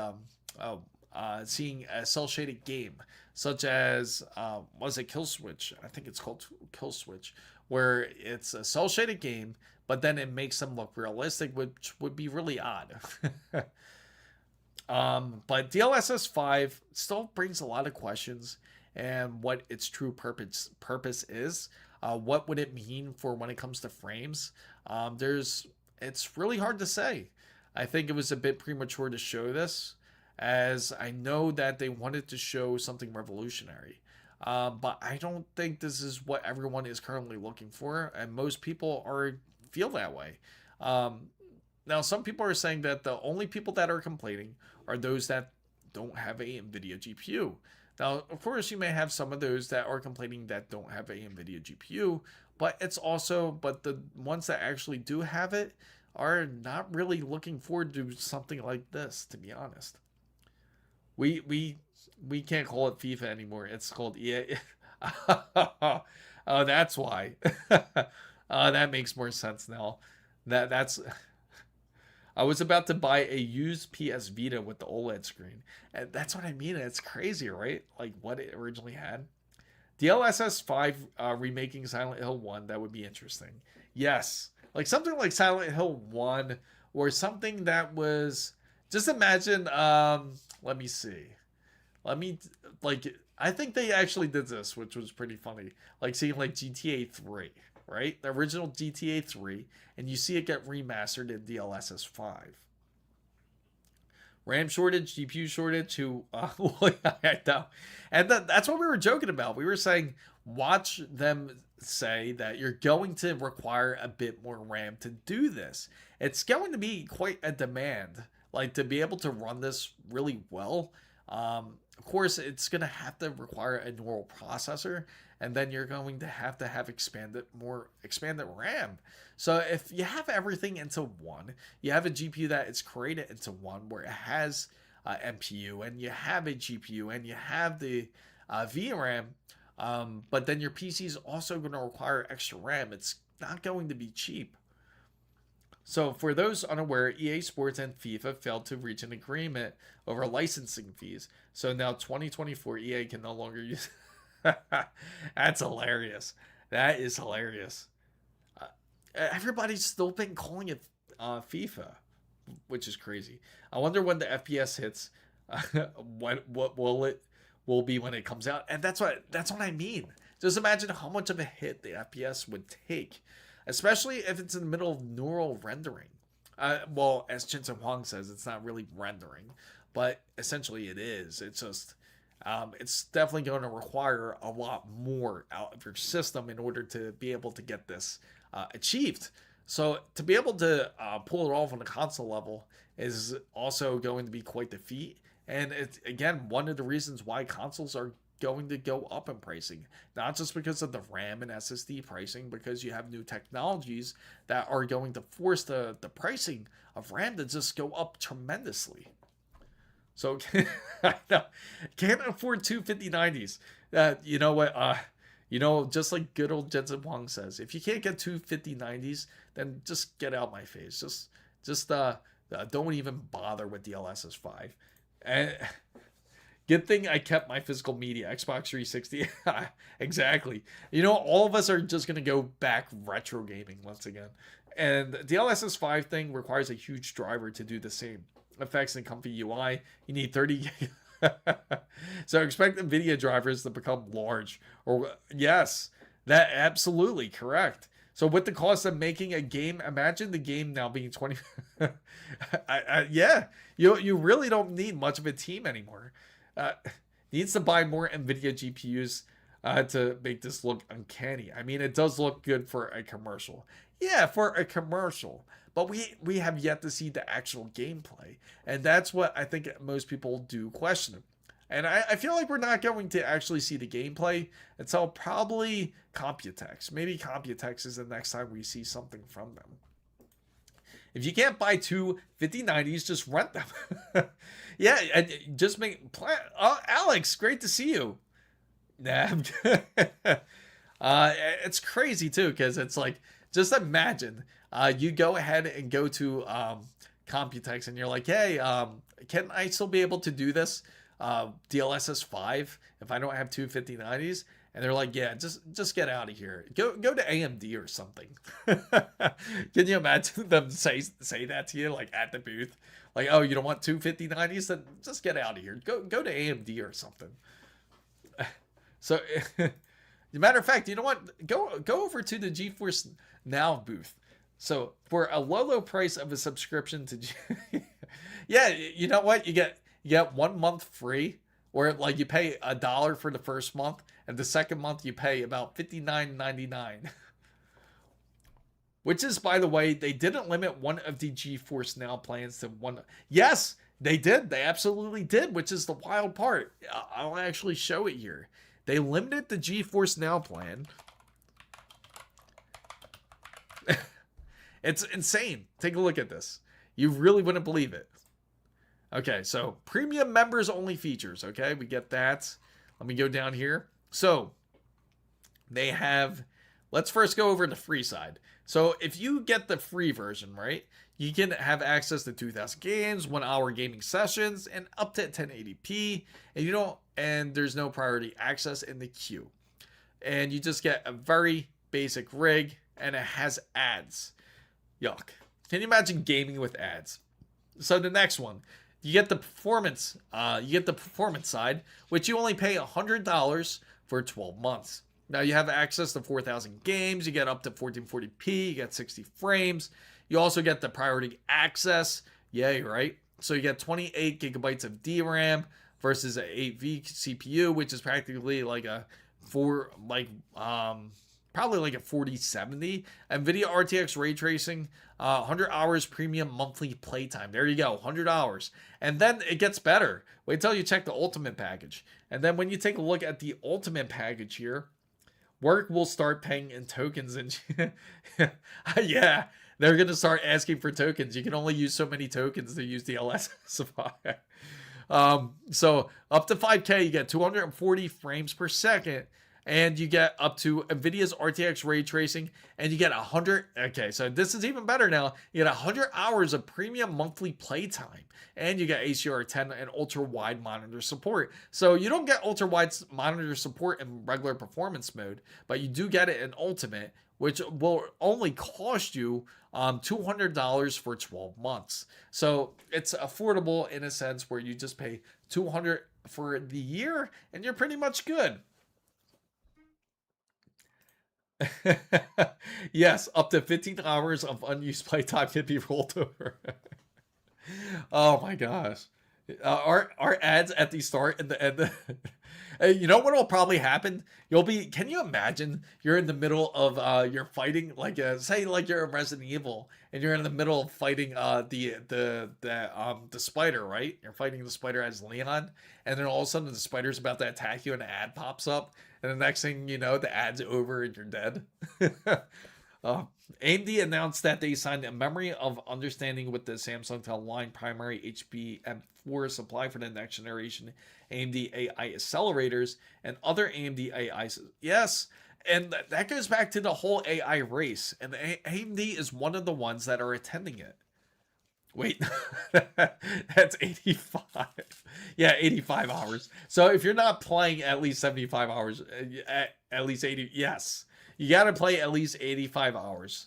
seeing a cel shaded game such as was it Kill Switch? I think it's called Kill Switch, where it's a cel shaded game, but then it makes them look realistic, which would be really odd. But DLSS 5 still brings a lot of questions and what its true purpose is. What would it mean for when it comes to frames? It's really hard to say. I think it was a bit premature to show this, as I know that they wanted to show something revolutionary. But I don't think this is what everyone is currently looking for, and most people feel that way. Now, some people are saying that the only people that are complaining are those that don't have a NVIDIA GPU. Now, of course, you may have some of those that are complaining that don't have a NVIDIA GPU, but the ones that actually do have it are not really looking forward to something like this, to be honest. We can't call it FIFA anymore. It's called EA. Oh, that's why. That makes more sense now. That's. I was about to buy a used PS Vita with the OLED screen. And that's what I mean. It's crazy, right? Like what it originally had. DLSS 5 remaking Silent Hill 1, that would be interesting. Yes. Like something like Silent Hill 1 or something that was... Just imagine, let me see. I think they actually did this, which was pretty funny. Like seeing like GTA 3. Right? The original GTA 3, and you see it get remastered in DLSS 5. RAM shortage, GPU shortage, I know. And that's what we were joking about. We were saying, watch them say that you're going to require a bit more RAM to do this. It's going to be quite a demand, like to be able to run this really well. Of course, it's going to have to require a neural processor, and then you're going to have expanded RAM. So if you have everything into one, you have a GPU that is created into one where it has MPU, and you have a GPU, and you have the VRAM, but then your PC is also going to require extra RAM. It's not going to be cheap. So for those unaware, EA Sports and FIFA failed to reach an agreement over licensing fees. So now 2024 EA can no longer use... That's hilarious. That is hilarious. Everybody's still been calling it FIFA, which is crazy. I wonder when the FPS hits, what will be when it comes out. And that's what I mean. Just imagine how much of a hit the FPS would take, especially if it's in the middle of neural rendering. Well, as Jensen Huang says, it's not really rendering, but essentially it is. It's just, it's definitely going to require a lot more out of your system in order to be able to get this achieved. So to be able to pull it off on the console level is also going to be quite the feat. And it's, again, one of the reasons why consoles are going to go up in pricing, not just because of the RAM and SSD pricing, because you have new technologies that are going to force the pricing of RAM to just go up tremendously. So I know, can't afford two 5090s. You know what? Just like good old Jensen Huang says, if you can't get two 5090s, then just get out my face. Just don't even bother with DLSS 5. And Good thing I kept my physical media, Xbox 360. Exactly. You know, all of us are just going to go back retro gaming once again. And the DLSS 5 thing requires a huge driver to do the same. Effects and comfy UI. You need 30 gig. So expect NVIDIA drivers to become large. Or yes, that absolutely correct. So with the cost of making a game, imagine the game now being 20. Yeah, you really don't need much of a team anymore. Needs to buy more NVIDIA GPUs to make this look uncanny. I mean, it does look good for a commercial. Yeah, for a commercial. But we have yet to see the actual gameplay. And that's what I think most people do question. And I feel like we're not going to actually see the gameplay until probably Computex. Maybe Computex is the next time we see something from them. If you can't buy two 5090s, just rent them. Yeah, and just make plan. Oh, Alex, great to see you. Nah, I'm good. It's crazy too, because it's like, just imagine you go ahead and go to Computex, and you're like, hey, can I still be able to do this DLSS 5 if I don't have two 5090s? And they're like, yeah, just get out of here. Go to AMD or something. Can you imagine them say that to you, like at the booth? Like, oh, you don't want two 5090s? Then just get out of here. Go to AMD or something. So, as a matter of fact, you know what? Go over to the GeForce Now booth. So for a low price of a subscription to, yeah, you know what? You get 1 month free. Or like you pay $1 for the first month, and the second month you pay about $59.99. Which is, by the way, they didn't limit one of the GeForce Now plans to one. Yes, they did. They absolutely did, which is the wild part. I'll actually show it here. They limited the GeForce Now plan. It's insane. Take a look at this. You really wouldn't believe it. Okay, so premium members only features. Okay, we get that. Let me go down here. So they have, let's first go over the free side. So if you get the free version, right, you can have access to 2,000 games, 1 hour gaming sessions, and up to 1080p. And there's no priority access in the queue. And you just get a very basic rig, and it has ads. Yuck. Can you imagine gaming with ads? So the next one. You get the performance. Performance side, which you only pay $100 for 12 months. Now you have access to 4,000 games. You get up to 1440p. You get 60 frames. You also get the priority access. Yay, right? So you get 28 gigabytes of DRAM versus an 8V CPU, which is practically like a probably like a 4070. NVIDIA RTX ray tracing, 100 hours premium monthly playtime. There you go, 100 hours. And then it gets better. Wait till you check the ultimate package. And then when you take a look at the ultimate package here, work will start paying in tokens. And yeah, they're going to start asking for tokens. You can only use so many tokens to use the Sapphire. So up to 5K, you get 240 frames per second. And you get up to NVIDIA's RTX ray tracing, and you get 100. Okay, so this is even better now. You get 100 hours of premium monthly playtime, and you get ACR10 and ultra wide monitor support. So you don't get ultra wide monitor support in regular performance mode, but you do get it in ultimate, which will only cost you $200 for 12 months. So it's affordable in a sense where you just pay $200 for the year, and you're pretty much good. Yes, up to 15 hours of unused playtime can be rolled over. Oh my gosh. Our ads at the start and the end. You know what will probably happen? Can you imagine you're in the middle of you're fighting like say like you're in Resident Evil and you're in the middle of fighting the spider, right? You're fighting the spider as Leon, and then all of a sudden the spider's about to attack you and an ad pops up, and the next thing you know, the ad's over and you're dead. AMD announced that they signed a memory of understanding with the Samsung to align primary HBM4 supply for the next generation AMD AI accelerators and other AMD AI. Yes, and that goes back to the whole AI race, and AMD is one of the ones that are attending it. Wait, that's 85. Yeah, 85 hours. So if you're not playing at least 75 hours, at least 80, yes, you got to play at least 85 hours.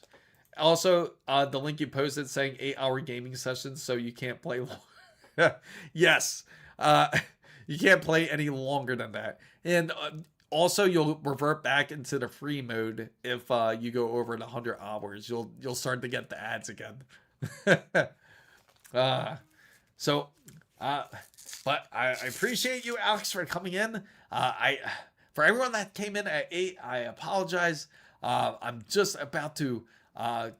Also, the link you posted saying 8-hour gaming sessions, so you can't play long. Yes, you can't play any longer than that. And also, you'll revert back into the free mode if you go over the 100 hours. You'll start to get the ads again. But I appreciate you, Alex, for coming in. For everyone that came in at 8, I apologize. I'm just about to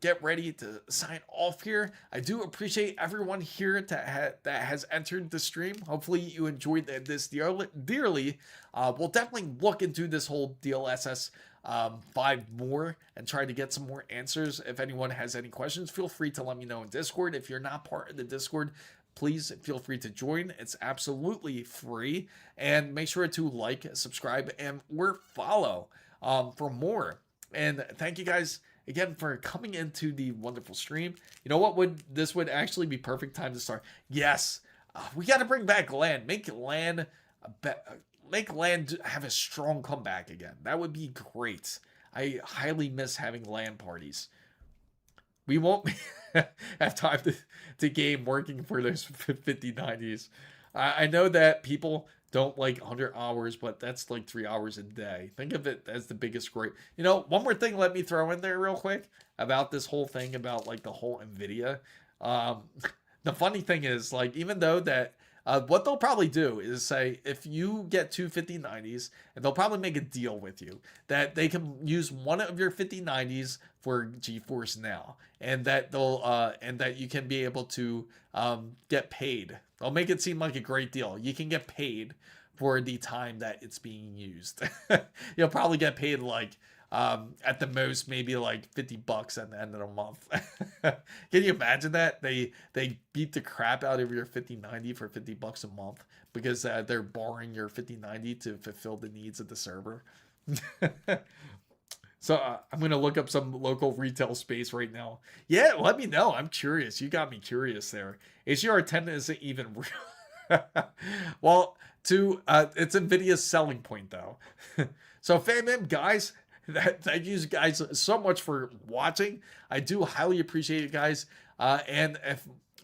get ready to sign off here. I do appreciate everyone here that has entered the stream. Hopefully you enjoyed this dearly. We'll definitely look into this whole DLSS 5 more and try to get some more answers. If anyone has any questions, feel free to let me know in Discord. If you're not part of the Discord, please feel free to join. It's absolutely free. And make sure to like, subscribe, and or follow for more. And thank you guys again for coming into the wonderful stream. You know what, this would actually be perfect time to start. Yes, we got to bring back LAN. Make LAN have a strong comeback again. That would be great. I highly miss having LAN parties. We won't have time to game working for those 5090s. I know that people don't like 100 hours, but that's like 3 hours a day. Think of it as the biggest great. You know, one more thing let me throw in there real quick about this whole thing about like the whole NVIDIA. The funny thing is, like, even though that what they'll probably do is say, if you get two 5090s, and they'll probably make a deal with you that they can use one of your 5090s for GeForce Now, and that that you can be able to get paid. They'll make it seem like a great deal. You can get paid for the time that it's being used. You'll probably get paid like at the most maybe like $50 at the end of the month. Can you imagine that? They beat the crap out of your 5090 for $50 a month because they're borrowing your 5090 to fulfill the needs of the server. So I'm going to look up some local retail space right now. Yeah, let me know. I'm curious. You got me curious there. HDR10 isn't even real. Well, it's NVIDIA's selling point, though. So, fam, guys, thank you guys so much for watching. I do highly appreciate it, guys. And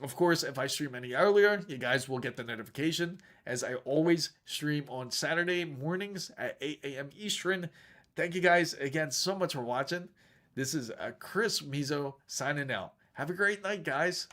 of course, if I stream any earlier, you guys will get the notification, as I always stream on Saturday mornings at 8 a.m. Eastern. Thank you guys again so much for watching. This is Chris Mizo signing out. Have a great night, guys.